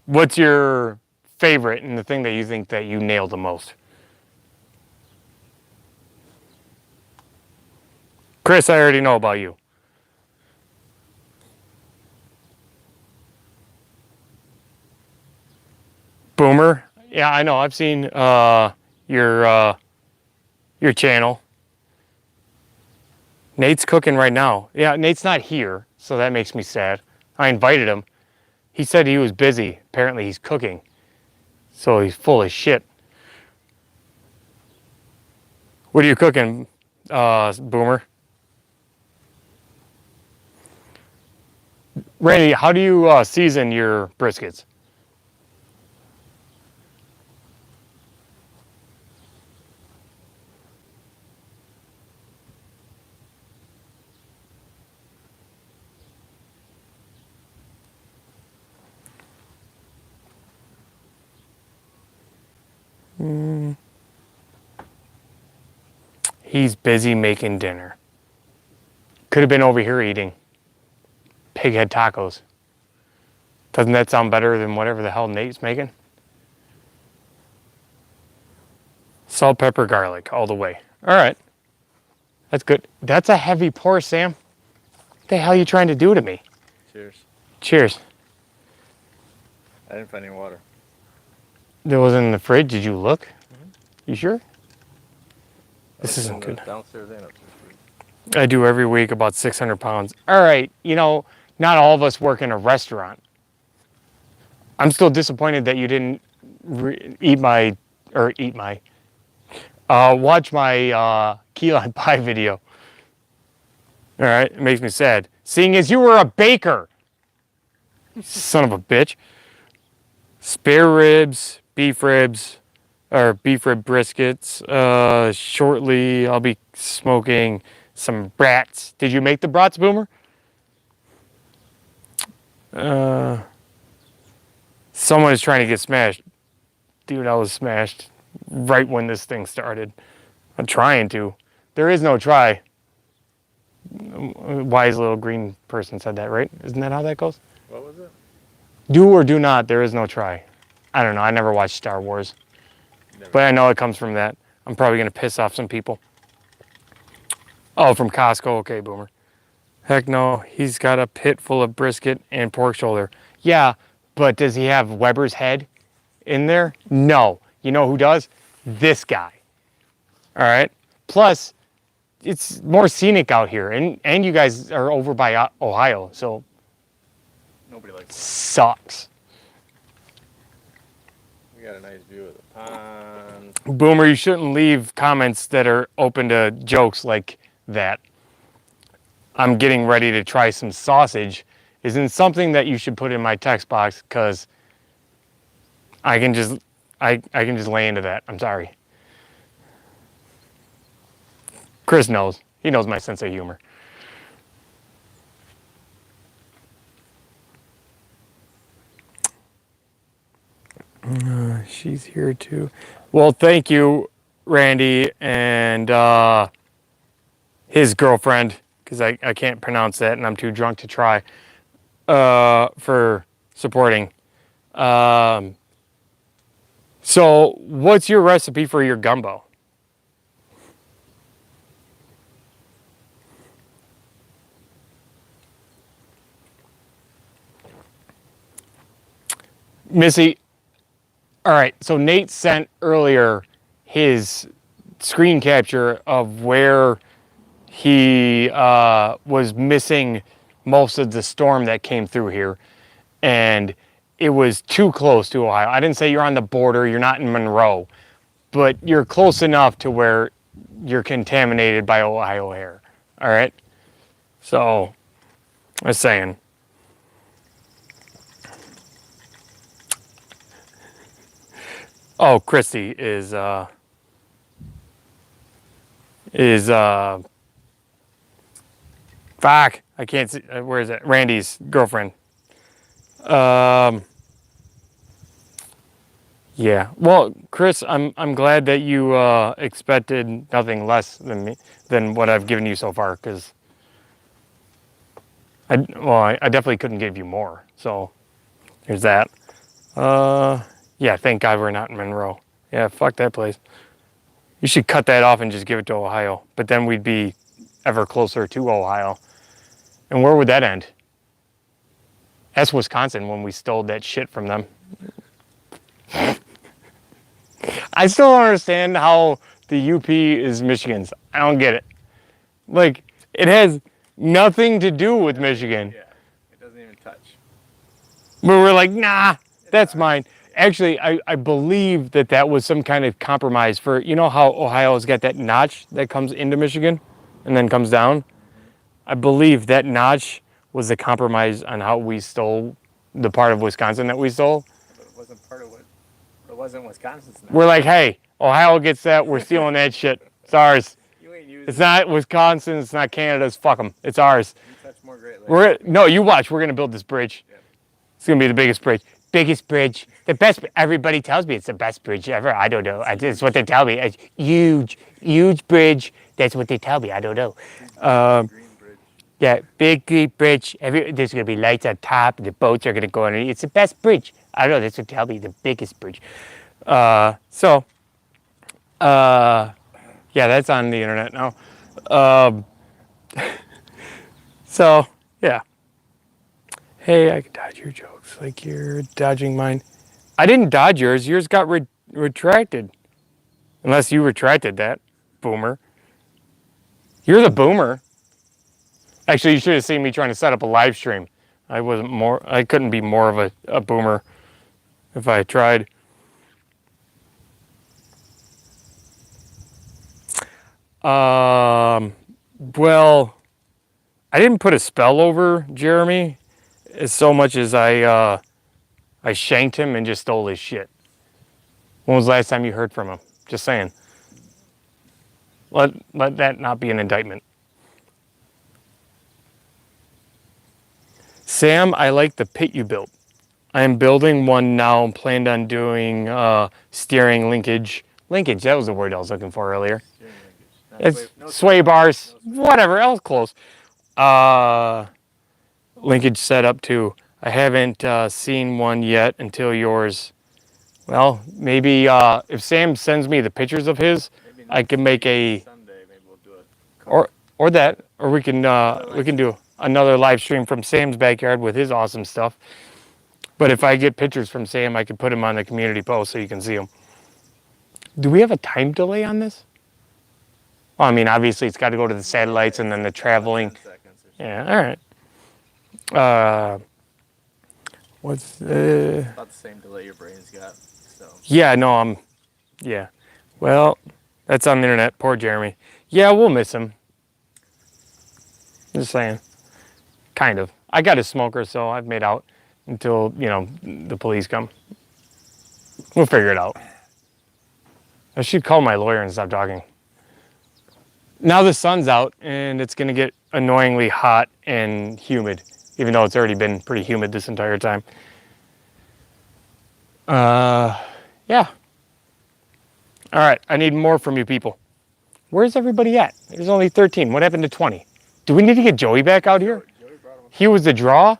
Speaker 1: What's your favorite and the thing that you think that you nailed the most? Chris, I already know about you. Boomer? Yeah, I know. I've seen your channel. Nate's cooking right now. Yeah, Nate's not here, so that makes me sad. I invited him. He said he was busy. Apparently he's cooking. So he's full of shit. What are you cooking, Boomer? Randy, how do you season your briskets? He's busy making dinner. Could have been over here eating pig head tacos. Doesn't that sound better than whatever the hell Nate's making? Salt, pepper, garlic, all the way. All right. That's good. That's a heavy pour, Sam. What the hell are you trying to do to me?
Speaker 2: Cheers.
Speaker 1: Cheers.
Speaker 2: I didn't find any water.
Speaker 1: There was in the fridge. Did you look? You sure? This isn't good.
Speaker 2: Downstairs and upstairs.
Speaker 1: I do every week about 600 pounds. All right, you know, not all of us work in a restaurant. I'm still disappointed that you didn't watch my key lime pie video. All right, it makes me sad. Seeing as you were a baker. Son of a bitch. Spare ribs, beef rib briskets. Shortly, I'll be smoking some brats. Did you make the brats, Boomer? Someone is trying to get smashed. Dude, I was smashed right when this thing started. I'm trying to. There is no try. A wise little green person said that, right? Isn't that how that goes?
Speaker 2: What was it?
Speaker 1: Do or do not, there is no try. I don't know. I never watched Star Wars. But I know it comes from that. I'm probably going to piss off some people. Oh, from Costco. Okay, Boomer. Heck no. He's got a pit full of brisket and pork shoulder. Yeah, but does he have Weber's head in there? No. You know who does? This guy. All right? Plus, it's more scenic out here. And you guys are over by Ohio, so
Speaker 2: Nobody likes it.
Speaker 1: sucks.
Speaker 2: We got a nice view of the pond.
Speaker 1: Boomer, you shouldn't leave comments that are open to jokes like that. I'm getting ready to try some sausage isn't something that you should put in my text box because I can just lay into that. I'm sorry. Chris knows. He knows my sense of humor. She's here too. Well, thank you, Randy, and his girlfriend, because I can't pronounce that and I'm too drunk to try, for supporting. So what's your recipe for your gumbo? Missy, all right, so Nate sent earlier his screen capture of where he was missing most of the storm that came through here, and it was too close to Ohio. I didn't say you're on the border, you're not in Monroe, but you're close enough to where you're contaminated by Ohio air, all right? So, I was saying. Oh, Christy is fuck, I can't see, where is it? Randy's girlfriend. Yeah. Well, Chris, I'm glad that you expected nothing less than what I've given you so far, because I definitely couldn't give you more. So there's that. Yeah, thank God we're not in Monroe. Yeah, fuck that place. You should cut that off and just give it to Ohio. But then we'd be ever closer to Ohio. And where would that end? That's Wisconsin when we stole that shit from them. I still don't understand how the UP is Michigan's. I don't get it. Like, it has nothing to do with Michigan.
Speaker 2: Yeah, it doesn't even touch.
Speaker 1: But we're like, nah, that's mine. Actually, I believe that was some kind of compromise for, you know how Ohio's got that notch that comes into Michigan and then comes down? I believe that notch was the compromise on how we stole the part of Wisconsin that we stole.
Speaker 2: But it wasn't part of what. It wasn't Wisconsin's. Now.
Speaker 1: We're like, hey, Ohio gets that. We're stealing that shit. It's ours.
Speaker 2: You ain't using.
Speaker 1: It's not Wisconsin. It's not Canada's. Fuck them. It's ours.
Speaker 2: You touch more Great Lakes.
Speaker 1: No, you watch. We're gonna build this bridge.
Speaker 2: Yeah.
Speaker 1: It's gonna be the biggest bridge. Biggest bridge. The best. Everybody tells me it's the best bridge ever. I don't know. It's what they tell me. It's huge, huge bridge. That's what they tell me. I don't know.
Speaker 2: Green Bridge.
Speaker 1: Yeah, big, deep bridge. There's gonna be lights on top. The boats are gonna go underneath. It's the best bridge. I don't know. That's what they tell me. The biggest bridge. Yeah, that's on the internet now. So, yeah. Hey, I can dodge your jokes like you're dodging mine. I didn't dodge yours. Yours got retracted. Unless you retracted that, boomer. You're the boomer. Actually, you should have seen me trying to set up a live stream. I couldn't be more of a boomer if I tried. Well, I didn't put a spell over Jeremy as so much as I shanked him and just stole his shit. When was the last time you heard from him? Just saying. Let that not be an indictment. Sam, I like the pit you built. I am building one now and planned on doing steering linkage. Linkage, that was the word I was looking for earlier. It's sway bars, whatever else close. Linkage setup too. I haven't seen one yet until yours. Well, maybe if Sam sends me the pictures of his, I can make a
Speaker 2: Sunday, maybe we'll do it.
Speaker 1: or we can do another live stream from Sam's backyard with his awesome stuff. But if I get pictures from Sam, I can put them on the community post so you can see them. Do we have a time delay on this? Well, I mean, obviously it's got to go to the satellites and then the traveling.
Speaker 2: 10 seconds or so.
Speaker 1: Yeah, all right. What's
Speaker 2: About the same delay your brain's got. So.
Speaker 1: Yeah, no, yeah. Well, that's on the internet. Poor Jeremy. Yeah, we'll miss him. Just saying. Kind of. I got his smoker, so I've made out until, the police come. We'll figure it out. I should call my lawyer and stop talking. Now the sun's out and it's going to get annoyingly hot and humid, even though it's already been pretty humid this entire time. Yeah. All right, I need more from you people. Where's everybody at? There's only 13. What happened to 20? Do we need to get Joey back out here? He was the draw?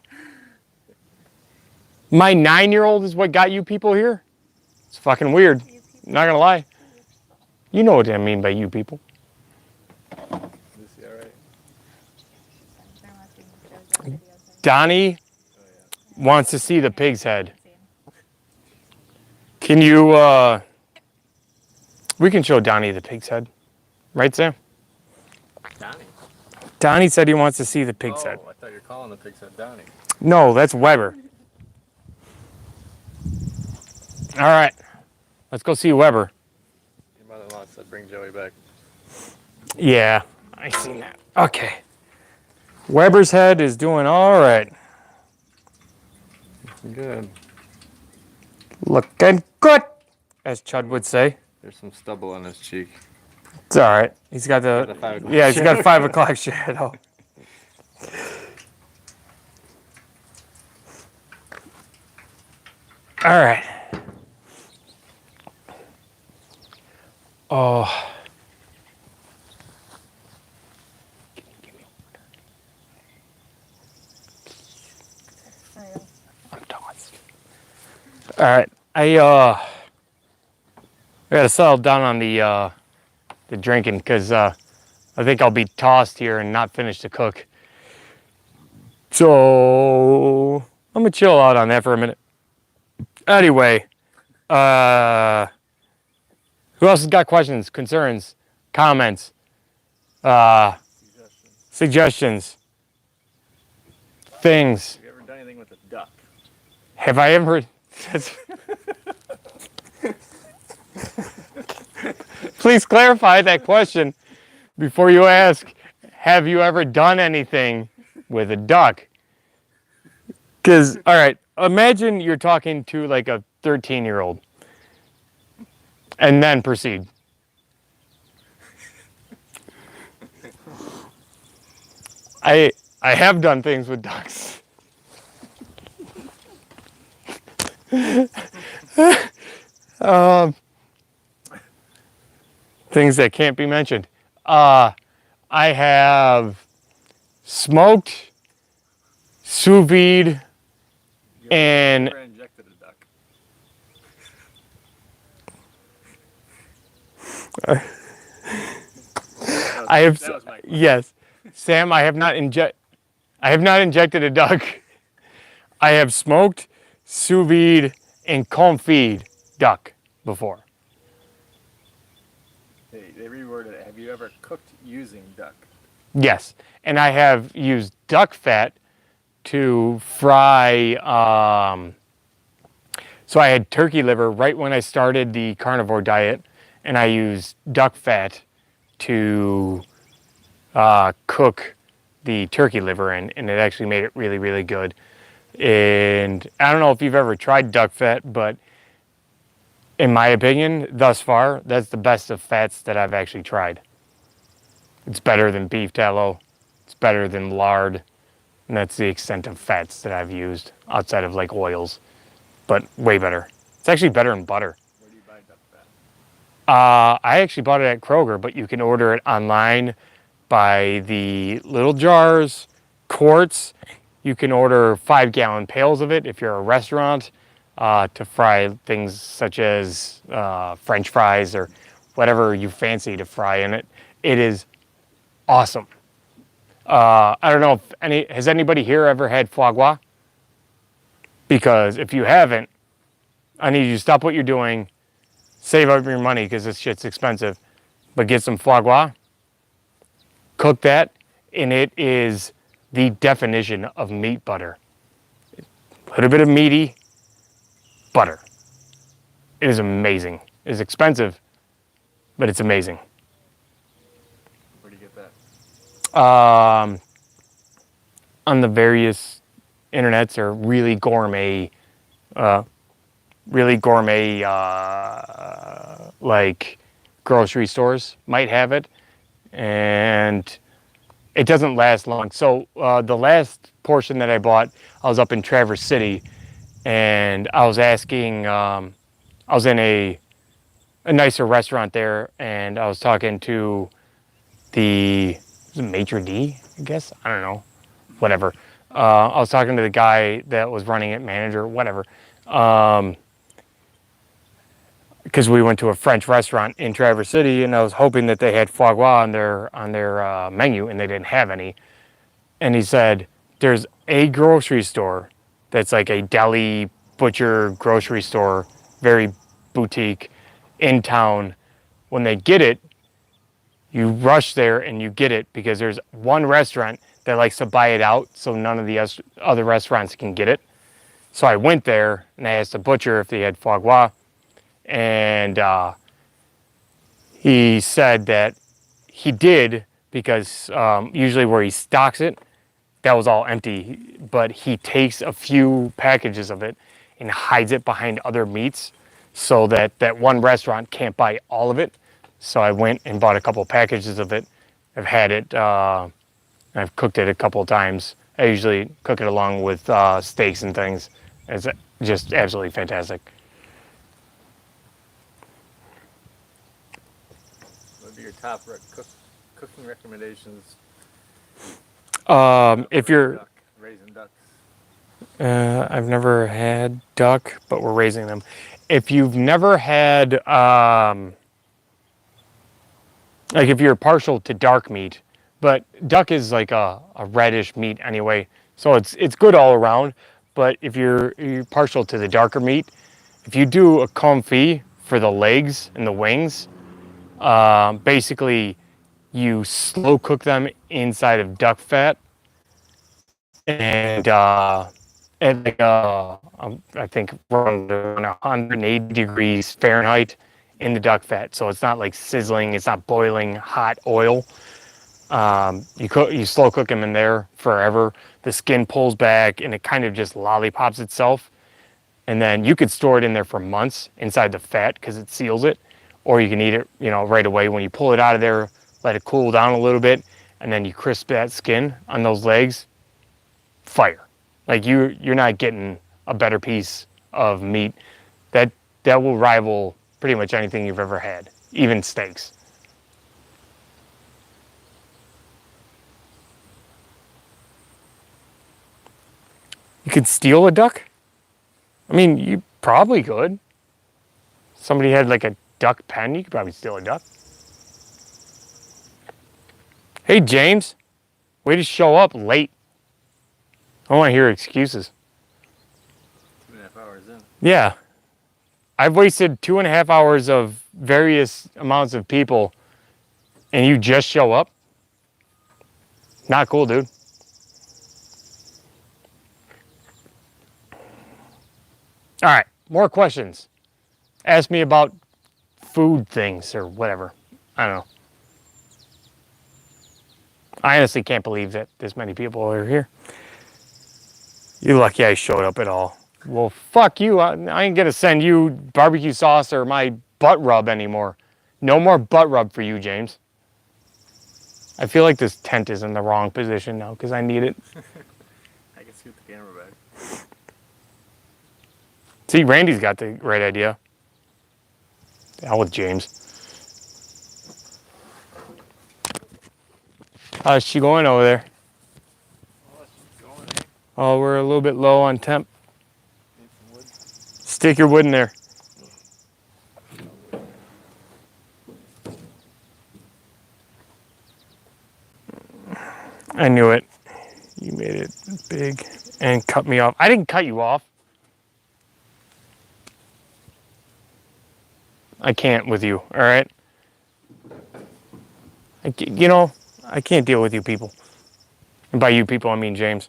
Speaker 1: My 9-year-old is what got you people here? It's fucking weird. Not gonna lie. You know what I mean by you people.
Speaker 2: Lucy, all right?
Speaker 1: Donnie wants to see the pig's head. Can you, we can show Donnie the pig's head. Right, Sam?
Speaker 2: Donnie.
Speaker 1: Donnie said he wants to see the pig's head.
Speaker 2: I thought you were calling the pig's head Donnie.
Speaker 1: No, that's Weber. All right. Let's go see Weber.
Speaker 2: Your mother-in-law said bring Joey back.
Speaker 1: Yeah, I seen that. Okay. Weber's head is doing all right.
Speaker 2: Good.
Speaker 1: Looking good, as Chud would say.
Speaker 2: There's some stubble on his cheek.
Speaker 1: It's all right. He's got the
Speaker 2: 5 o'clock
Speaker 1: yeah. He's got 5 o'clock shadow. All right. Oh. I'm tossed. All right. I gotta settle down on the drinking because I think I'll be tossed here and not finish to cook. So I'm gonna chill out on that for a minute. Anyway, who else has got questions, concerns, comments, suggestions, things?
Speaker 2: Have you ever done anything with a duck?
Speaker 1: Have I ever? please clarify that question before you ask, have you ever done anything with a duck? Because, all right, imagine you're talking to like a 13-year-old and then proceed. I have done things with ducks. Things that can't be mentioned. I have smoked, sous vide, and
Speaker 2: Never injected a duck.
Speaker 1: I have
Speaker 2: That was my question.
Speaker 1: yes, Sam. I have not injected a duck. I have smoked, sous vide, and confit duck before.
Speaker 2: They reworded it. Have you ever cooked using duck?
Speaker 1: Yes, and I have used duck fat to fry. So I had turkey liver right when I started the carnivore diet, and I used duck fat to cook the turkey liver in, and it actually made it really, really good. And I don't know if you've ever tried duck fat, but in my opinion, thus far, that's the best of fats that I've actually tried. It's better than beef tallow. It's better than lard. And that's the extent of fats that I've used outside of like oils, but way better. It's actually better than butter.
Speaker 2: Where do you buy duck fat?
Speaker 1: I actually bought it at Kroger, but you can order it online by the little jars, quarts. You can order 5-gallon pails of it if you're a restaurant to fry things such as French fries or whatever you fancy to fry in it. It is awesome. I don't know if has anybody here ever had foie gras? Because if you haven't, I need you to stop what you're doing, save up your money because this shit's expensive, but get some foie gras, cook that, and it is the definition of meat butter. A little bit of meaty butter. It is amazing. It's expensive, but it's amazing.
Speaker 2: Where do you get that?
Speaker 1: On the various internets or really gourmet like grocery stores might have it, and it doesn't last long. So the last portion that I bought, I was up in Traverse City, and I was asking, I was in a nicer restaurant there, and I was talking to the maitre d', I guess, I don't know, whatever. I was talking to the guy that was running it, manager, whatever, because we went to a French restaurant in Traverse City, and I was hoping that they had foie gras on their menu, and they didn't have any. And he said, "There's a grocery store that's like a deli butcher grocery store, very boutique, in town. When they get it, you rush there and you get it because there's one restaurant that likes to buy it out, so none of the other restaurants can get it." So I went there and I asked the butcher if they had foie gras, and he said that he did because usually where he stocks it, that was all empty, but he takes a few packages of it and hides it behind other meats so that that one restaurant can't buy all of it. So I went and bought a couple packages of it. I've had it, I've cooked it a couple of times. I usually cook it along with steaks and things. It's just absolutely fantastic.
Speaker 2: What would be your top cooking recommendations?
Speaker 1: If you're,
Speaker 2: Raising ducks.
Speaker 1: I've never had duck, but we're raising them. If you've never had, like if you're partial to dark meat, but duck is like a reddish meat anyway, so it's good all around. But if you're partial to the darker meat, if you do a confit for the legs and the wings, basically you slow cook them inside of duck fat, and at like I think around 180 degrees Fahrenheit, in the duck fat. So it's not like sizzling, it's not boiling hot oil. You slow cook them in there forever. The skin pulls back and it kind of just lollipops itself. And then you could store it in there for months inside the fat because it seals it. Or you can eat it, right away. When you pull it out of there, let it cool down a little bit, and then you crisp that skin on those legs. Fire. Like you're not getting a better piece of meat. That will rival pretty much anything you've ever had, even steaks. You could steal a duck? I mean, you probably could. Somebody had like a duck pen, you could probably steal a duck. Hey, James, way to show up late. I don't want to hear excuses.
Speaker 2: 2.5 hours in.
Speaker 1: Yeah. I've wasted 2.5 hours of various amounts of people, and you just show up? Not cool, dude. All right, more questions. Ask me about food things or whatever. I don't know. I honestly can't believe that this many people are here. You're lucky I showed up at all. Well, fuck you. I ain't gonna send you barbecue sauce or my butt rub anymore. No more butt rub for you, James. I feel like this tent is in the wrong position now because I need it.
Speaker 2: I can scoot the camera back.
Speaker 1: See, Randy's got the right idea. The hell with James. How's she going over there? Oh, we're a little bit low on temp. Stick your wood in there. I knew it. You made it big and cut me off. I didn't cut you off. I can't with you, all right? I can't deal with you people. And by you people, I mean James.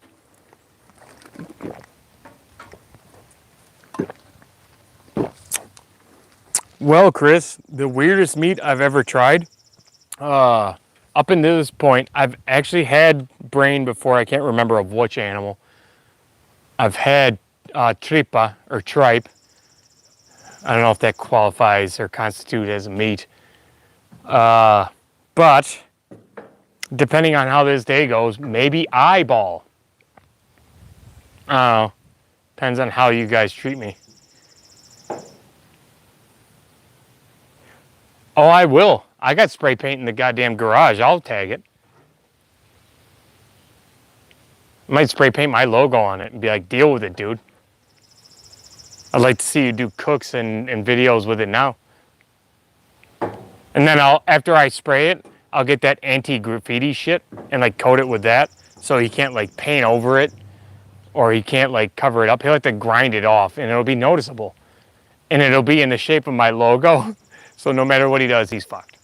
Speaker 1: Well, Chris, the weirdest meat I've ever tried. Up until this point, I've actually had brain before. I can't remember of which animal. I've had tripa or tripe. I don't know if that qualifies or constitutes as a meat. But depending on how this day goes, maybe eyeball. I don't know. Depends on how you guys treat me. Oh, I will. I got spray paint in the goddamn garage. I'll tag it. I might spray paint my logo on it and be like, deal with it, dude. I'd like to see you do cooks and videos with it now. And then after I spray it, I'll get that anti-graffiti shit and like coat it with that so he can't like paint over it or he can't like cover it up. He'll have to grind it off and it'll be noticeable. And it'll be in the shape of my logo. So no matter what he does, he's fucked.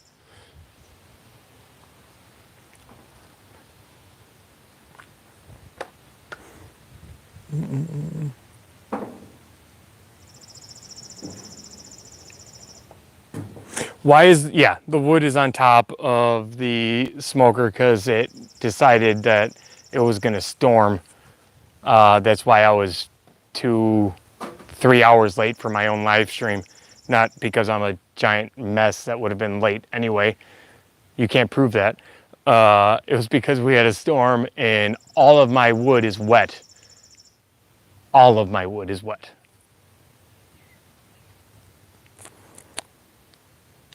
Speaker 1: The wood is on top of the smoker because it decided that it was going to storm. That's why I was 3 hours late for my own live stream. Not because I'm a giant mess that would have been late anyway. You can't prove that. It was because we had a storm and all of my wood is wet. All of my wood is wet.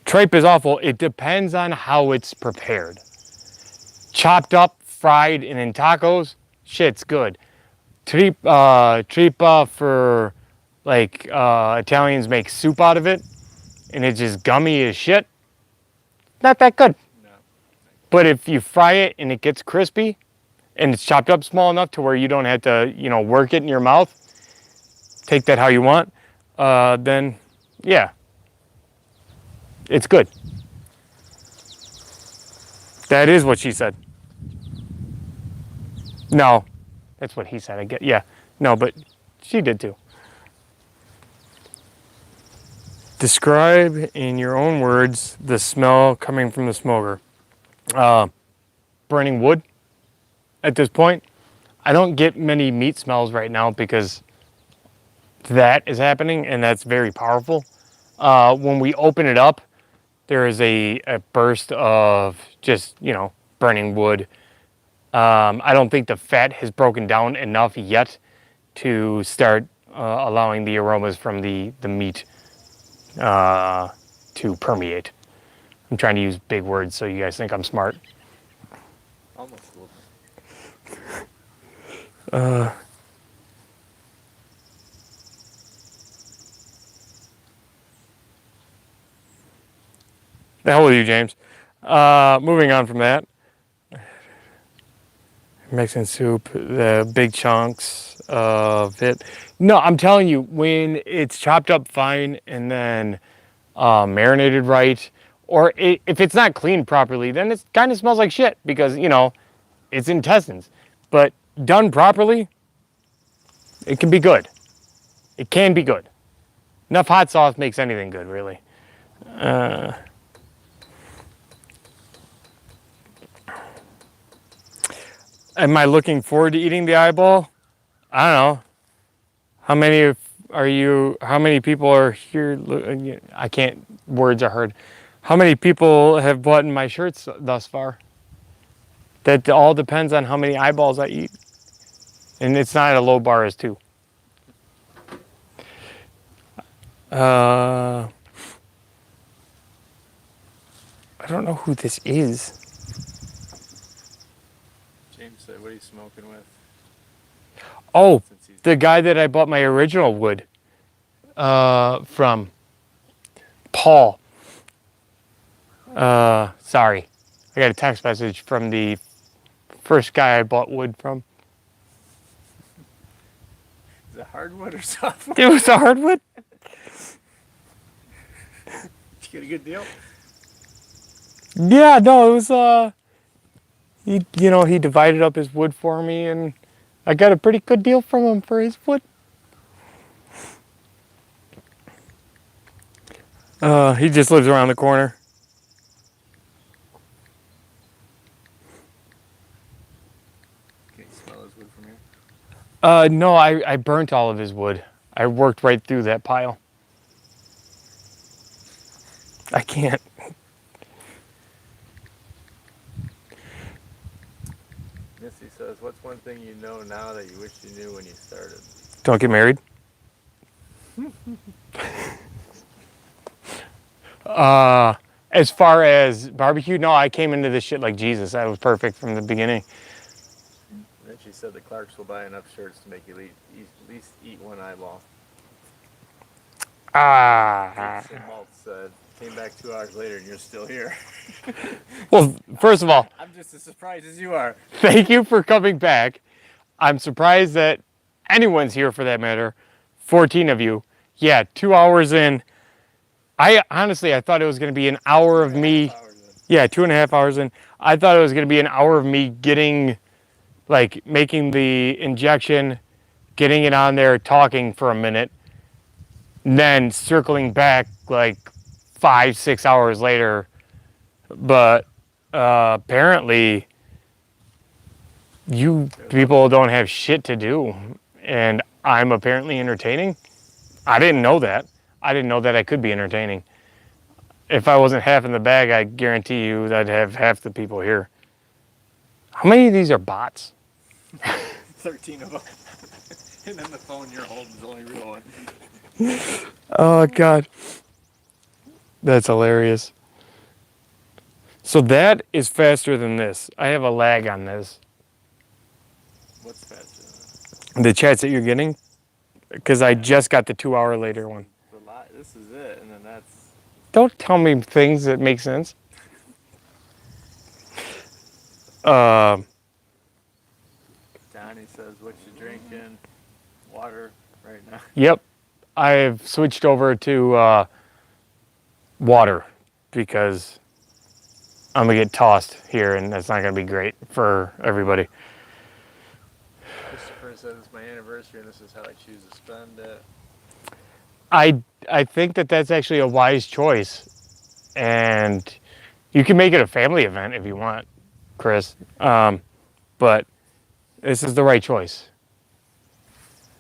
Speaker 1: Tripe is awful. It depends on how it's prepared. Chopped up, fried, and in tacos, shit's good. Tripa for like Italians make soup out of it, and it's just gummy as shit. Not that good.
Speaker 2: No.
Speaker 1: But if you fry it and it gets crispy, and it's chopped up small enough to where you don't have to, work it in your mouth, take that how you want, then yeah, it's good. That is what she said. No, that's what he said. I get, yeah, no, but she did too. Describe in your own words the smell coming from the smoker. Burning wood at this point. I don't get many meat smells right now because that is happening and that's very powerful. When we open it up, there is a burst of just, burning wood. I don't think the fat has broken down enough yet to start allowing the aromas from the meat to permeate. I'm trying to use big words so you guys think I'm smart.
Speaker 2: Almost a little
Speaker 1: The hell with you, James. Moving on from that. Mexican soup, the big chunks of it. No, I'm telling you, when it's chopped up fine and then marinated right, or if it's not cleaned properly, then it kind of smells like shit because, it's intestines. But done properly, it can be good. It can be good. Enough hot sauce makes anything good, really. Am I looking forward to eating the eyeball? I don't know. How many people are here? I can't, words are hard. How many people have bought my shirts thus far? That all depends on how many eyeballs I eat. And it's not a low bar as two. I don't know who this is.
Speaker 2: James said, what are you smoking with?
Speaker 1: Oh, the guy that I bought my original wood from. Paul. Sorry. I got a text message from the first guy I bought wood from.
Speaker 2: Is it hardwood or softwood?
Speaker 1: It was a hardwood.
Speaker 2: Did you get a good deal?
Speaker 1: Yeah, no, it was he divided up his wood for me and I got a pretty good deal from him for his wood. He just lives around the corner.
Speaker 2: Can you smell his wood from here?
Speaker 1: No, I burnt all of his wood. I worked right through that pile. I can't.
Speaker 2: Missy says, what's one thing you know now that you wish you knew when you started?
Speaker 1: Don't get married. As far as barbecue, no, I came into this shit like Jesus. I was perfect from the beginning.
Speaker 2: And then she said the Clarks will buy enough shirts to make you at least eat one eyeball. Malt said, came back 2 hours later and you're still here.
Speaker 1: Well, first of all,
Speaker 2: I'm just as surprised as you are.
Speaker 1: thank you for coming back. I'm surprised that anyone's here for that matter. 14 of you. Yeah, 2 hours in. I thought it was going to be an hour of me. Yeah, 2.5 hours in. I thought it was going to be an hour of me making the injection, getting it on there, talking for a minute, and then circling back 5-6 hours later. But apparently, you people don't have shit to do, and I'm apparently entertaining. I didn't know that. I didn't know that I could be entertaining. If I wasn't half in the bag, I guarantee you that I'd have half the people here. How many of these are bots?
Speaker 2: 13 of them. And then the phone you're holding is the only real one.
Speaker 1: Oh, God. That's hilarious. So that is faster than this. I have a lag on this.
Speaker 2: What's faster than
Speaker 1: The chats that you're getting? Because I just got the 2 hour later one.
Speaker 2: this is it, and then that's...
Speaker 1: Don't tell me things that make sense.
Speaker 2: Donnie says, what you drinking? Water right now.
Speaker 1: Yep. I've switched over to water because I'm going to get tossed here and that's not going to be great for everybody.
Speaker 2: Christopher says, it's my anniversary and this is how I choose to spend it.
Speaker 1: I think that that's actually a wise choice, and you can make it a family event if you want, Chris. But this is the right choice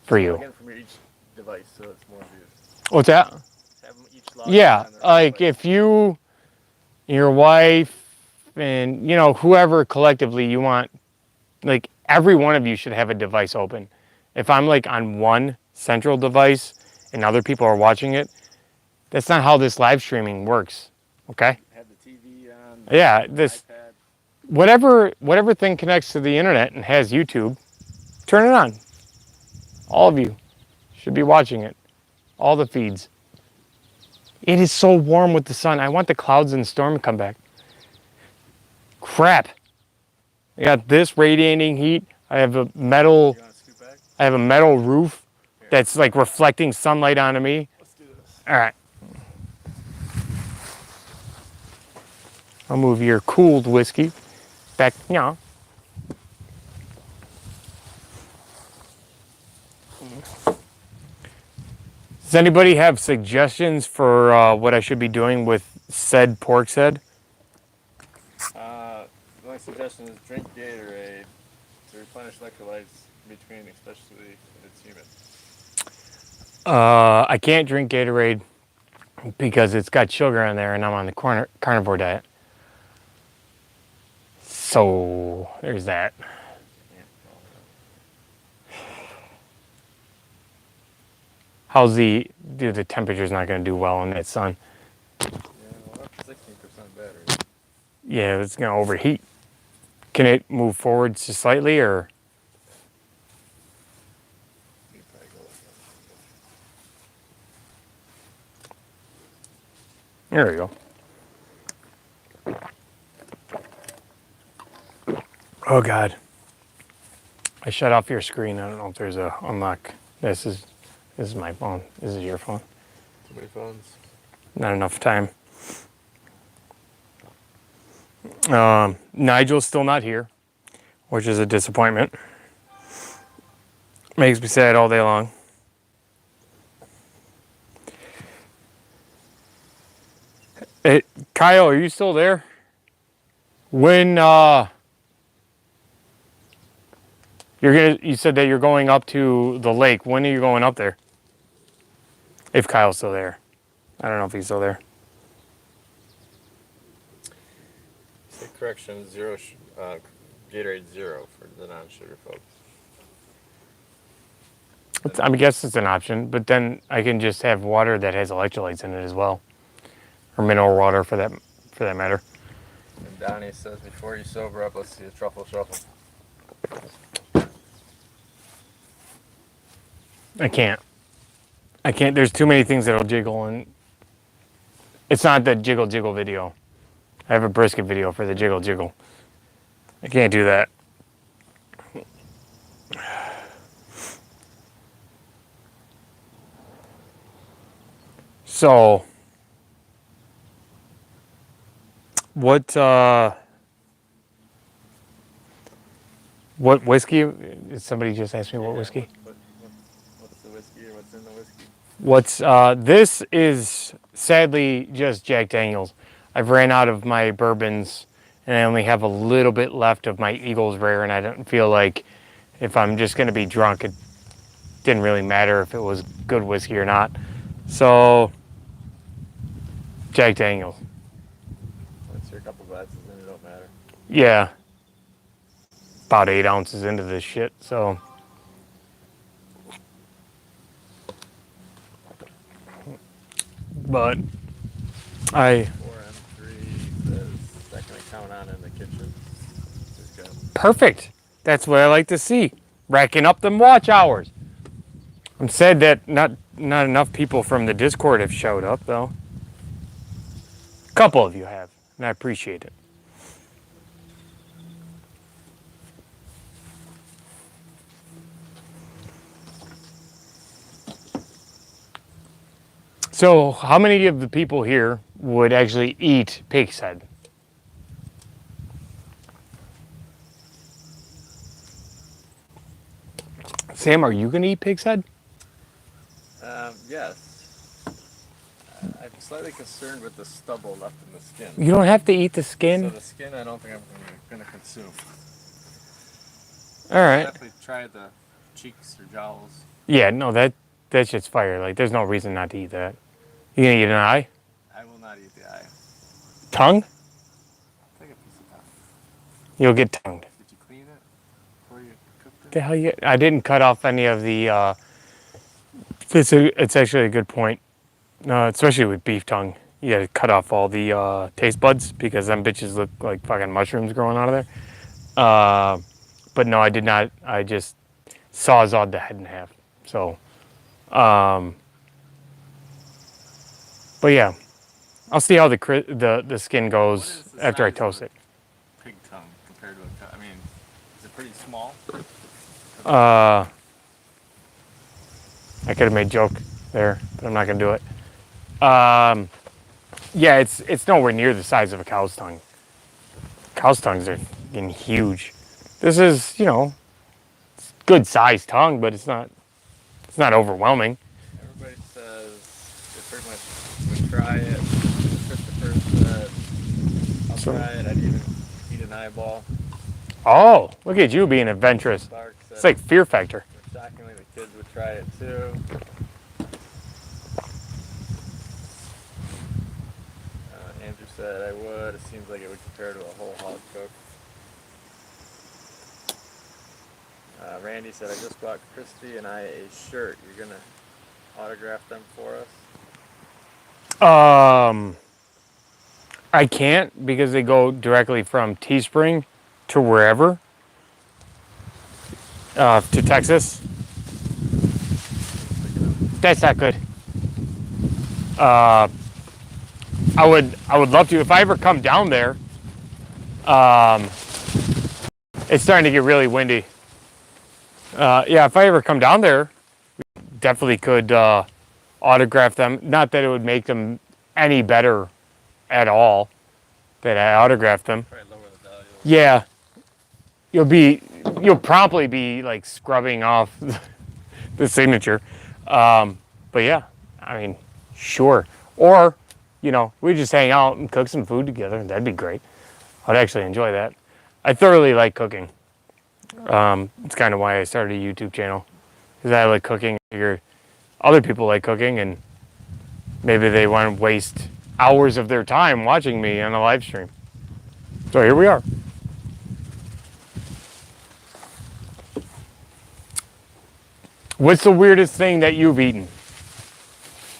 Speaker 1: for you.
Speaker 2: Again, from each device, so it's more views.
Speaker 1: What's that?
Speaker 2: Have them each logged
Speaker 1: Yeah,
Speaker 2: on their own
Speaker 1: like
Speaker 2: device.
Speaker 1: if you, your wife, and whoever collectively you want, like every one of you should have a device open. If I'm like on one central device and other people are watching it, that's not how this live streaming works. Okay?
Speaker 2: Have the TV on.
Speaker 1: Yeah,
Speaker 2: the
Speaker 1: this
Speaker 2: iPad.
Speaker 1: whatever thing connects to the internet and has YouTube, turn it on. All of you should be watching it. All the feeds. It is so warm with the sun. I want the clouds and storm to come back. Crap. I got this radiating heat. I have a metal
Speaker 2: You want to scoot back?
Speaker 1: I have a metal roof that's like reflecting sunlight onto me.
Speaker 2: Let's do this.
Speaker 1: All right. I'll move your cooled whiskey back. Yeah. Does anybody have suggestions for what I should be doing with said pork head?
Speaker 2: The only suggestion is drink Gatorade to replenish electrolytes between, especially if it's humid.
Speaker 1: I can't drink Gatorade because it's got sugar in there and I'm on the carnivore diet. So there's that. How's the temperature's not going to do well in that sun?
Speaker 2: Yeah, well, up to 16% battery.
Speaker 1: Yeah, it's going to overheat. Can it move forward just slightly or?
Speaker 2: You can probably go
Speaker 1: There we go. Oh God. I shut off your screen. I don't know if there's a unlock. This is my phone. This is your phone.
Speaker 2: too many phones.
Speaker 1: Not enough time. Nigel's still not here, which is a disappointment. Makes me sad all day long. Hey, Kyle, are you still there? When you said that you're going up to the lake. When are you going up there? If Kyle's still there. I don't know if he's still there.
Speaker 2: Say correction, Gatorade 0 for the non-sugar folks.
Speaker 1: I guess it's an option, but then I can just have water that has electrolytes in it as well, or mineral water for that matter.
Speaker 2: And Donnie says, before you sober up, let's see a truffle shuffle.
Speaker 1: I can't. There's too many things that'll jiggle, and it's not the jiggle jiggle video. I have a brisket video for the jiggle jiggle. I can't do that. So, what whiskey? Somebody just asked me what whiskey.
Speaker 2: What's the whiskey or what's in the whiskey?
Speaker 1: This is sadly just Jack Daniels. I've ran out of my bourbons and I only have a little bit left of my Eagles Rare, and I don't feel like if I'm just going to be drunk, it didn't really matter if it was good whiskey or not. So, Jack Daniels.
Speaker 2: Once you're a couple glasses in, it don't matter.
Speaker 1: Yeah. About 8 ounces into this shit, so. But I
Speaker 2: 4M3 says that can count on in the kitchen. Just got
Speaker 1: perfect. That's what I like to see. Racking up them watch hours. I'm sad that not enough people from the Discord have showed up though. A couple of you have, and I appreciate it. So, how many of the people here would actually eat pig's head? Sam, are you gonna eat pig's head?
Speaker 2: yes. I'm slightly concerned with the stubble left in the skin.
Speaker 1: You don't have to eat the
Speaker 2: So
Speaker 1: skin.
Speaker 2: the skin, I don't think I'm going to consume.
Speaker 1: All right.
Speaker 2: Definitely try the cheeks or jowls.
Speaker 1: Yeah, no, that shit's fire. Like, there's no reason not to eat that. You gonna eat an eye?
Speaker 2: I will not eat the eye.
Speaker 1: Tongue?
Speaker 2: Take a piece of tongue.
Speaker 1: You'll get tongued.
Speaker 2: Did you clean it before you cooked it?
Speaker 1: The hell you? I didn't cut off any of the. It's actually a good point. Especially with beef tongue, you gotta cut off all the taste buds because them bitches look like fucking mushrooms growing out of there. But no, I did not. I just sawzawed the head in half. So, but yeah, I'll see how the skin goes
Speaker 2: What is the
Speaker 1: after I
Speaker 2: size
Speaker 1: toast
Speaker 2: of
Speaker 1: it.
Speaker 2: Pig tongue compared to a cow? I mean, is it pretty small?
Speaker 1: I could have made a joke there, but I'm not gonna do it. Yeah, it's nowhere near the size of a cow's tongue. Cow's tongues are fucking huge. This is, it's good sized tongue, but it's not overwhelming.
Speaker 2: Everybody says they pretty much would try it. Christopher said, I'll try it. I'd even eat an eyeball.
Speaker 1: Oh, look at you being adventurous.
Speaker 2: Clark said,
Speaker 1: It's like Fear Factor.
Speaker 2: shockingly, the kids would try it too. Andrew said, I would. It seems like it would compare to a whole hog cook. Randy said, I just bought Christy and I a shirt. You're going to autograph them for us?
Speaker 1: I can't because they go directly from Teespring to wherever. To Texas. That's not good. I would love to if I ever come down there. It's starting to get really windy. Yeah, if I ever come down there, we definitely could autograph them. Not that it would make them any better at all that I autographed them.
Speaker 2: Probably lower the value.
Speaker 1: Yeah, you'll promptly be like scrubbing off the signature. But yeah, I mean, sure. Or, we just hang out and cook some food together. That'd be great. I'd actually enjoy that. I thoroughly like cooking. It's kind of why I started a YouTube channel. Because I like cooking. I figure other people like cooking and maybe they want to waste hours of their time watching me on a live stream. So here we are. What's the weirdest thing that you've eaten?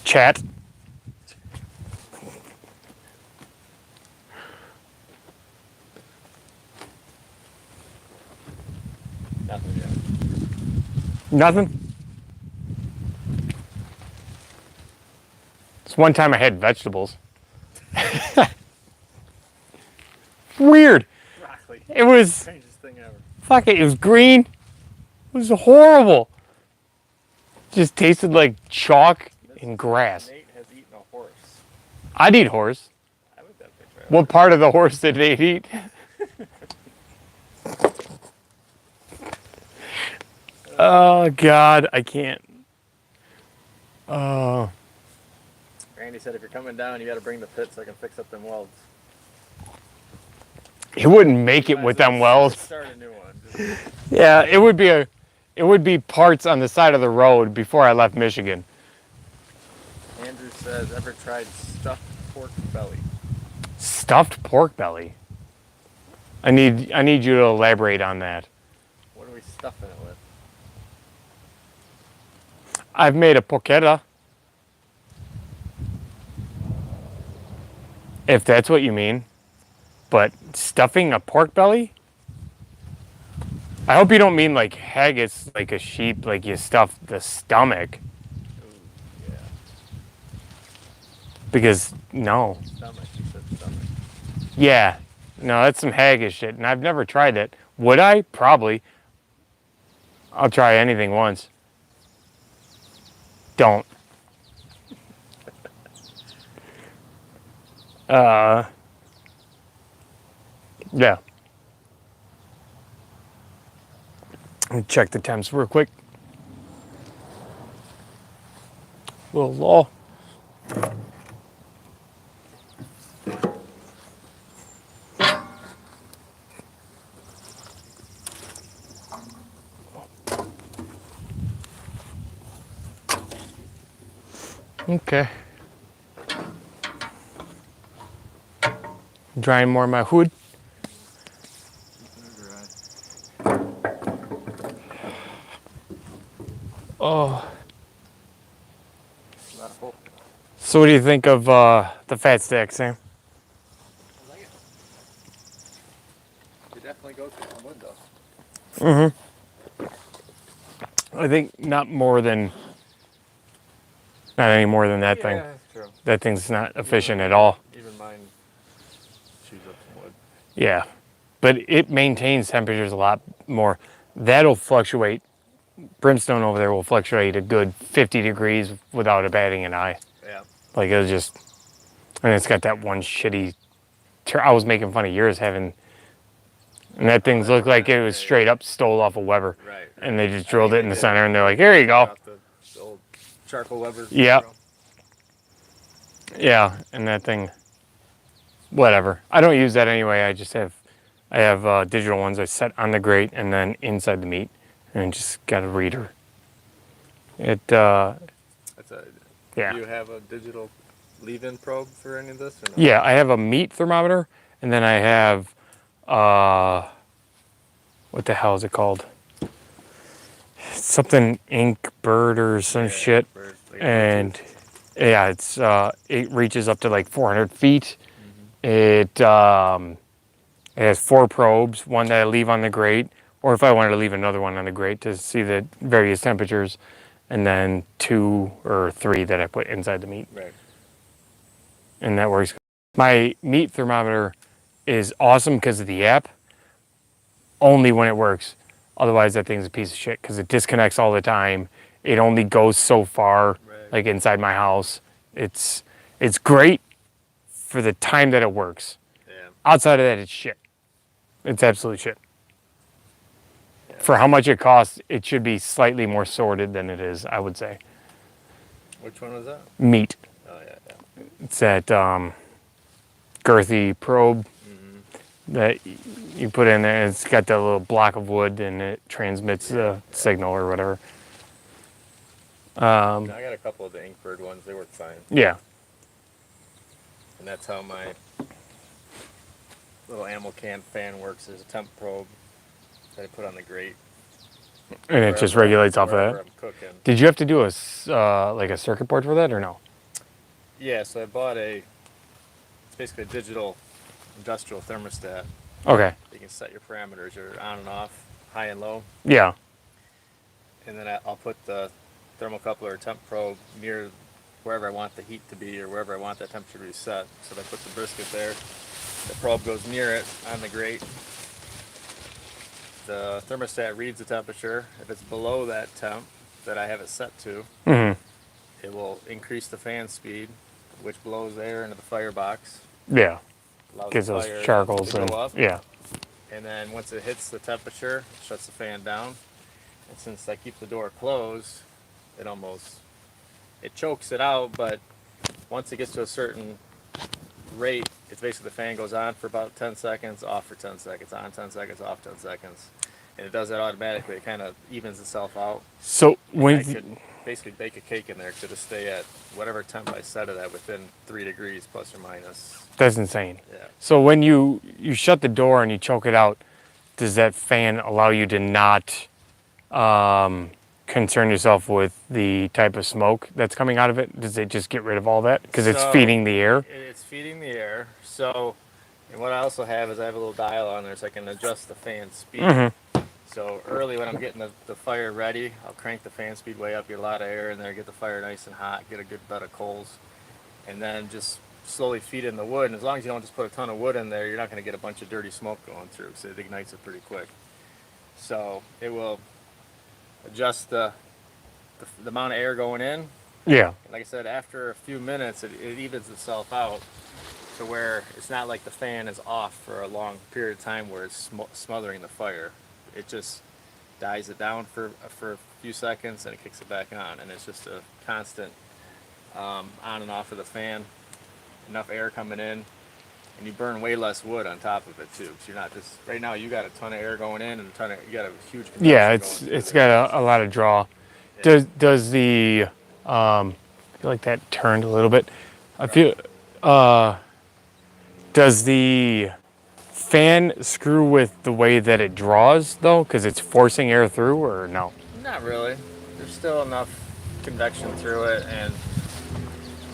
Speaker 1: Chat.
Speaker 2: Nothing yet.
Speaker 1: Nothing? It's one time I had vegetables. Weird.
Speaker 2: Broccoli.
Speaker 1: It was,
Speaker 2: Strangest thing ever.
Speaker 1: fuck it was green. It was horrible. Just tasted like chalk and grass.
Speaker 2: Nate has eaten a horse.
Speaker 1: I'd eat horse.
Speaker 2: I would definitely try it.
Speaker 1: What part of the horse did Nate eat? Oh, God, I can't. Oh.
Speaker 2: Randy said if you're coming down, you got to bring the pit so I can fix up them welds.
Speaker 1: He wouldn't make it with them wells.
Speaker 2: Start a new one. Just,
Speaker 1: Yeah, it would be parts on the side of the road before I left Michigan.
Speaker 2: Andrew says, ever tried stuffed pork belly?
Speaker 1: Stuffed pork belly. I need you to elaborate on that.
Speaker 2: What are we stuffing it with?
Speaker 1: I've made a porchetta. If that's what you mean. But stuffing a pork belly? I hope you don't mean like haggis, like a sheep, like you stuff the stomach.
Speaker 2: Ooh, yeah.
Speaker 1: Because, no.
Speaker 2: Stomach, you said stomach.
Speaker 1: Yeah. No, that's some haggis shit, and I've never tried it. Would I? Probably. I'll try anything once. Don't. Yeah. Let me check the temps real quick. Little law. Okay. Drying more of my wood. Oh. So what do you think of the fat stack, Sam?
Speaker 2: I like it. You definitely go through some wood though.
Speaker 1: I think not any more than that thing.
Speaker 2: Yeah, that's true.
Speaker 1: That thing's not efficient at all.
Speaker 2: Even mine chews up some wood.
Speaker 1: Yeah, but it maintains temperatures a lot more. That'll fluctuate. Brimstone over there will fluctuate a good 50 degrees without it batting an eye.
Speaker 2: Yeah.
Speaker 1: Like it'll just, and it's got that one shitty. I was making fun of yours having, and that thing's looked like it was straight up stole off a Weber.
Speaker 2: Right.
Speaker 1: And they just drilled it in the center, and they're like, "Here you go."
Speaker 2: The old charcoal Weber.
Speaker 1: Yep. Yeah, and that thing, whatever. I don't use that anyway. I have digital ones I set on the grate and then inside the meat, and just got a reader. It,
Speaker 2: That's
Speaker 1: yeah.
Speaker 2: Do you have a digital leave-in probe for any of this or no?
Speaker 1: Yeah, I have a meat thermometer, and then I have, what the hell is it called? Something ink bird or some shit.
Speaker 2: Bird, like
Speaker 1: And yeah, it reaches up to like 400 feet. It has 4 probes, one that I leave on the grate, or if I wanted to leave another one on the grate to see the various temperatures, and then 2 or 3 that I put inside the meat.
Speaker 2: Right.
Speaker 1: And that works. My meat thermometer is awesome because of the app, only when it works. Otherwise, that thing's a piece of shit because it disconnects all the time. It only goes so far, like inside my house. It's great for the time that it works.
Speaker 2: Yeah.
Speaker 1: Outside of that, it's shit. It's absolute shit. Yeah. For how much it costs, it should be slightly more sorted than it is, I would say.
Speaker 2: Which one was that?
Speaker 1: Meat.
Speaker 2: Oh yeah, yeah.
Speaker 1: It's that girthy probe that you put in there. It's got that little block of wood, and it transmits the signal or whatever.
Speaker 2: I got a couple of the Inkbird ones. They work fine.
Speaker 1: Yeah.
Speaker 2: And that's how my little animal can fan works. There's a temp probe that I put on the grate.
Speaker 1: And it just regulates off of that.
Speaker 2: I'm cooking.
Speaker 1: Did you have to do like a circuit board for that or no?
Speaker 2: Yeah, so I bought it's basically a digital industrial thermostat.
Speaker 1: Okay.
Speaker 2: You can set your parameters, your on and off, high and low.
Speaker 1: Yeah.
Speaker 2: And then I'll put the thermocouple or temp probe near wherever I want the heat to be or wherever I want that temperature to be set. So I put the brisket there. The probe goes near it on the grate. The thermostat reads the temperature. If it's below that temp that I have it set to, it will increase the fan speed, which blows air into the firebox.
Speaker 1: Yeah.
Speaker 2: Allows
Speaker 1: Gives
Speaker 2: the
Speaker 1: those
Speaker 2: fire
Speaker 1: charcoals
Speaker 2: to
Speaker 1: and
Speaker 2: go up.
Speaker 1: yeah.
Speaker 2: And then once it hits the temperature, it shuts the fan down. And since I keep the door closed, it chokes it out, but once it gets to a certain rate, it's basically the fan goes on for about 10 seconds, off for 10 seconds, on 10 seconds, off 10 seconds. And it does that automatically. It kind of evens itself out.
Speaker 1: So
Speaker 2: I could basically bake a cake in there to just stay at whatever temp I set it at within 3 degrees plus or minus.
Speaker 1: that's insane.
Speaker 2: Yeah.
Speaker 1: So when you shut the door and you choke it out, does that fan allow you to not concern yourself with the type of smoke that's coming out of it? Does it just get rid of all that because it's feeding the air?
Speaker 2: It's feeding the air. So, and what I also have is I have a little dial on there so I can adjust the fan speed. So early when I'm getting the fire ready, I'll crank the fan speed way up, get a lot of air in there, get the fire nice and hot, get a good bed of coals, and then just slowly feed in the wood. And as long as you don't just put a ton of wood in there, you're not going to get a bunch of dirty smoke going through, so it ignites it pretty quick. So it will adjust the amount of air going in.
Speaker 1: Yeah.
Speaker 2: And like I said, after a few minutes, it evens itself out to where it's not like the fan is off for a long period of time where it's smothering the fire. It just dies it down for a few seconds and it kicks it back on, and it's just a constant on and off of the fan, enough air coming in, and you burn way less wood on top of it too. So you're not just right now you got a ton of air going in and you got a huge condenser
Speaker 1: Yeah,
Speaker 2: going
Speaker 1: it's got a lot of draw. Yeah. Does the feel like that turned a little bit. I feel, does the fan screw with the way that it draws though? Because it's forcing air through, or no?
Speaker 2: Not really. There's still enough convection through it, and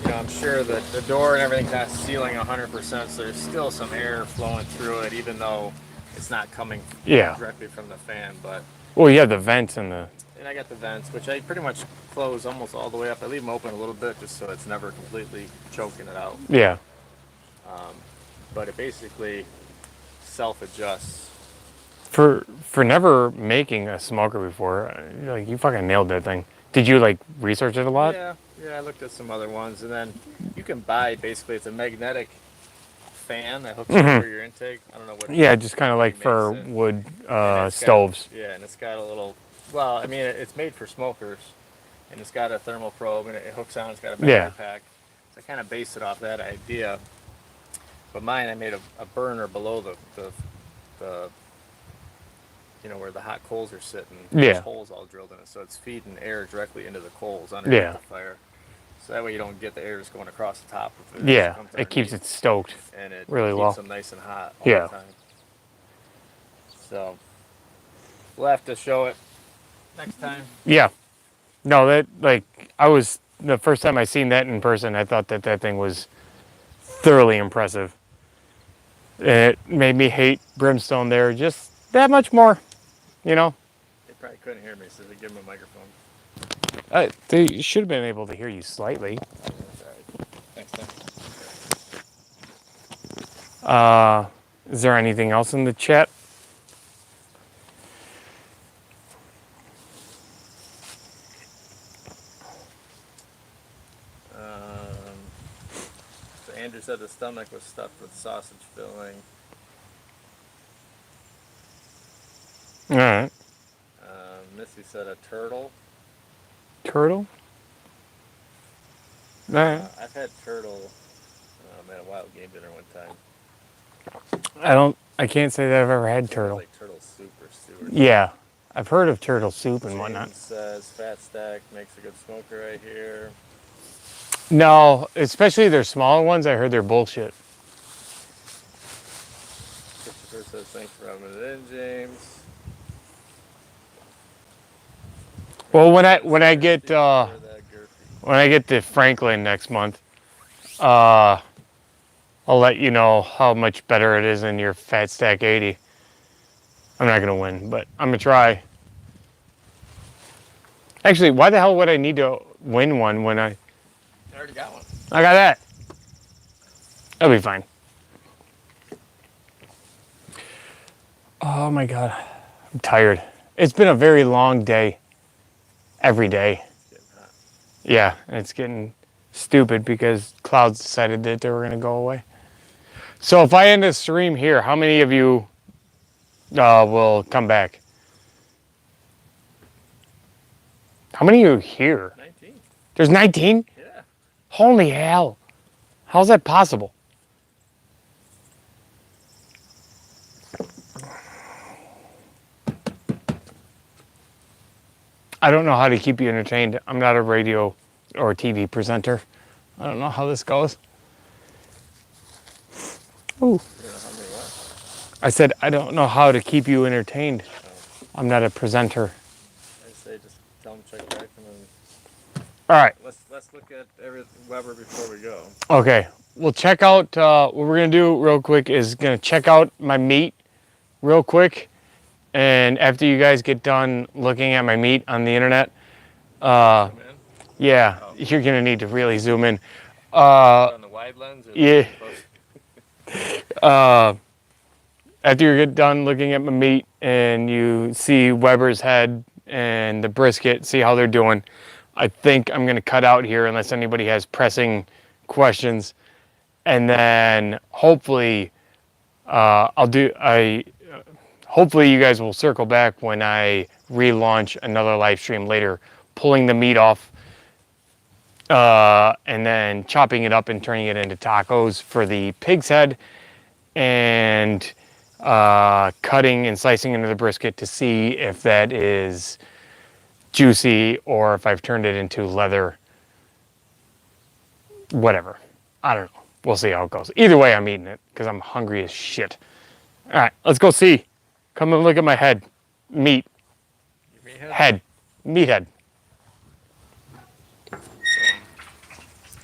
Speaker 2: I'm sure that the door and everything's not sealing 100%, so there's still some air flowing through it, even though it's not coming
Speaker 1: Yeah.
Speaker 2: directly from the fan. But
Speaker 1: Well, you have the vents and the.
Speaker 2: and I got the vents, which I pretty much close almost all the way up. I leave them open a little bit just so it's never completely choking it out.
Speaker 1: Yeah.
Speaker 2: But it basically self-adjusts.
Speaker 1: For never making a smoker before, like you fucking nailed that thing. Did you like research it a lot?
Speaker 2: Yeah, I looked at some other ones, and then you can buy basically it's a magnetic fan that hooks over your intake. I don't know what.
Speaker 1: Yeah, just kind of like
Speaker 2: makes
Speaker 1: for
Speaker 2: it.
Speaker 1: wood
Speaker 2: And it's
Speaker 1: stoves.
Speaker 2: Yeah, and it's got a little. Well, I mean, it's made for smokers, and it's got a thermal probe, and it hooks on. It's got a battery
Speaker 1: Yeah.
Speaker 2: pack. So I kind of based it off that idea. But mine, I made a burner below the where the hot coals are sitting.
Speaker 1: Yeah.
Speaker 2: There's holes all drilled in it, so it's feeding air directly into the coals underneath
Speaker 1: Yeah.
Speaker 2: the fire. So that way you don't get the air just going across the top of it.
Speaker 1: Yeah,
Speaker 2: comes
Speaker 1: it keeps
Speaker 2: underneath,
Speaker 1: it stoked.
Speaker 2: and it
Speaker 1: really
Speaker 2: keeps
Speaker 1: well.
Speaker 2: them nice and hot all
Speaker 1: Yeah.
Speaker 2: the time. So we'll have to show it next time.
Speaker 1: Yeah. No, that like the first time I seen that in person, I thought that thing was thoroughly impressive. It made me hate Brimstone there just that much more, you know.
Speaker 2: They probably couldn't hear me, so they give them a microphone.
Speaker 1: They should have been able to hear you slightly.
Speaker 2: That's all right. Next time.
Speaker 1: Is there anything else in the chat?
Speaker 2: So Andrew said the stomach was stuffed with sausage filling.
Speaker 1: All right.
Speaker 2: Missy said a turtle.
Speaker 1: Turtle? All right.
Speaker 2: I've had turtle. Oh man, a wild game dinner one time.
Speaker 1: I can't say that I've ever had turtle.
Speaker 2: Like turtle soup or stew.
Speaker 1: Yeah. I've heard of turtle soup and
Speaker 2: James
Speaker 1: whatnot.
Speaker 2: says fat stack makes a good smoker right here.
Speaker 1: No, especially their smaller ones, I heard they're bullshit.
Speaker 2: Christopher says thanks for rubbing it in, James.
Speaker 1: Well, when I get to Franklin next month, I'll let you know how much better it is in your Fat Stack 80. I'm not gonna win, but I'm gonna try. Actually, why the hell would I need to win one when I
Speaker 2: already got one.
Speaker 1: got that? That'll be fine. Oh my god, I'm tired. It's been a very long day. Every day. Yeah, and it's getting stupid because clouds decided that they were gonna go away. So if I end the stream here, how many of you will come back? How many are here?
Speaker 2: 19.
Speaker 1: There's 19?
Speaker 2: Yeah.
Speaker 1: Holy hell. How's that possible? I don't know how to keep you entertained. I'm not a radio or TV presenter. I don't know how this goes. Ooh. I said, I don't know how to keep you entertained. I'm not a presenter.
Speaker 2: I say just tell them check back and then
Speaker 1: All right.
Speaker 2: let's look at every Weber before we go.
Speaker 1: Okay. We'll check out, what we're going to do real quick is going to check out my meat real quick. And after you guys get done looking at my meat on the internet, yeah, you're going to need to really zoom in.
Speaker 2: On the wide lens? Or
Speaker 1: Yeah. After you get done looking at my meat and you see Weber's head and the brisket, see how they're doing, I think I'm going to cut out here unless anybody has pressing questions. And then hopefully, hopefully you guys will circle back when I relaunch another live stream later, pulling the meat off and then chopping it up and turning it into tacos for the pig's head, and cutting and slicing into the brisket to see if that is juicy or if I've turned it into leather whatever. I don't know. We'll see how it goes. Either way, I'm eating it because I'm hungry as shit. All right, let's go see. Come and look at my head. Meat. Head. Meat head.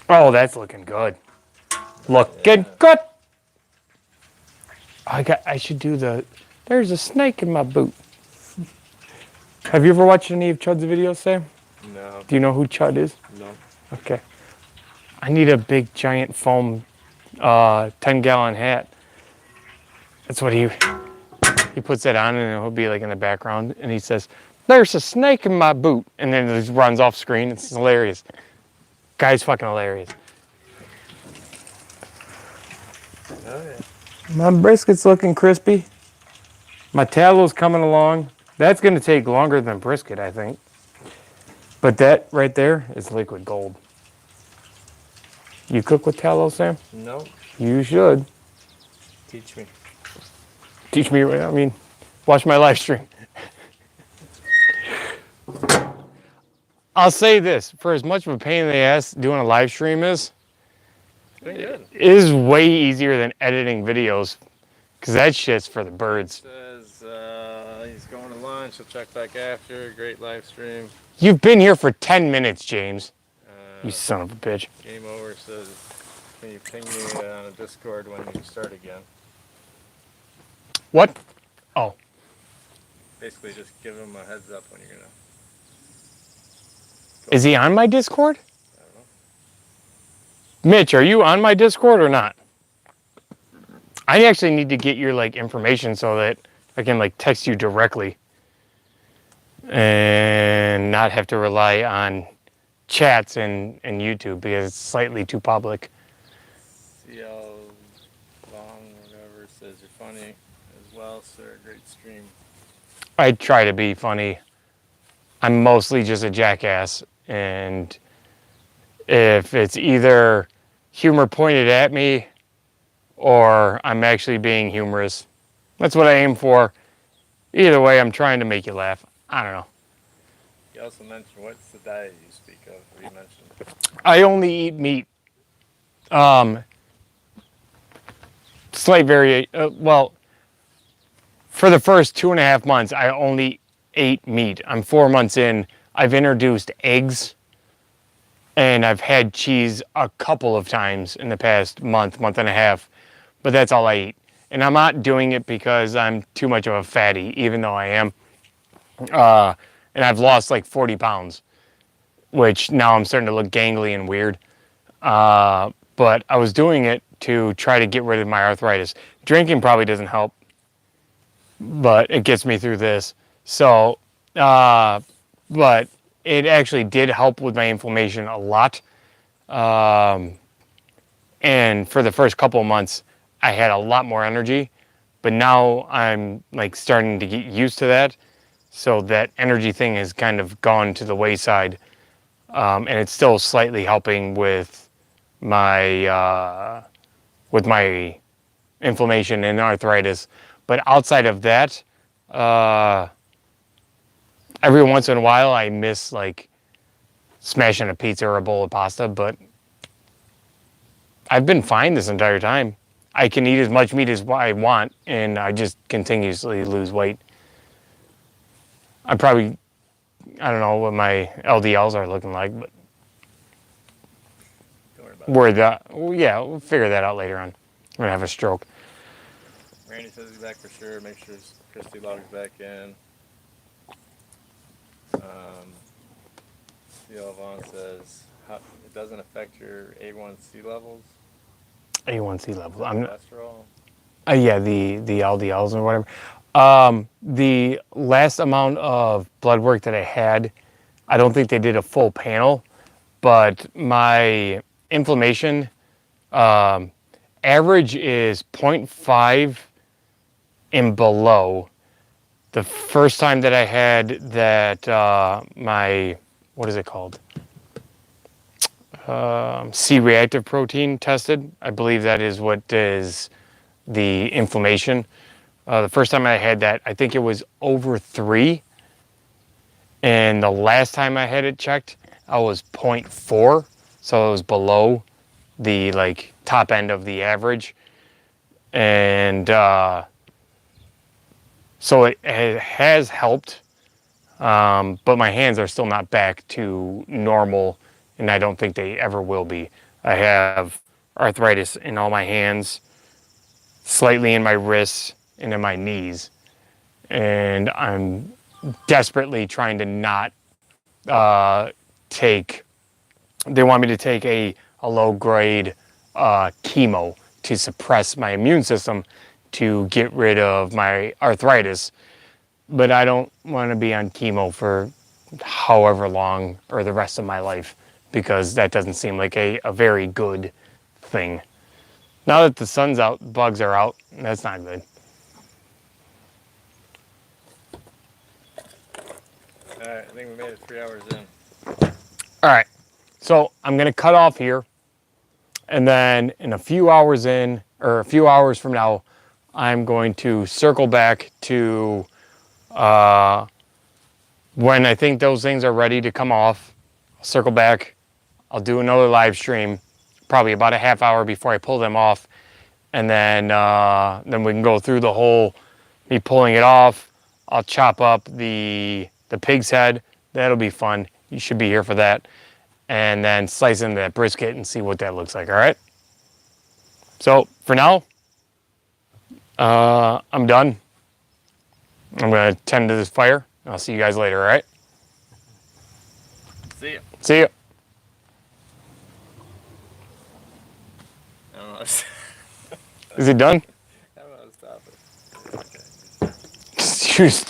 Speaker 1: Oh, that's looking good. Looking good. I should do the, there's a snake in my boot. Have you ever watched any of Chud's videos, Sam?
Speaker 2: No.
Speaker 1: Do you know who Chud is?
Speaker 2: No.
Speaker 1: Okay. I need a big giant foam 10-gallon hat. That's what he puts that on and it'll be like in the background and he says, there's a snake in my boot. And then it just runs off screen. It's hilarious. Guy's fucking hilarious.
Speaker 2: Oh, yeah.
Speaker 1: My brisket's looking crispy. My tallow's coming along. That's going to take longer than brisket, I think. But that right there is liquid gold. You cook with tallow, Sam?
Speaker 2: No.
Speaker 1: You should.
Speaker 2: Teach me.
Speaker 1: Teach me, I mean, watch my live stream. I'll say this, for as much of a pain in the ass doing a live stream is,
Speaker 2: Been good.
Speaker 1: it is way easier than editing videos, because that shit's for the birds.
Speaker 2: Says he's going to lunch. He'll check back after. Great live stream.
Speaker 1: You've been here for 10 minutes, James. You
Speaker 2: Uh,
Speaker 1: son of a bitch.
Speaker 2: Game over says, can you ping me on a Discord when you start again?
Speaker 1: What? Oh,
Speaker 2: Basically, just give him a heads up when you're gonna.
Speaker 1: is he on my Discord?
Speaker 2: I don't know.
Speaker 1: Mitch, are you on my Discord or not? I actually need to get your like information so that I can like text you directly and not have to rely on chats and YouTube because it's slightly too public.
Speaker 2: CL Long, whatever, says you're funny as well, sir. Great stream.
Speaker 1: I try to be funny. I'm mostly just a jackass, and if it's either humor pointed at me or I'm actually being humorous, that's what I aim for. Either way, I'm trying to make you laugh. I don't know.
Speaker 2: You also mentioned, what's the diet you speak of? What you mentioned?
Speaker 1: I only eat meat. Slight variation. Well, for the first 2.5 months, I only ate meat. I'm 4 months in. I've introduced eggs, and I've had cheese a couple of times in the past month and a half, but that's all I eat. And I'm not doing it because I'm too much of a fatty, even though I am. And I've lost like 40 pounds, which now I'm starting to look gangly and weird. But I was doing it to try to get rid of my arthritis. Drinking probably doesn't help, but it gets me through this. So, but it actually did help with my inflammation a lot. And for the first couple of months, I had a lot more energy, but now I'm like starting to get used to that. So that energy thing has kind of gone to the wayside. And it's still slightly helping with my inflammation and arthritis. But outside of that, every once in a while I miss like smashing a pizza or a bowl of pasta, but I've been fine this entire time. I can eat as much meat as I want, and I just continuously lose weight. I don't know what my LDLs are looking like, but
Speaker 2: Don't worry about it.
Speaker 1: yeah, we'll figure that out later on. I'm gonna have a stroke.
Speaker 2: Randy says he's back for sure. Make sure Christy logs back in. CL Vaughn says it doesn't affect your A1C levels.
Speaker 1: A1C level. I'm not,
Speaker 2: Cholesterol.
Speaker 1: yeah, the LDLs or whatever. The last amount of blood work that I had, I don't think they did a full panel, but my inflammation average is 0.5 and below. The first time that I had that, what is it called? C-reactive protein tested. I believe that is what is the inflammation. The first time I had that, I think it was over 3. And the last time I had it checked, I was 0.4. So it was below the like top end of the average. And so it has helped, but my hands are still not back to normal, and I don't think they ever will be. I have arthritis in all my hands, slightly in my wrists, and in my knees. And I'm desperately trying to not take, they want me to take a low grade chemo to suppress my immune system to get rid of my arthritis. But I don't want to be on chemo for however long or the rest of my life, because that doesn't seem like a very good thing. Now that the sun's out, bugs are out. That's not good.
Speaker 2: Alright, I think we made it 3 hours in.
Speaker 1: All right, so I'm gonna cut off here, and then in a few hours from now, I'm going to circle back to when I think those things are ready to come off. I'll circle back. I'll do another live stream, probably about a half hour before I pull them off, and then we can go through the whole me pulling it off. I'll chop up the pig's head. That'll be fun. You should be here for that. And then slice into that brisket and see what that looks like, all right? So for now, I'm done. I'm gonna tend to this fire. I'll see you guys later, all right?
Speaker 2: See ya.
Speaker 1: See ya.
Speaker 2: I don't know.
Speaker 1: Is it done?
Speaker 2: I don't know how to stop it. Okay.
Speaker 1: Just